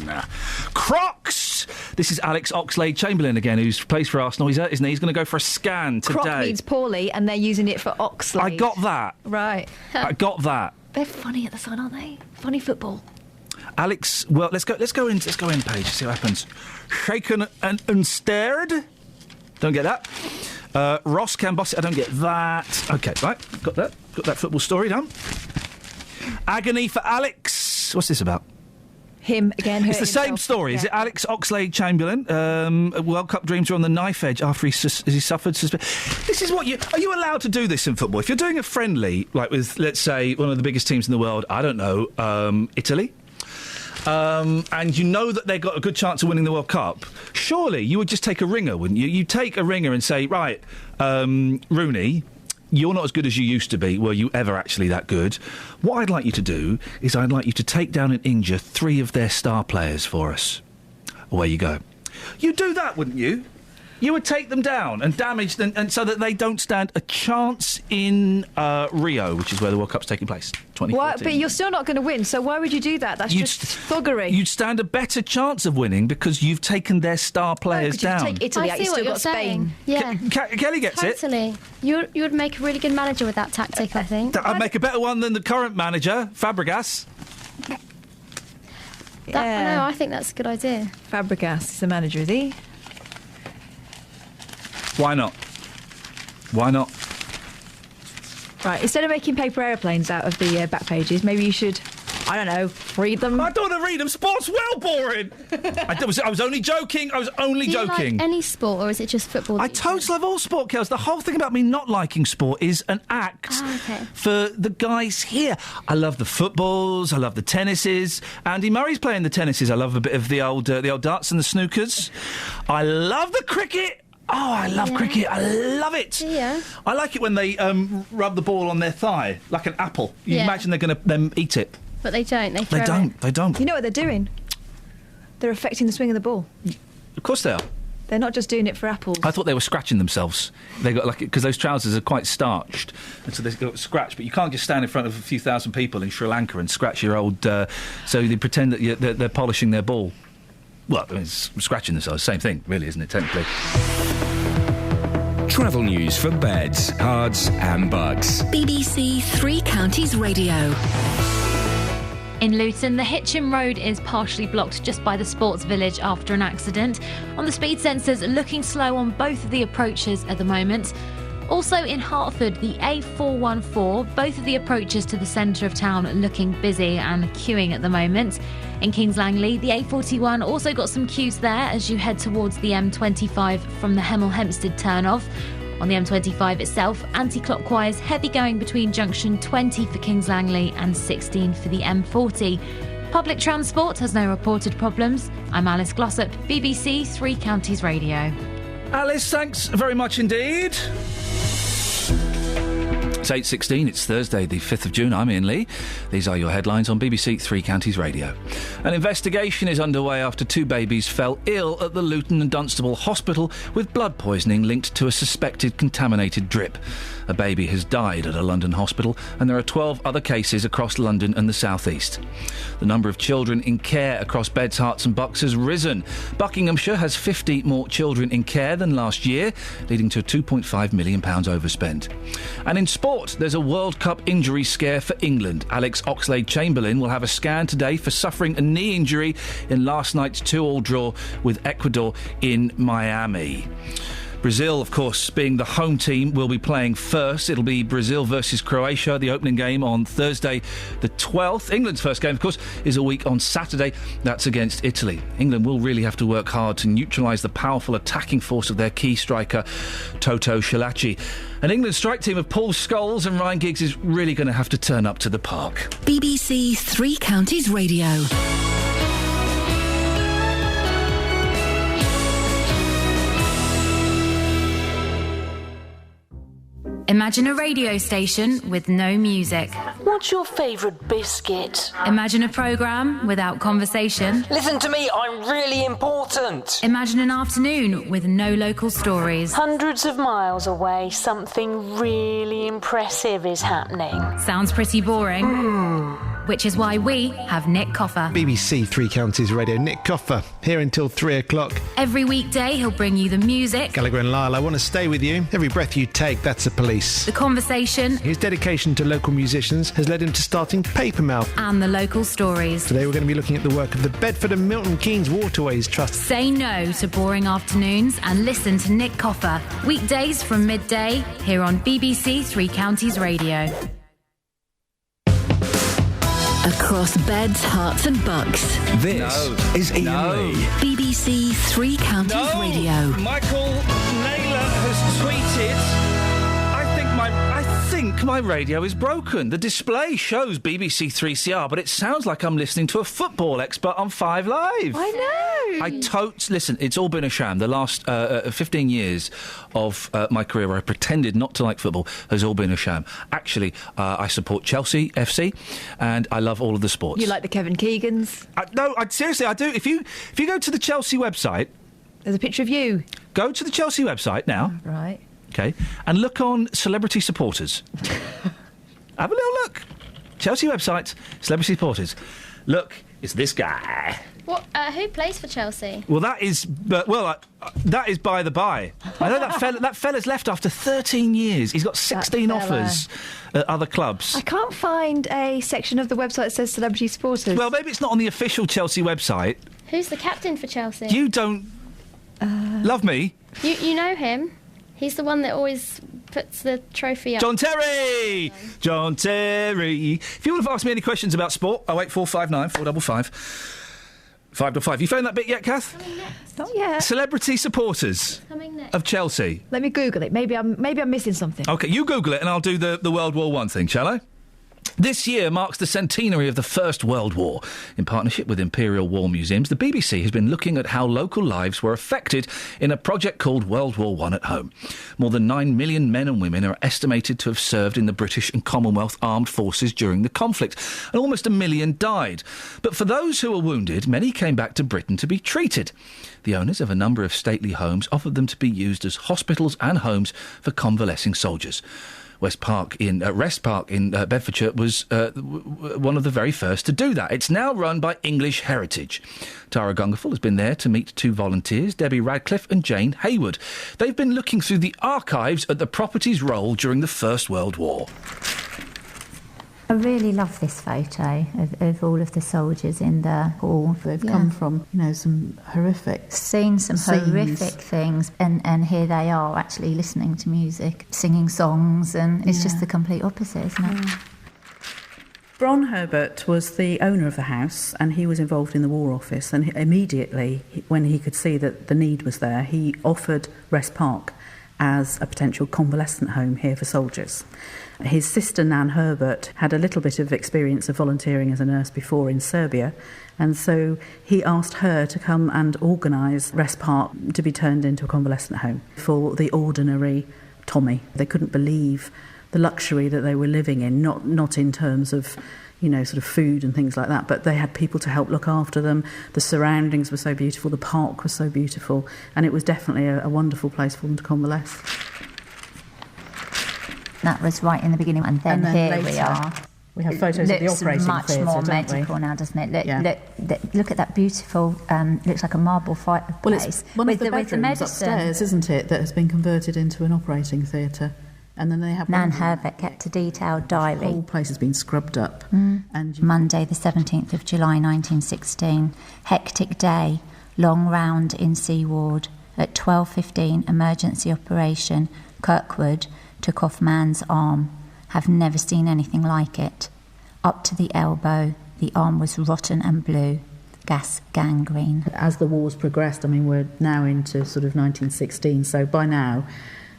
Crocs. This is Alex Oxlade-Chamberlain again, who plays for Arsenal. He's hurt his knee. He's going to go for a scan today. Croc means poorly, and they're using it for Oxlade. I got that. Right. I got that. They're funny at the Sun, aren't they? Funny football. Alex, well, let's go in, Paige, see what happens. Shaken and stared. Don't get that. Ross can boss it. I don't get that. OK, right, got that football story done. Agony for Alex. What's this about? Him again. It's the same story. Yeah. Is it Alex Oxlade-Chamberlain? World Cup dreams are on the knife edge after he suffered suspension. This is what are you allowed to do this in football? If you're doing a friendly, like with, let's say, one of the biggest teams in the world, I don't know, Italy, and you know that they've got a good chance of winning the World Cup, surely you would just take a ringer, wouldn't you? You take a ringer and say, right, Rooney, you're not as good as you used to be. Were you ever actually that good? What I'd like you to do is I'd like you to take down and injure 3 of their star players for us. Away you go. You'd do that, wouldn't you? You would take them down and damage them, and so that they don't stand a chance in Rio, which is where the World Cup's taking place, 2014. Well, but you're still not going to win, so why would you do that? That's just thuggery. You'd stand a better chance of winning because you've taken their star players down. Take Italy, I see what you're saying. Yeah. Kelly gets it. Totally. You would make a really good manager with that tactic, I think. I'd make a better one than the current manager, Fabregas. No, I think that's a good idea. Fabregas is the manager, is he? Why not? Why not? Right, instead of making paper aeroplanes out of the back pages, maybe you should, I don't know, read them. I don't want to read them. Sport's well boring. I was only joking. Do you like any sport, or is it just football? I totally love all sport, Kels. The whole thing about me not liking sport is an act for the guys here. I love the footballs. I love the tennises. Andy Murray's playing the tennises. I love a bit of the old darts and the snookers. I love the cricket. Oh, I love cricket. I love it. Yeah. I like it when they rub the ball on their thigh, like an apple. You imagine they're going to then eat it. But they don't. They don't. You know what they're doing? They're affecting the swing of the ball. Of course they are. They're not just doing it for apples. I thought they were scratching themselves. They got because those trousers are quite starched, and so they got scratched. But you can't just stand in front of a few thousand people in Sri Lanka and scratch your old. So they pretend that they're polishing their ball. Well, I mean, it's scratching themselves. Same thing, really, isn't it? Technically. Travel news for beds, cards and bugs. BBC Three Counties Radio. In Luton, the Hitchin Road is partially blocked just by the Sports Village after an accident. On the speed sensors, looking slow on both of the approaches at the moment. Also in Hertford, the A414, both of the approaches to the centre of town looking busy and queuing at the moment. In Kings Langley, the A41 also got some queues there as you head towards the M25 from the Hemel Hempstead turn-off. On the M25 itself, anti-clockwise, heavy going between junction 20 for Kings Langley and 16 for the M40. Public transport has no reported problems. I'm Alice Glossop, BBC Three Counties Radio. Alice, thanks very much indeed. It's 8:16, it's Thursday the 5th of June. I'm Iain Lee. These are your headlines on BBC Three Counties Radio. An investigation is underway after 2 babies fell ill at the Luton and Dunstable Hospital with blood poisoning linked to a suspected contaminated drip. A baby has died at a London hospital and there are 12 other cases across London and the South East. The number of children in care across Beds, Herts and Bucks has risen. Buckinghamshire has 50 more children in care than last year, leading to a £2.5 million overspend. And in sport, there's a World Cup injury scare for England. Alex Oxlade-Chamberlain will have a scan today for suffering a knee injury in last night's 2-2 draw with Ecuador in Miami. Brazil, of course, being the home team, will be playing first. It'll be Brazil versus Croatia, the opening game on Thursday the 12th. England's first game, of course, is a week on Saturday. That's against Italy. England will really have to work hard to neutralise the powerful attacking force of their key striker, Toto Schillaci. An England strike team of Paul Scholes and Ryan Giggs is really going to have to turn up to the park. BBC Three Counties Radio. Imagine a radio station with no music. What's your favourite biscuit? Imagine a programme without conversation. Listen to me, I'm really important. Imagine an afternoon with no local stories. Hundreds of miles away, something really impressive is happening. Sounds pretty boring. which is why we have Nick Coffer. BBC Three Counties Radio, Nick Coffer, here until 3 o'clock. Every weekday, he'll bring you the music, Gallagher and Lyle, I Want to Stay With You. Every breath you take, that's the Police. the conversation, His dedication to local musicians has led him to starting Papermouth. and the local stories. Today we're going to be looking at the work of the Bedford and Milton Keynes Waterways Trust. Say no to boring afternoons and listen to Nick Coffer. Weekdays from midday, here on BBC Three Counties Radio. Across beds, hearts and bucks. This is Iain Lee. BBC Three Counties Radio. Michael Naylor has tweeted, I think my radio is broken. The display shows BBC 3CR, but it sounds like I'm listening to a football expert on 5 Live. I know. Listen, it's all been a sham. The last 15 years of my career where I pretended not to like football has all been a sham. Actually, I support Chelsea FC, and I love all of the sports. You like the Kevin Keegans? Seriously, I do. If you go to the Chelsea website... There's a picture of you. Go to the Chelsea website now. Right. OK, and look on celebrity supporters. Have a little look. Chelsea website, celebrity supporters. Look, it's this guy. What? Who plays for Chelsea? Well, that is that is by the by. I know that fella's left after 13 years. He's got 16 offers at other clubs. I can't find a section of the website that says celebrity supporters. Well, maybe it's not on the official Chelsea website. Who's the captain for Chelsea? You don't love me. You know him. He's the one that always puts the trophy up. John Terry! John Terry. If you want to ask me any questions about sport, 08459 455 555. You found that bit yet, Kath? Not yet. Celebrity supporters of Chelsea. Let me Google it. Maybe I'm missing something. OK, you Google it and I'll do the World War I thing, shall I? This year marks the centenary of the First World War. In partnership with Imperial War Museums, the BBC has been looking at how local lives were affected in a project called World War I at Home. More than 9 million men and women are estimated to have served in the British and Commonwealth armed forces during the conflict, and almost 1 million died. But for those who were wounded, many came back to Britain to be treated. The owners of a number of stately homes offered them to be used as hospitals and homes for convalescing soldiers. Rest Park in Bedfordshire was one of the very first to do that. It's now run by English Heritage. Tara Gungerful has been there to meet 2 volunteers, Debbie Radcliffe and Jane Hayward. They've been looking through the archives at the property's role during the First World War. I really love this photo of all of the soldiers in the hall. They've come from, some horrific scenes, horrific things, and here they are actually listening to music, singing songs, and it's just the complete opposite, isn't it? Bron Herbert was the owner of the house, and he was involved in the War Office, and immediately, when he could see that the need was there, he offered Rest Park as a potential convalescent home here for soldiers. His sister, Nan Herbert, had a little bit of experience of volunteering as a nurse before in Serbia, and so he asked her to come and organise Rest Park to be turned into a convalescent home for the ordinary Tommy. They couldn't believe the luxury that they were living in, not in terms of, sort of food and things like that, but they had people to help look after them. The surroundings were so beautiful, the park was so beautiful, and it was definitely a wonderful place for them to convalesce. That was right in the beginning, and then here later, we are. We have photos of the operating much theatre, more don't medical we? now, doesn't it? Look at that beautiful, looks like a marble fireplace. Well, it's one of the bedrooms medicine upstairs, isn't it, that has been converted into an operating theatre. And then they have... Nan Herbert kept a detailed diary. The whole place has been scrubbed up. And Monday, the 17th of July, 1916. Hectic day, long round in Sea Ward. At 12:15, emergency operation. Kirkwood took off man's arm. Have never seen anything like it. Up to the elbow, the arm was rotten and blue. Gas gangrene. As the war's progressed, we're now into sort of 1916, so by now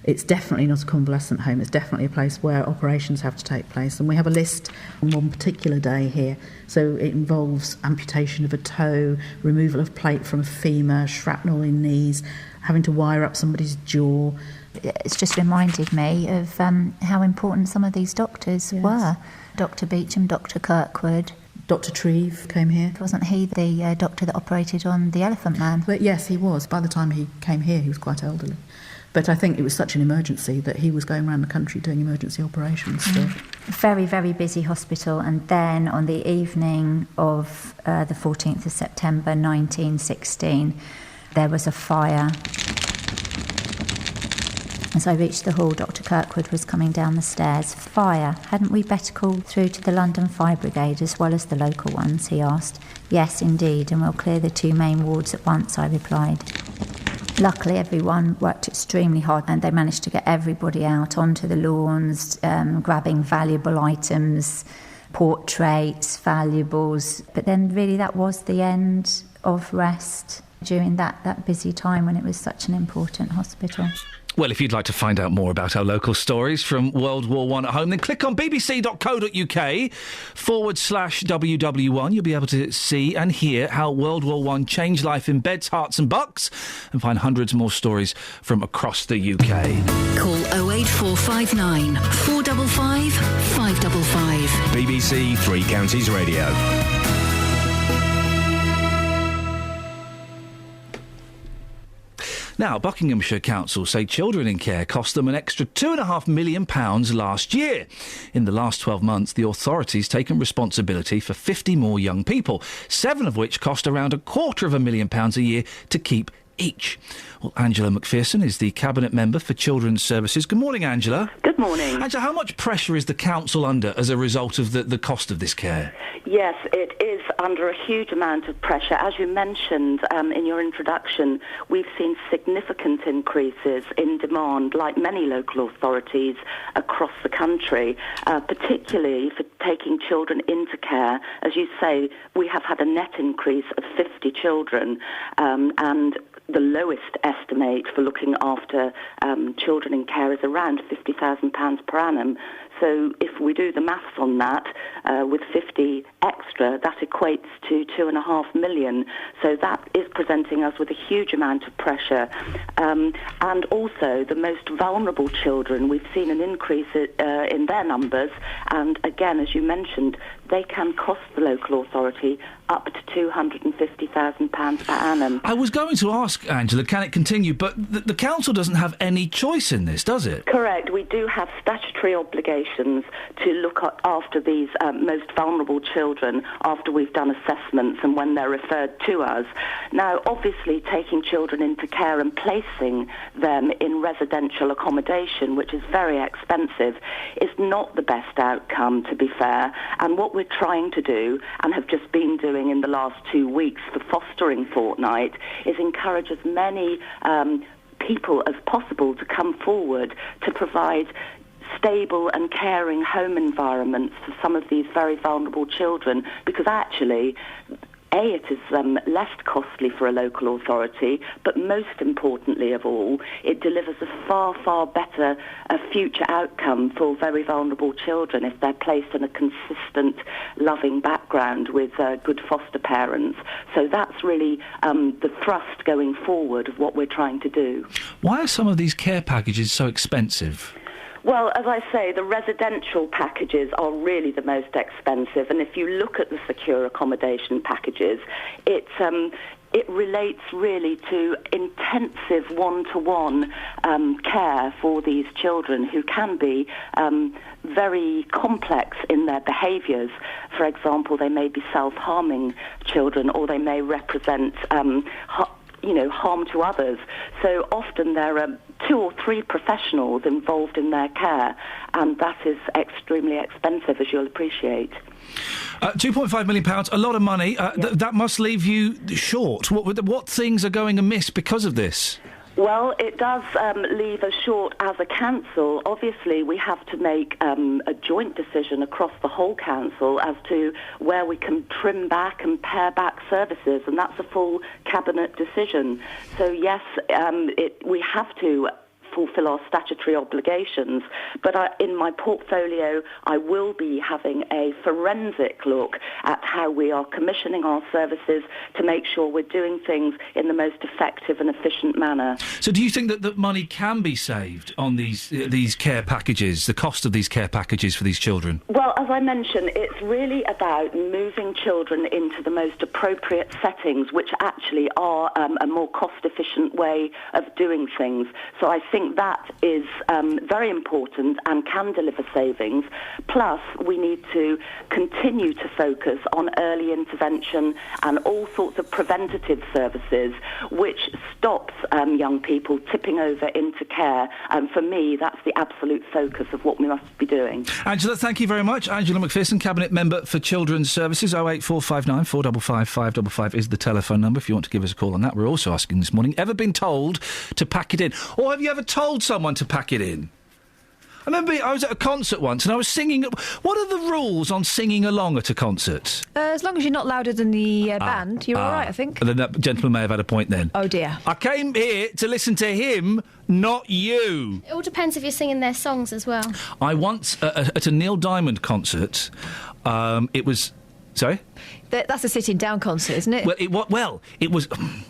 it's definitely not a convalescent home. It's definitely a place where operations have to take place. And we have a list on one particular day here. So it involves amputation of a toe, removal of plate from a femur, shrapnel in knees, having to wire up somebody's jaw. It's just reminded me of how important some of these doctors were. Dr. Beecham, Dr. Kirkwood. Dr. Treve came here. Wasn't he the doctor that operated on the Elephant Man? But yes, he was. By the time he came here, he was quite elderly. But I think it was such an emergency that he was going around the country doing emergency operations still. Very, very busy hospital. And then on the evening of the 14th of September 1916, there was a fire. As I reached the hall, Dr. Kirkwood was coming down the stairs. Fire. Hadn't we better call through to the London Fire Brigade as well as the local ones, he asked. Yes, indeed, and we'll clear the 2 main wards at once, I replied. Luckily, everyone worked extremely hard and they managed to get everybody out onto the lawns, grabbing valuable items, portraits, valuables. But then really that was the end of rest during that busy time when it was such an important hospital. Well, if you'd like to find out more about our local stories from World War I at home, then click on bbc.co.uk/WW1. You'll be able to see and hear how World War I changed life in beds, hearts and bucks, and find hundreds more stories from across the UK. Call 08459 455 555. BBC Three Counties Radio. Now, Buckinghamshire Council say children in care cost them an extra £2.5 million last year. In the last 12 months, the authority's taken responsibility for 50 more young people, 7 of which cost around £250,000 a year to keep each. Well, Angela McPherson is the Cabinet Member for Children's Services. Good morning, Angela. Good morning. Angela, how much pressure is the Council under as a result of the cost of this care? Yes, it is under a huge amount of pressure. As you mentioned in your introduction, we've seen significant increases in demand, like many local authorities across the country, particularly for taking children into care. As you say, we have had a net increase of 50 children, and the lowest estimate for looking after children in care is around £50,000 per annum. So if we do the maths on that, with 50 extra, that equates to £2.5 million. So that is presenting us with a huge amount of pressure. And also the most vulnerable children, we've seen an increase in their numbers. And again, as you mentioned, they can cost the local authority up to £250,000 per annum. I was going to ask, Angela, can it continue? But the council doesn't have any choice in this, does it? Correct. We do have statutory obligations to look after these most vulnerable children after we've done assessments and when they're referred to us. Now, obviously, taking children into care and placing them in residential accommodation, which is very expensive, is not the best outcome, to be fair. And what we're trying to do, and have just been doing in the last 2 weeks for Fostering Fortnight, is encourage as many people as possible to come forward to provide stable and caring home environments for some of these very vulnerable children, because actually, A, it is less costly for a local authority, but most importantly of all, it delivers a far, far better future outcome for very vulnerable children if they're placed in a consistent, loving background with good foster parents. So that's really the thrust going forward of what we're trying to do. Why are some of these care packages so expensive? Well, as I say, the residential packages are really the most expensive, and if you look at the secure accommodation packages, it relates really to intensive one-to-one care for these children who can be very complex in their behaviours. For example, they may be self-harming children, or they may represent harm to others. So often there are 2 or 3 professionals involved in their care, and that is extremely expensive, as you'll appreciate. £2.5 million, a lot of money. That must leave you short. What things are going amiss because of this? Well, it does leave us short as a council. Obviously, we have to make a joint decision across the whole council as to where we can trim back and pare back services, and that's a full cabinet decision. So, yes, we have to fulfil our statutory obligations, but in my portfolio I will be having a forensic look at how we are commissioning our services to make sure we're doing things in the most effective and efficient manner. So do you think that money can be saved on these care packages, the cost of these care packages for these children? Well, as I mentioned, it's really about moving children into the most appropriate settings, which actually are a more cost-efficient way of doing things. So I think think that is very important and can deliver savings. Plus, we need to continue to focus on early intervention and all sorts of preventative services, which stops young people tipping over into care. And for me, that's the absolute focus of what we must be doing. Angela, thank you very much. Angela McPherson, Cabinet Member for Children's Services. 08459 455 555 is the telephone number if you want to give us a call on that. We're also asking this morning, ever been told to pack it in? Or have you ever told someone to pack it in? I remember I was at a concert once and I was singing. What are the rules on singing along at a concert? As long as you're not louder than the band, you're all right, I think. Then that gentleman may have had a point then. Oh, dear. I came here to listen to him, not you. It all depends if you're singing their songs as well. I once, at a Neil Diamond concert, it was... Sorry? That's a sitting down concert, isn't it? Well, it was.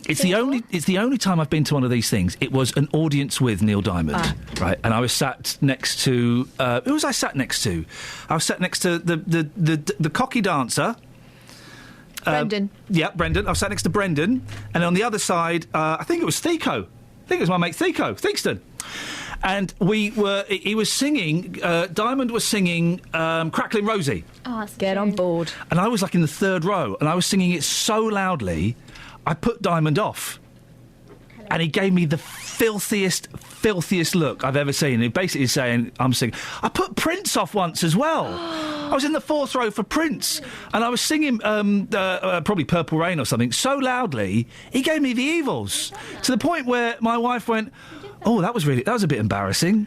It's the only time I've been to one of these things. It was an audience with Neil Diamond, right? And I was sat next to. Who was I sat next to? I was sat next to the cocky dancer. Brendan. Yeah, Brendan. I was sat next to Brendan, and on the other side, I think it was Thico. I think it was my mate Thico, Theakston. And he was singing, Diamond was singing Crackling Rosie. Oh, get on board. And I was like in the third row, and I was singing it so loudly, I put Diamond off. Hello. And he gave me the filthiest look I've ever seen. He basically saying, I'm singing. I put Prince off once as well. I was in the fourth row for Prince, and I was singing probably Purple Rain or something so loudly, he gave me the evils. To the point where my wife went, oh, that was a bit embarrassing.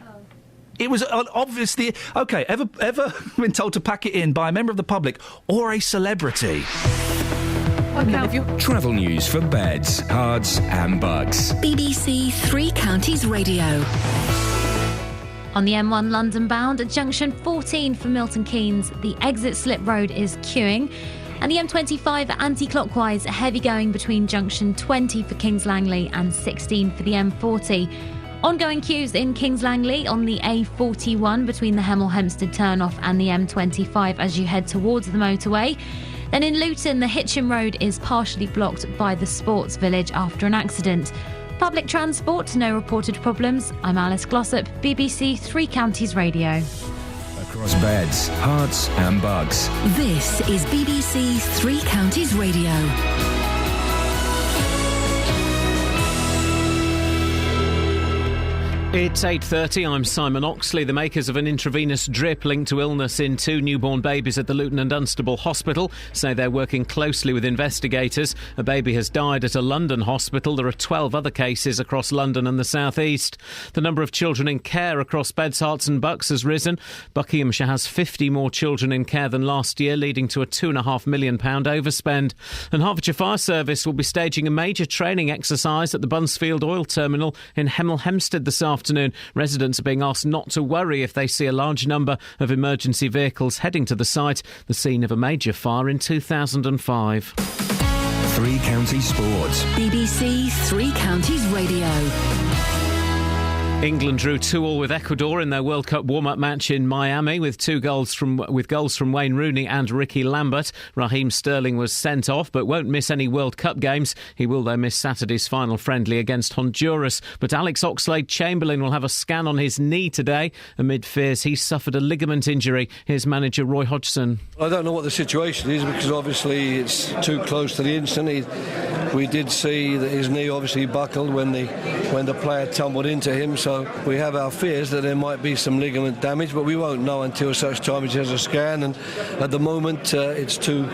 It was obviously... OK, ever been told to pack it in by a member of the public or a celebrity? Travel news for beds, cards and bugs. BBC Three Counties Radio. On the M1 London bound at junction 14 for Milton Keynes, the exit slip road is queuing. And the M25 anti-clockwise, heavy going between junction 20 for Kings Langley and 16 for the M40. Ongoing queues in Kings Langley on the A41 between the Hemel Hempstead turnoff and the M25 as you head towards the motorway. Then in Luton, the Hitchin Road is partially blocked by the Sports Village after an accident. Public transport, no reported problems. I'm Alice Glossop, BBC Three Counties Radio. Across beds, hearts and bugs. This is BBC Three Counties Radio. It's 8:30. I'm Simon Oxley. The makers of an intravenous drip linked to illness in 2 newborn babies at the Luton and Dunstable Hospital say they're working closely with investigators. A baby has died at a London hospital. There are 12 other cases across London and the South East. The number of children in care across beds, Herts and Bucks has risen. Buckinghamshire has 50 more children in care than last year, leading to a £2.5 million overspend. And Hertfordshire Fire Service will be staging a major training exercise at the Bunsfield Oil Terminal in Hemel Hempstead this afternoon. Residents are being asked not to worry if they see a large number of emergency vehicles heading to the site, the scene of a major fire in 2005. Three Counties Sports. BBC Three Counties Radio. England drew 2-2 with Ecuador in their World Cup warm-up match in Miami with goals from Wayne Rooney and Ricky Lambert. Raheem Sterling was sent off but won't miss any World Cup games. He will, though, miss Saturday's final friendly against Honduras. But Alex Oxlade-Chamberlain will have a scan on his knee today amid fears he suffered a ligament injury. Here's manager Roy Hodgson. I don't know what the situation is because obviously it's too close to the incident. We did see that his knee obviously buckled when the player tumbled into him, so we have our fears that there might be some ligament damage, but we won't know until such time as he has a scan, and at the moment it's too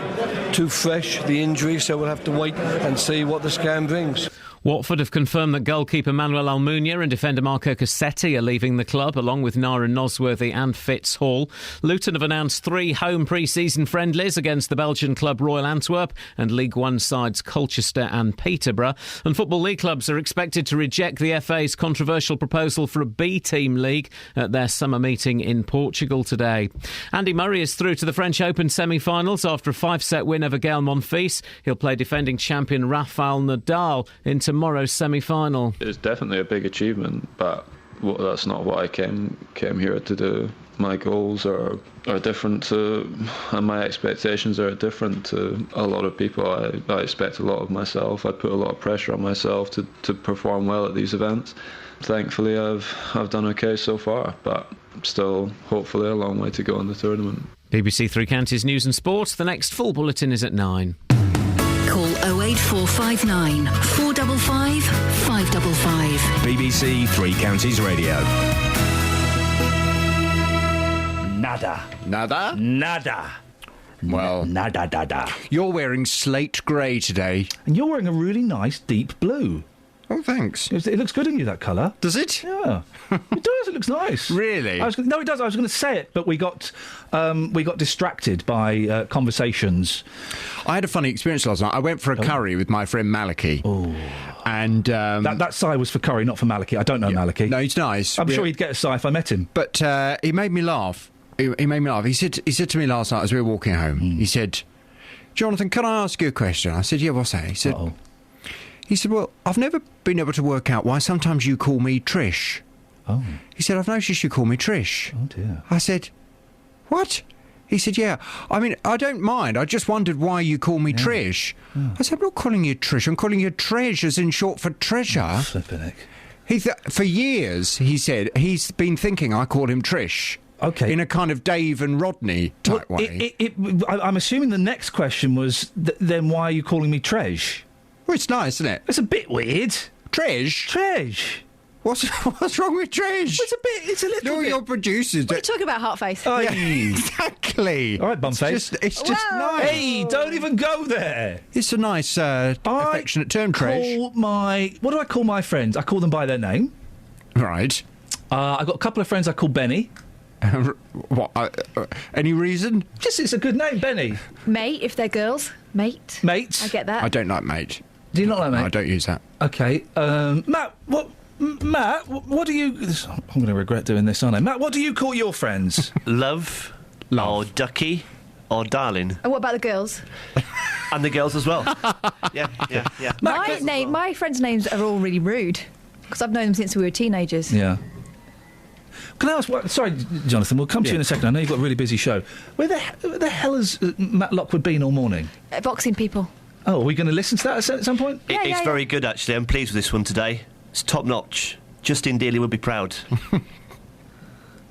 fresh, the injury, so we'll have to wait and see what the scan brings. Watford have confirmed that goalkeeper Manuel Almunia and defender Marco Cassetti are leaving the club, along with Nara Nosworthy and Fitz Hall. Luton have announced 3 home pre-season friendlies against the Belgian club Royal Antwerp and League One sides Colchester and Peterborough. And Football League clubs are expected to reject the FA's controversial proposal for a B-team league at their summer meeting in Portugal today. Andy Murray is through to the French Open semi-finals after a 5-set win over Gael Monfils. He'll play defending champion Rafael Nadal in tomorrow's semi-final. It's definitely a big achievement, but that's not what I came here to do. my goals are different to, and my expectations are different to a lot of people. I expect a lot of myself. I put a lot of pressure on myself to perform well at these events. Thankfully, I've done okay so far, but still, hopefully, a long way to go in the tournament. BBC Three Counties News and Sport. The next full bulletin is at 9. Call 08459 455 555. BBC Three Counties Radio. Nada. Nada? Nada. Well, nada, dada. You're wearing slate grey today. And you're wearing a really nice deep blue. Oh, thanks. It looks good on you, that colour. Does it? Yeah. It does. It looks nice. Really? No, it does. I was going to say it, but we got distracted by conversations. I had a funny experience last night. I went for a curry with my friend Maliki. Oh. And that sigh was for curry, not for Maliki. I don't know Maliki. No, he's nice. I'm sure he'd get a sigh if I met him. But he made me laugh. He made me laugh. He said to me last night as we were walking home, he said, "Jonathan, can I ask you a question?" I said, "Yeah, what's that?" He said, "Well, I've never been able to work out why sometimes you call me Trish." Oh. He said, "I've noticed you call me Trish." Oh, dear. I said, "What?" He said, "Yeah, I mean, I don't mind. I just wondered why you call me Trish." Oh. I said, "I'm not calling you Trish. I'm calling you Treasure, as in short for treasure." Oh, flippin' heck. For years, he said, he's been thinking I call him Trish. Okay. In a kind of Dave and Rodney type way. I'm assuming the next question was, then why are you calling me Tresh? Well, it's nice, isn't it? It's a bit weird. Tresh? Tresh. What's wrong with Tresh? It's a little bit... your producers... What are you talking about, Heartface? Oh, yeah, exactly. All right, Bumface. It's just nice. Hey, don't even go there. It's a nice, affectionate term, Tresh. What do I call my friends? I call them by their name. Right. I've got a couple of friends I call Benny. Any reason? Just it's a good name, Benny. Mate, if they're girls. Mate. Mate. I get that. I don't like mate. Do you not like mate? No, I don't use that. Okay. Matt, what do you... I'm going to regret doing this, aren't I? Matt, what do you call your friends? Love. Or Ducky. Or Darling. And what about the girls? And the girls as well. Yeah. My friends' names are all really rude. Because I've known them since we were teenagers. Yeah. Can I ask what... Sorry, Jonathan, we'll come to you in a second. I know you've got a really busy show. Where the hell has Matt Lockwood been all morning? Boxing people. Oh, are we going to listen to that at some point? It's very good, actually. I'm pleased with this one today. It's top-notch. Justin Dealey would be proud.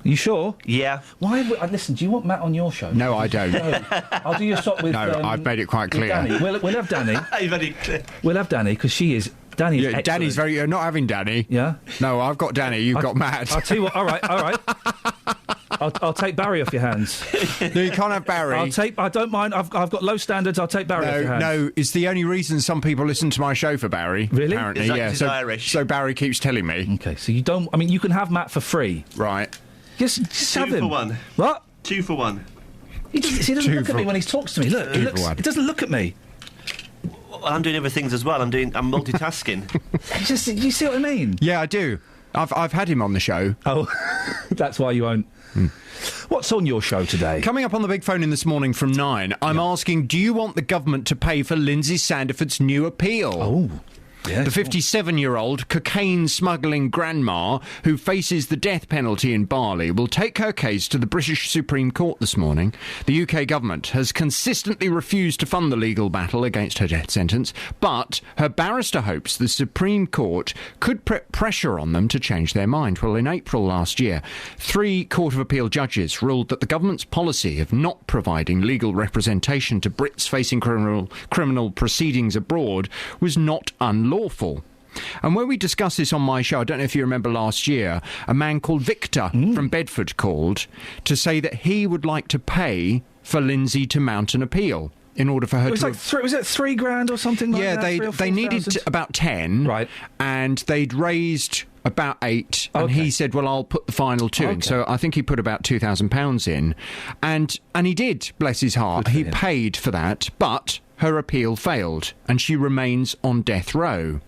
You sure? Yeah. Why? Listen, do you want Matt on your show? No, I don't. No. I'll do your stop with... No, I've made it quite clear. Danny. We'll have Danny. You've made it clear. We'll have Danny, because she is... Danny's excellent. Danny's very... You're not having Danny. Yeah? No, I've got Danny, you've got Matt. I'll tell you what, all right. I'll take Barry off your hands. No, you can't have Barry. I don't mind. I've got low standards. I'll take Barry off your hands. No, it's the only reason some people listen to my show for Barry. Really? Apparently, Is that yeah. 'cause he's Irish? So Barry keeps telling me. Okay, so you don't... I mean, you can have Matt for free. Right. Just have him. 2 for 1. What? 2 for 1. He doesn't look at me when he talks to me. Look, he doesn't look at me. Well, I'm doing other things as well. I'm multitasking. You see what I mean? Yeah, I do. I've had him on the show. Oh, that's why you won't. What's on your show today? Coming up on the big phone in this morning from 9, I'm asking, do you want the government to pay for Lindsay Sandiford's new appeal? Oh. Yeah, the 57-year-old cocaine-smuggling grandma who faces the death penalty in Bali will take her case to the British Supreme Court this morning. The UK government has consistently refused to fund the legal battle against her death sentence, but her barrister hopes the Supreme Court could put pressure on them to change their mind. Well, in April last year, 3 Court of Appeal judges ruled that the government's policy of not providing legal representation to Brits facing criminal proceedings abroad was not unlawful. And when we discussed this on my show, I don't know if you remember last year, a man called Victor from Bedford called to say that he would like to pay for Lindsay to mount an appeal in order for her was it $3,000 or something like that? Yeah, they needed about 10, right, and they'd raised about 8, and he said, well, I'll put the final 2 in. So I think he put about £2,000 in, and he did, bless his heart. He paid for that, but her appeal failed, and she remains on death row.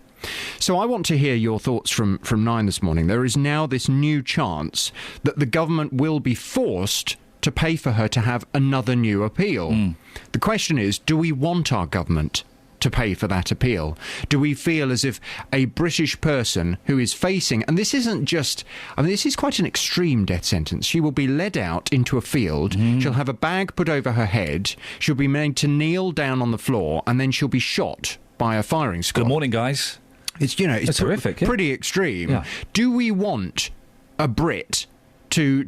So I want to hear your thoughts from 9 this morning. There is now this new chance that the government will be forced to pay for her to have another new appeal. The question is, do we want our government to pay for that appeal? Do we feel as if a British person who is facing, and this isn't just, I mean, this is quite an extreme death sentence. She will be led out into a field, she'll have a bag put over her head, she'll be made to kneel down on the floor, and then she'll be shot by a firing squad. Good morning, guys. It's, you know, it's horrific, yeah. Pretty extreme. Yeah. Do we want a Brit to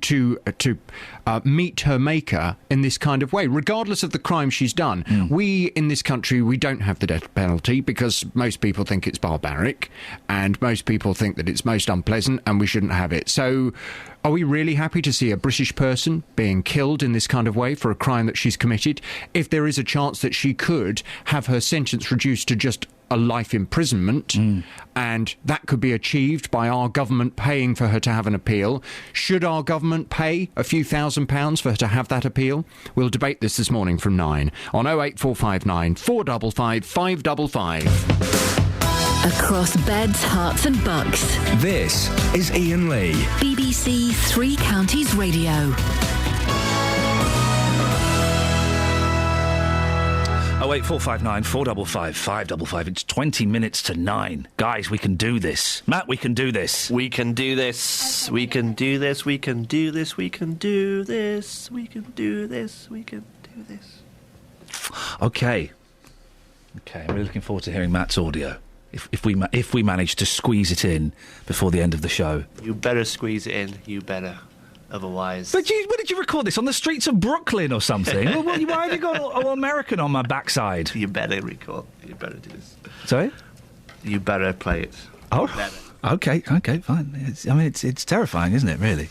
meet her maker in this kind of way, regardless of the crime she's done? We, in this country, we don't have the death penalty because most people think it's barbaric and most people think that it's most unpleasant and we shouldn't have it. So are we really happy to see a British person being killed in this kind of way for a crime that she's committed? If there is a chance that she could have her sentence reduced to just a life imprisonment, and that could be achieved by our government paying for her to have an appeal. Should our government pay a few £1,000s for her to have that appeal? We'll debate this morning from 9 on 08459 455 555. Across beds, hearts and bucks. This is Iain Lee. BBC Three Counties Radio. 08459 455 555. It's 20 minutes to 9. Guys, we can do this. Matt, we can do this. We can do this. We can do this. We can do this. We can do this. We can do this. We can do this. Okay. I'm really looking forward to hearing Matt's audio. If we manage to squeeze it in before the end of the show. You better squeeze it in. You better. Otherwise... But when did you record this? On the streets of Brooklyn or something? Why have you got all American on my backside? You better record. You better do this. Sorry? You better play it. Oh, okay, fine. It's terrifying, isn't it, really?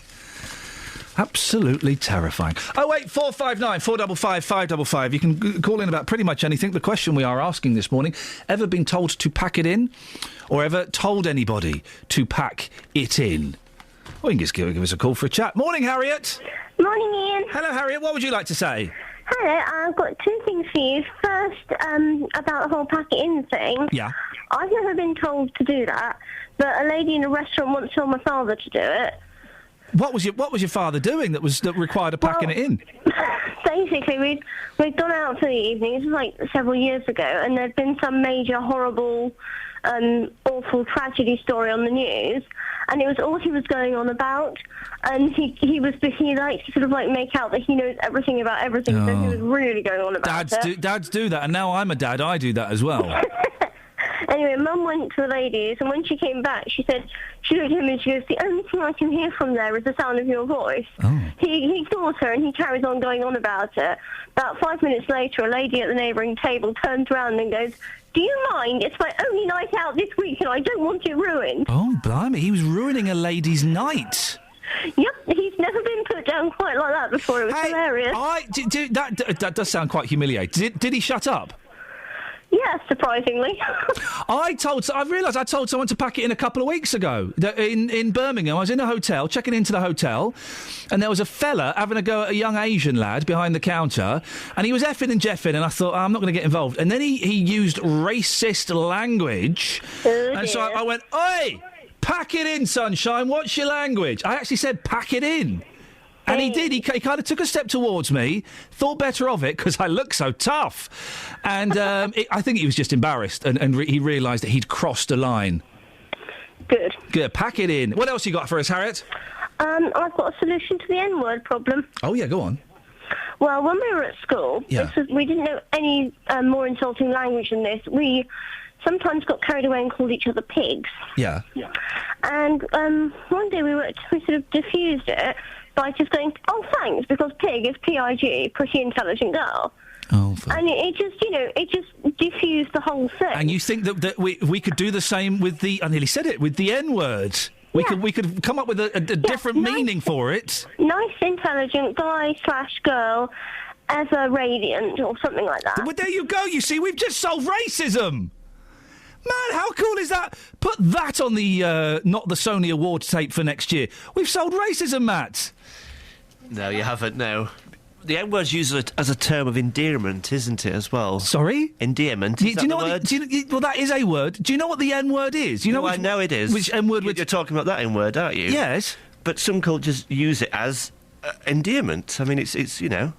Absolutely terrifying. 08459 455 555. You can call in about pretty much anything. The question we are asking this morning, ever been told to pack it in? Or ever told anybody to pack it in? Well, you can just give us a call for a chat. Morning, Harriet. Morning, Ian. Hello, Harriet. What would you like to say? Hello, I've got two things for you. First, about the whole pack it in thing. Yeah. I've never been told to do that, but a lady in a restaurant once told my father to do it. What was your father doing that required a packing it in? Basically, we'd gone out for the evening. This was like several years ago, and there'd been some major, horrible, awful tragedy story on the news, and it was all he was going on about. And he likes to sort of like make out that he knows everything about everything, so he was really going on about it. Dads do that, and now I'm a dad. I do that as well. Anyway, Mum went to the ladies, and when she came back, she looked at him and she goes, "The only thing I can hear from there is the sound of your voice." Oh. He ignores her and he carries on going on about it. About 5 minutes later, a lady at the neighbouring table turns around and goes, "Do you mind? It's my only night out this week and I don't want it ruined." Oh, blimey, he was ruining a lady's night. Yep, he's never been put down quite like that before. It was hilarious. That does sound quite humiliating. Did he shut up? Yeah, surprisingly. I've realised I told someone to pack it in a couple of weeks ago. In Birmingham, I was in a hotel, checking into the hotel, and there was a fella having a go at a young Asian lad behind the counter, and he was effing and jeffing, and I thought, I'm not going to get involved. And then he used racist language, and so I went, "Oi, pack it in, sunshine, what's your language?" I actually said, "Pack it in." And he did. He kind of took a step towards me, thought better of it, because I look so tough. And I think he was just embarrassed, and he realised that he'd crossed a line. Good. Pack it in. What else you got for us, Harriet? I've got a solution to the N-word problem. Oh, yeah, go on. Well, when we were at school, we didn't know any more insulting language than this. We sometimes got carried away and called each other pigs. Yeah. And one day we sort of diffused it by just going, "Oh, thanks," because pig is P-I-G, pretty intelligent girl. Oh, and it just diffused the whole thing. And you think that we could do the same with I nearly said it, with the N-word? We could come up with a different meaning for it. Nice, intelligent guy/girl, ever radiant, or something like that. Well, there you go. You see, we've just solved racism. Man, how cool is that? Put that on the Not the Sony Awards tape for next year. We've solved racism, Matt. No, you haven't, no. The N-word's used as a term of endearment, isn't it, as well? Sorry? Endearment, do you know what well, that is a word. Do you know what the N-word is? I know it is. Which N-word... You're talking about that N-word, aren't you? Yes. But some cultures use it as endearment. I mean, it's you know...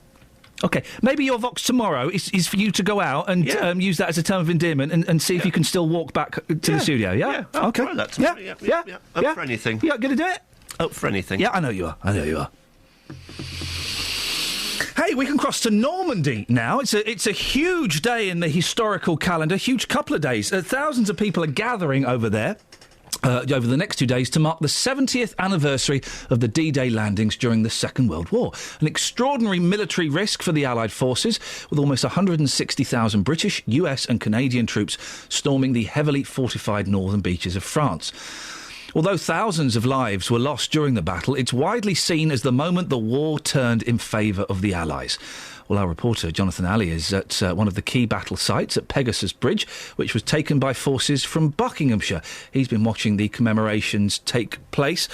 OK, maybe your Vox tomorrow is for you to go out and use that as a term of endearment and see if you can still walk back to the studio, yeah? Yeah, I'll try that tomorrow. Yeah. Up for anything. Yeah, going to do it? Up for anything. Yeah, I know you are. Hey, we can cross to Normandy now. It's a huge day in the historical calendar, huge couple of days. Thousands of people are gathering over there. Over the next 2 days to mark the 70th anniversary of the D-Day landings during the Second World War. An extraordinary military risk for the Allied forces, with almost 160,000 British, US and Canadian troops storming the heavily fortified northern beaches of France. Although thousands of lives were lost during the battle, it's widely seen as the moment the war turned in favour of the Allies. Well, our reporter, Jonathan Alley, is at one of the key battle sites at Pegasus Bridge, which was taken by forces from Buckinghamshire. He's been watching the commemorations take place.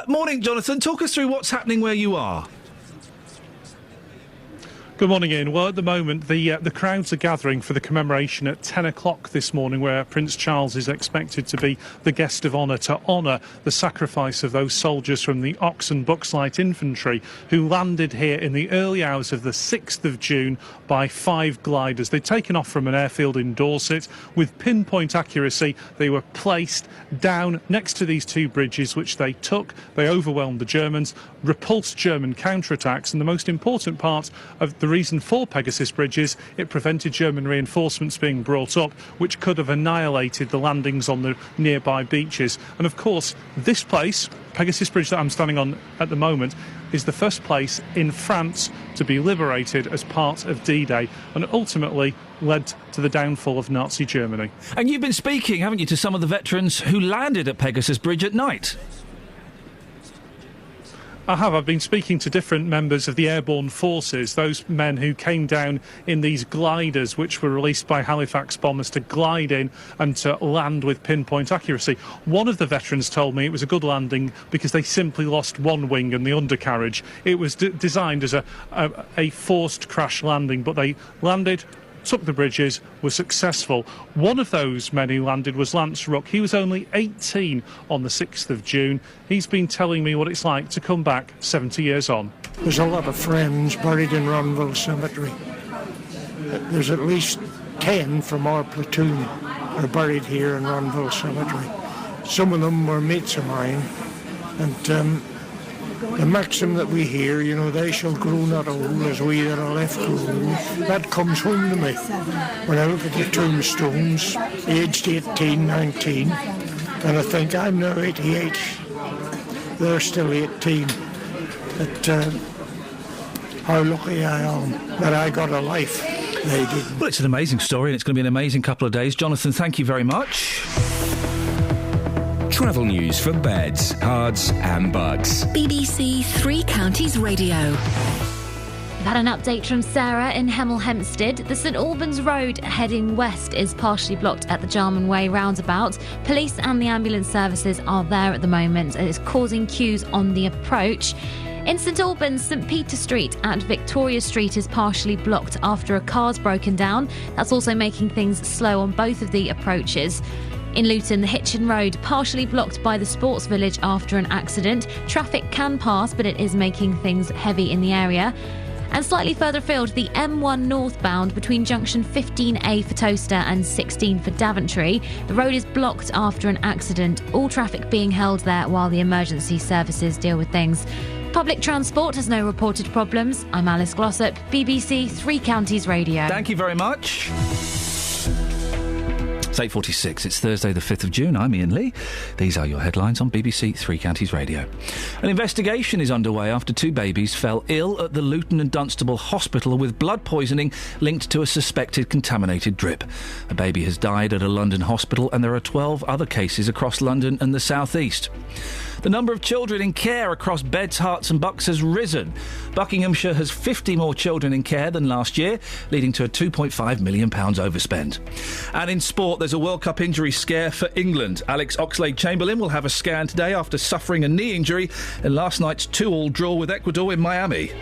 Morning, Jonathan. Talk us through what's happening where you are. Good morning, Ian. Well, at the moment, the crowds are gathering for the commemoration at 10 o'clock this morning, where Prince Charles is expected to be the guest of honour to honour the sacrifice of those soldiers from the Ox and Bucks Light Infantry who landed here in the early hours of the 6th of June by 5 gliders. They'd taken off from an airfield in Dorset. With pinpoint accuracy, they were placed down next to these two bridges, which they took. They overwhelmed the Germans, repulsed German counterattacks, and the most important part of the reason for Pegasus Bridge is it prevented German reinforcements being brought up, which could have annihilated the landings on the nearby beaches. And of course, this place, Pegasus Bridge that I'm standing on at the moment, is the first place in France to be liberated as part of D-Day, and ultimately led to the downfall of Nazi Germany. And you've been speaking, haven't you, to some of the veterans who landed at Pegasus Bridge at night? I have. I've been speaking to different members of the airborne forces, those men who came down in these gliders which were released by Halifax bombers to glide in and to land with pinpoint accuracy. One of the veterans told me it was a good landing because they simply lost one wing and the undercarriage. It was designed as a forced crash landing, but they landed, took the bridges, were successful. One of those men who landed was Lance Ruck. He was only 18 on the 6th of June. He's been telling me what it's like to come back 70 years on. There's a lot of friends buried in Ronville Cemetery. There's at least 10 from our platoon are buried here in Ronville Cemetery. Some of them were mates of mine, and the maxim that we hear, you know, they shall grow not old as we that are left grow old, that comes home to me when I look at the tombstones, aged 18, 19, and I think I'm now 88, they're still 18. But how lucky I am that I got a life they didn't. Well, it's an amazing story, and it's going to be an amazing couple of days. Jonathan, thank you very much. Travel news for beds, cards and bugs. BBC Three Counties Radio. We've had an update from Sarah in Hemel Hempstead. The St Albans Road heading west is partially blocked at the Jarman Way roundabout. Police and the ambulance services are there at the moment, and it's causing queues on the approach. In St Albans, St Peter Street at Victoria Street is partially blocked after a car's broken down. That's also making things slow on both of the approaches. In Luton, the Hitchin Road partially blocked by the Sports Village after an accident. Traffic can pass, but it is making things heavy in the area. And slightly further afield, the M1 northbound between junction 15A for Towcester and 16 for Daventry. The road is blocked after an accident, all traffic being held there while the emergency services deal with things. Public transport has no reported problems. I'm Alice Glossop, BBC Three Counties Radio. Thank you very much. It's 8:46. It's Thursday the 5th of June. I'm Iain Lee. These are your headlines on BBC Three Counties Radio. An investigation is underway after two babies fell ill at the Luton and Dunstable Hospital with blood poisoning linked to a suspected contaminated drip. A baby has died at a London hospital, and there are 12 other cases across London and the South East. The number of children in care across Beds, Herts and Bucks has risen. Buckinghamshire has 50 more children in care than last year, leading to a £2.5 million overspend. And in sport, there's a World Cup injury scare for England. Alex Oxlade-Chamberlain will have a scan today after suffering a knee injury in last night's 2-2 draw with Ecuador in Miami.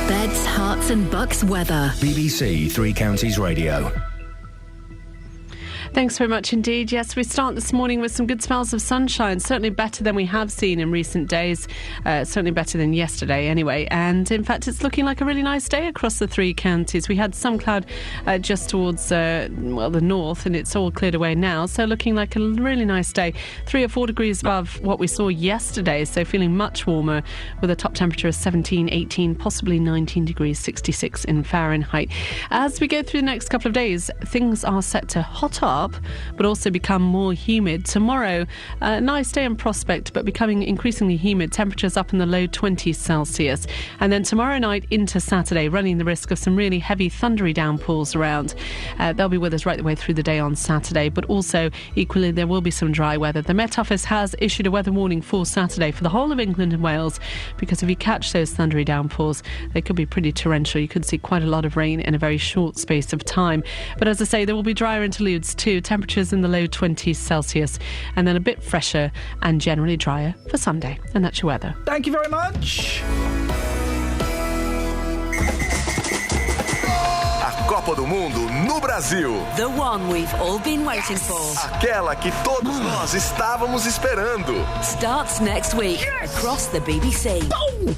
Beds, Herts and Bucks weather. BBC Three Counties Radio. Thanks very much indeed. Yes, we start this morning with some good spells of sunshine, certainly better than we have seen in recent days, certainly better than yesterday anyway, and in fact it's looking like a really nice day across the three counties. We had some cloud just towards the north, and it's all cleared away now, so looking like a really nice day. 3 or 4 degrees above what we saw yesterday, so feeling much warmer with a top temperature of 17, 18, possibly 19 degrees, 66 in Fahrenheit. As we go through the next couple of days, things are set to hot up but also become more humid. Tomorrow, a nice day in prospect but becoming increasingly humid, temperatures up in the low 20s Celsius, and then tomorrow night into Saturday, running the risk of some really heavy thundery downpours around. They'll be with us right the way through the day on Saturday, but also equally there will be some dry weather. The Met Office has issued a weather warning for Saturday for the whole of England and Wales, because if you catch those thundery downpours, they could be pretty torrential. You could see quite a lot of rain in a very short space of time. But as I say, there will be drier interludes too, temperatures in the low 20s Celsius, and then a bit fresher and generally drier for Sunday. And that's your weather. Thank you very much. A Copa do Mundo no Brasil. The one we've all been waiting for. Aquela que todos nós estávamos esperando. Starts next week across the BBC. Oh!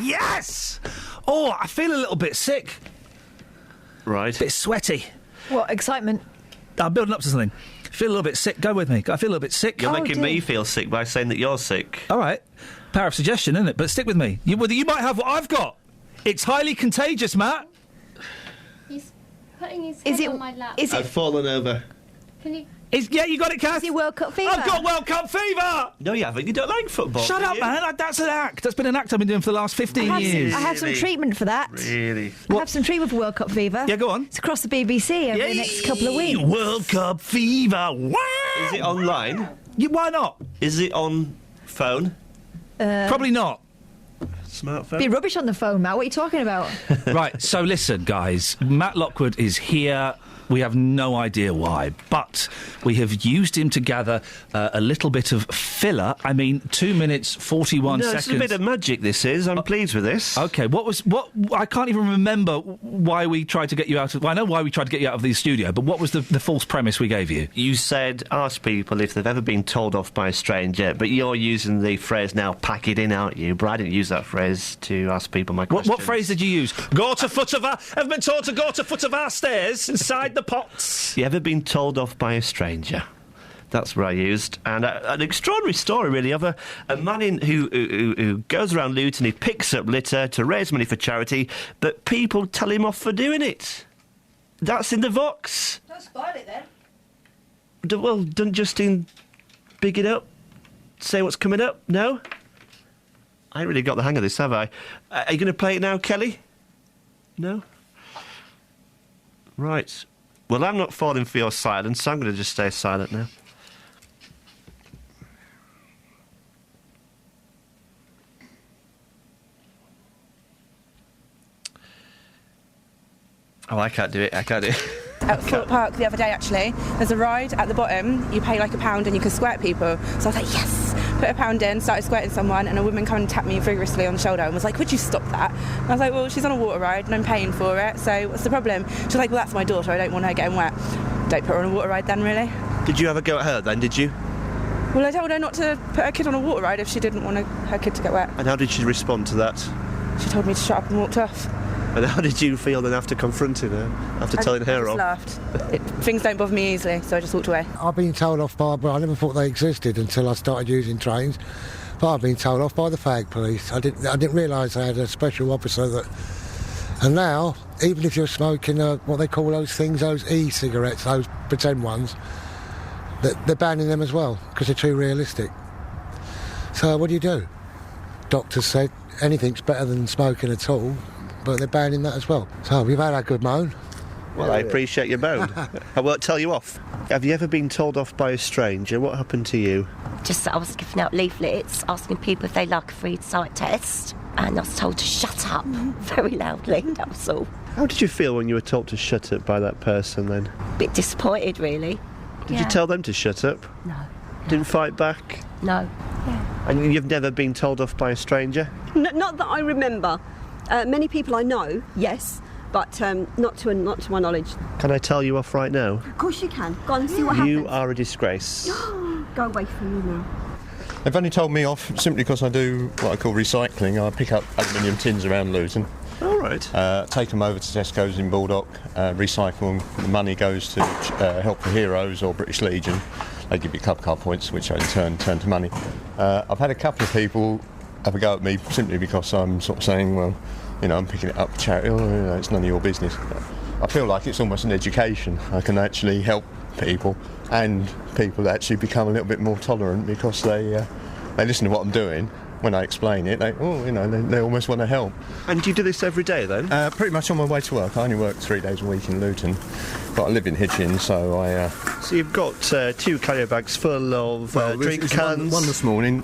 Yes! Oh, I feel a little bit sick. Right. Bit sweaty. What, excitement? I'm building up to something. Feel a little bit sick. Go with me. I feel a little bit sick. You're making me feel sick by saying that you're sick. All right. Power of suggestion, isn't it? But stick with me. You might have what I've got. It's highly contagious, Matt. He's putting his head on my lap. I've fallen over. Can you... Yeah, you got it, Kath. Is it World Cup fever? I've got World Cup fever! No, you haven't. You don't like football. Shut up, man. That's an act. That's been an act I've been doing for the last 15 years. I have some treatment for that. Really? I have some treatment for World Cup fever. Yeah, go on. It's across the BBC over the next couple of weeks. World Cup fever. Wow! Is it online? Why not? Is it on phone? Probably not. Smartphone? Be rubbish on the phone, Matt. What are you talking about? Right, so listen, guys. Matt Lockwood is here. We have no idea why, but we have used him to gather a little bit of filler. I mean, 2 minutes, 41 seconds. It's a bit of magic, this is. I'm pleased with this. OK, I can't even remember why we tried to get you out of... Well, I know why we tried to get you out of the studio, but what was the false premise we gave you? You said, ask people if they've ever been told off by a stranger, but you're using the phrase now, pack it in, aren't you? But I didn't use that phrase to ask people my questions. What phrase did you use? Go to foot of our... I've been told to go to foot of our stairs inside the pots. You ever been told off by a stranger? That's what I used. And an extraordinary story, really, of a man who goes around Luton, he picks up litter to raise money for charity, but people tell him off for doing it. That's in the Vox. Don't spoil it then. Well, doesn't Justine big it up? Say what's coming up? No? I ain't really got the hang of this, have I? Are you going to play it now, Kelly? No? Right. Well, I'm not falling for your silence, so I'm going to just stay silent now. Oh, I can't do it. At Thorpe Park the other day, actually, there's a ride at the bottom. You pay like £1 and you can squirt people. So I was like, yes! Put £1 in, started squirting someone, and a woman came and tapped me vigorously on the shoulder and was like, would you stop that? And I was like, well, she's on a water ride and I'm paying for it, so what's the problem? She was like, well, that's my daughter, I don't want her getting wet. Don't put her on a water ride then, really. Did you have a go at her then, did you? Well, I told her not to put her kid on a water ride if she didn't want her kid to get wet. And how did she respond to that? She told me to shut up and walked off. And how did you feel then after confronting her, after telling her off? I just laughed. Things don't bother me easily, so I just walked away. I've been told off by... Well, I never thought they existed until I started using trains. But I've been told off by the fag police. I didn't realise they had a special officer that... And now, even if you're smoking what they call those things, those e-cigarettes, those pretend ones, they're banning them as well, because they're too realistic. So what do? Doctors said anything's better than smoking at all, but they're banning that as well. So we've had a good moan. Well, I appreciate your moan. I won't tell you off. Have you ever been told off by a stranger? What happened to you? Just that I was giving out leaflets asking people if they like a free sight test, and I was told to shut up very loudly, that was all. How did you feel when you were told to shut up by that person then? A bit disappointed, really. Did you tell them to shut up? No. Didn't fight back? No. And you've never been told off by a stranger? Not that I remember. Many people I know, yes, but not to my knowledge. Can I tell you off right now? Of course you can. Go on, see what happens. You are a disgrace. Go away from me now. They've only told me off simply because I do what I call recycling. I pick up aluminium tins around Luton. All right. Take them over to Tesco's in Baldock, recycle them. The money goes to Help for Heroes or British Legion. They give you club card points, which I in turn turn to money. I've had a couple of people have a go at me simply because I'm sort of saying, well, you know, I'm picking it up for charity. Oh, you know, it's none of your business. I feel like it's almost an education. I can actually help people, and people actually become a little bit more tolerant because they listen to what I'm doing. When I explain it, they almost want to help. And do you do this every day then? Pretty much on my way to work. I only work 3 days a week in Luton, but I live in Hitchin, so I... So you've got 2 carrier bags full of drink cans? One this morning.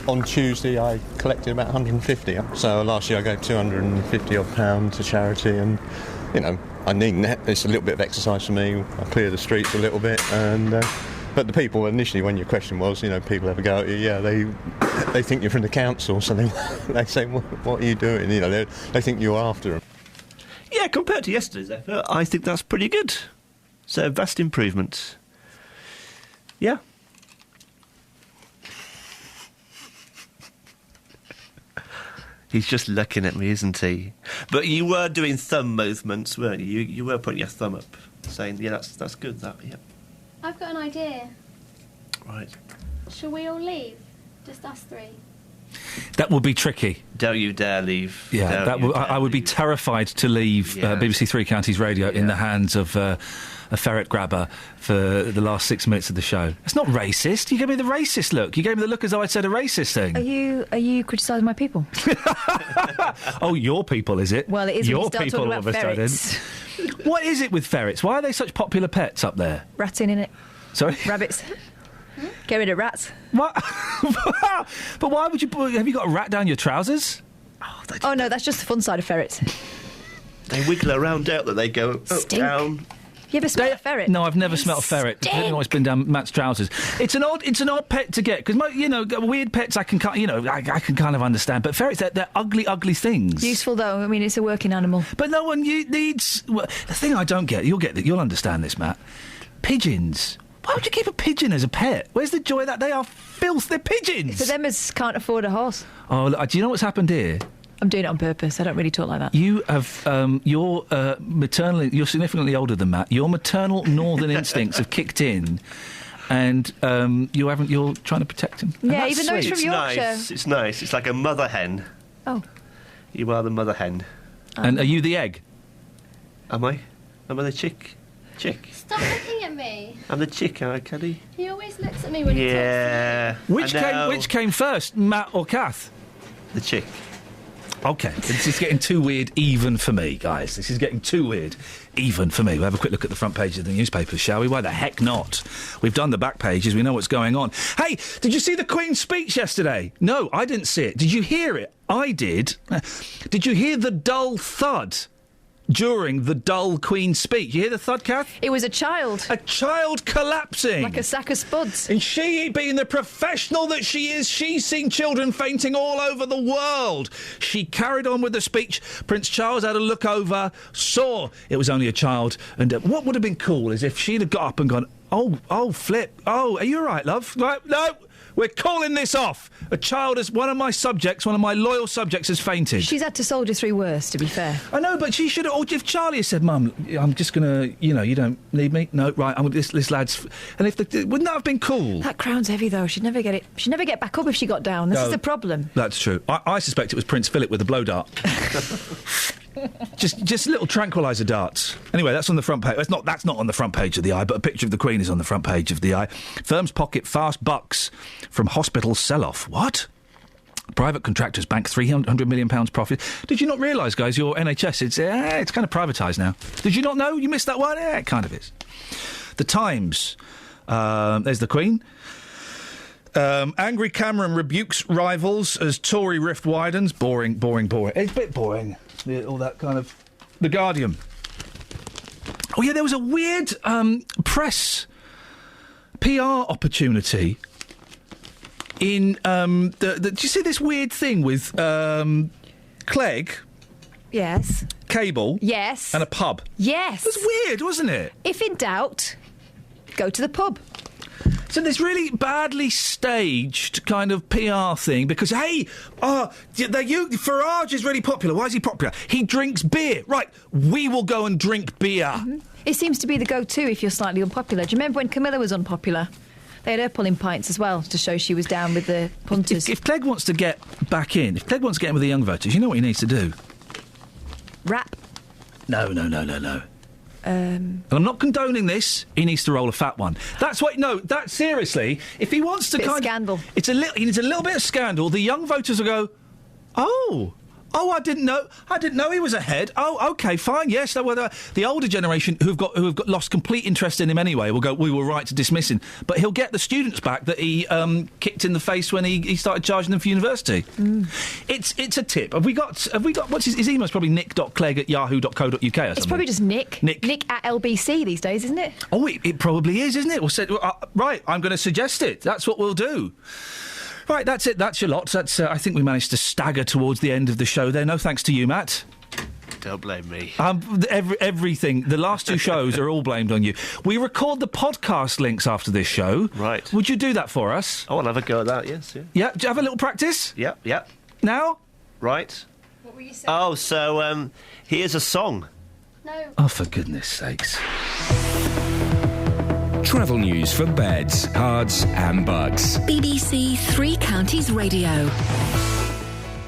On Tuesday I collected about 150. So last year I gave £250 odd to charity, and, you know, I need that. It's a little bit of exercise for me. I clear the streets a little bit, and... But the people initially, when your question was, you know, people have a go at you. Yeah, they think you're from the council, so they say, "What are you doing?" You know, they think you're after them. Yeah, compared to yesterday's effort, I think that's pretty good. So vast improvement. Yeah. He's just looking at me, isn't he? But you were doing thumb movements, weren't you? You were putting your thumb up, saying, "Yeah, that's good." That, yeah. I've got an idea. Right. Shall we all leave? Just us 3? That would be tricky. Don't you dare leave. Yeah, I would be terrified to leave BBC Three Counties Radio in the hands of a ferret grabber for the last 6 minutes of the show. It's not racist. You gave me the racist look. You gave me the look as though I'd said a racist thing. Are you criticising my people? Oh, your people, is it? Well, it is. Your when you start people talking all about of a ferrets. sudden. What is it with ferrets? Why are they such popular pets up there? Ratting in it. Sorry? Rabbits. Get rid of rats. What? But why would you... Have you got a rat down your trousers? Oh, no, that's just the fun side of ferrets. They wiggle around out that they go up, down. You ever smell a ferret? No, I've never smelt a ferret. I don't know what's been down Matt's trousers. It's an odd pet to get, because, you know, weird pets I can kind of understand, but ferrets, they're ugly, ugly things. Useful, though. I mean, it's a working animal. But no one needs... Well, the thing I don't get, you'll understand this, Matt. Pigeons. Why would you keep a pigeon as a pet? Where's the joy that they are filth? They're pigeons! For them as can't afford a horse. Oh, look, do you know what's happened here? I'm doing it on purpose. I don't really talk like that. You have, you're significantly older than Matt. Your maternal northern instincts have kicked in, and you're trying to protect him. Yeah, even though he's from Yorkshire. It's nice. It's like a mother hen. Oh. You are the mother hen. And are you the egg? Am I? Am I the chick? Stop looking at me. I'm the chick, aren't I, Kelly? He always looks at me when he talks to Yeah. Which came first, Matt or Kath? The chick. OK, this is getting too weird even for me, guys. This is getting too weird even for me. We'll have a quick look at the front page of the newspapers, shall we? Why the heck not? We've done the back pages. We know what's going on. Hey, did you see the Queen's speech yesterday? No, I didn't see it. Did you hear it? I did. Did you hear the dull thud during the dull Queen's speech? You hear the thud, Kath? It was a child. A child collapsing. Like a sack of spuds. And she, being the professional that she is, she's seen children fainting all over the world. She carried on with the speech. Prince Charles had a look over, saw it was only a child. And what would have been cool is if she'd have got up and gone, oh, Flip. Oh, are you all right, love? Right, no. We're calling this off. A child is one of my loyal subjects has fainted. She's had to soldier through worse, to be fair. I know, but she should have... Or if Charlie had said, Mum, I'm just going to... You know, you don't need me? No, right, I'm with this lad's... And wouldn't that have been cool? That crown's heavy, though. She'd never get back up if she got down. This is the problem. That's true. I suspect it was Prince Philip with the blow dart. Just little tranquiliser darts. Anyway, that's on the front page. That's not on the front page of the Eye, but a picture of the Queen is on the front page of the Eye. Firms pocket fast bucks from hospital sell-off. What? Private contractors bank £300 million profit. Did you not realise, guys, your NHS, it's kind of privatised now. Did you not know? You missed that one? Yeah, it kind of is. The Times. There's the Queen. Angry Cameron rebukes rivals as Tory rift widens. Boring. It's a bit boring. All that kind of... The Guardian. Oh, yeah, there was a weird press PR opportunity in... Did you see this weird thing with Clegg Yes. Cable. Yes. And a pub. Yes. That's weird, wasn't it? If in doubt, go to the pub. So this really badly staged kind of PR thing because, hey, Farage is really popular. Why is he popular? He drinks beer. Right, we will go and drink beer. Mm-hmm. It seems to be the go-to if you're slightly unpopular. Do you remember when Camilla was unpopular? They had her pulling pints as well to show she was down with the punters. If Clegg wants to get back in, if Clegg wants to get in with the young voters, you know what he needs to do? Rap. No. And I'm not condoning this. He needs to roll a fat one. That's what. No, that seriously. If he wants to scandal. He needs a little bit of scandal. The young voters will go, oh, I didn't know he was ahead. Oh, okay, fine. Yes, the older generation who've got lost complete interest in him anyway will go, we were right to dismiss him. But he'll get the students back that he kicked in the face when he started charging them for university. Mm. It's a tip. Have we got what's his email's probably nick.clegg@yahoo.co.uk or something. It's probably just Nick. Nick at LBC these days, isn't it? Oh, it probably is, isn't it? Right, I'm going to suggest it. That's what we'll do. Right, that's it. That's your lot. That's. I think we managed to stagger towards the end of the show there. No thanks to you, Matt. Don't blame me. Everything. The last two shows are all blamed on you. We record the podcast links after this show. Right. Would you do that for us? Oh, I'll have a go at that, yes. Yeah. Yeah, do you have a little practice? Yep. Now? Right. What were you saying? Oh, so, here's a song. No. Oh, for goodness sakes. Travel news for beds, cards and bugs. BBC Three Counties Radio.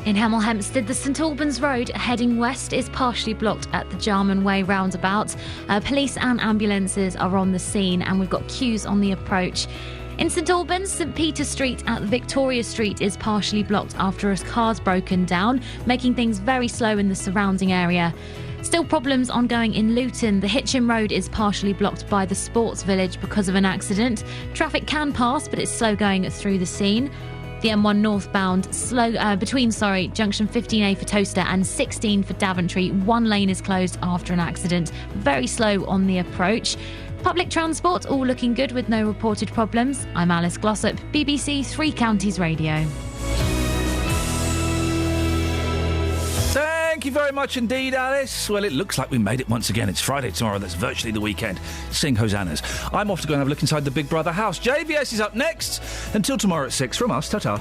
In Hemel Hempstead, the St Albans Road heading west is partially blocked at the Jarman Way roundabout. Police and ambulances are on the scene and we've got queues on the approach. In St Albans, St Peter Street at Victoria Street is partially blocked after a car's broken down, making things very slow in the surrounding area. Still problems ongoing in Luton. The Hitchin Road is partially blocked by the Sports Village because of an accident. Traffic can pass, but it's slow going through the scene. The M1 northbound, between junction 15A for Towcester and 16 for Daventry. One lane is closed after an accident. Very slow on the approach. Public transport, all looking good with no reported problems. I'm Alice Glossop, BBC Three Counties Radio. Thank you very much indeed, Alice. Well, it looks like we made it once again. It's Friday tomorrow. That's virtually the weekend. Sing hosannas. I'm off to go and have a look inside the Big Brother house. JVS is up next. Until tomorrow at 6 from us. Ta-ta.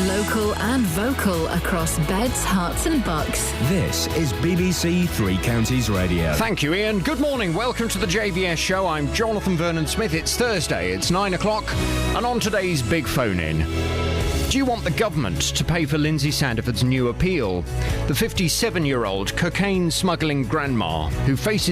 Local and vocal across beds, hearts and bucks. This is BBC Three Counties Radio. Thank you, Iain. Good morning. Welcome to the JVS show. I'm Jonathan Vernon-Smith. It's Thursday. It's 9 o'clock. And on today's Big Phone-In. Do you want the government to pay for Lindsay Sandiford's new appeal? The 57-year-old cocaine-smuggling grandma who faces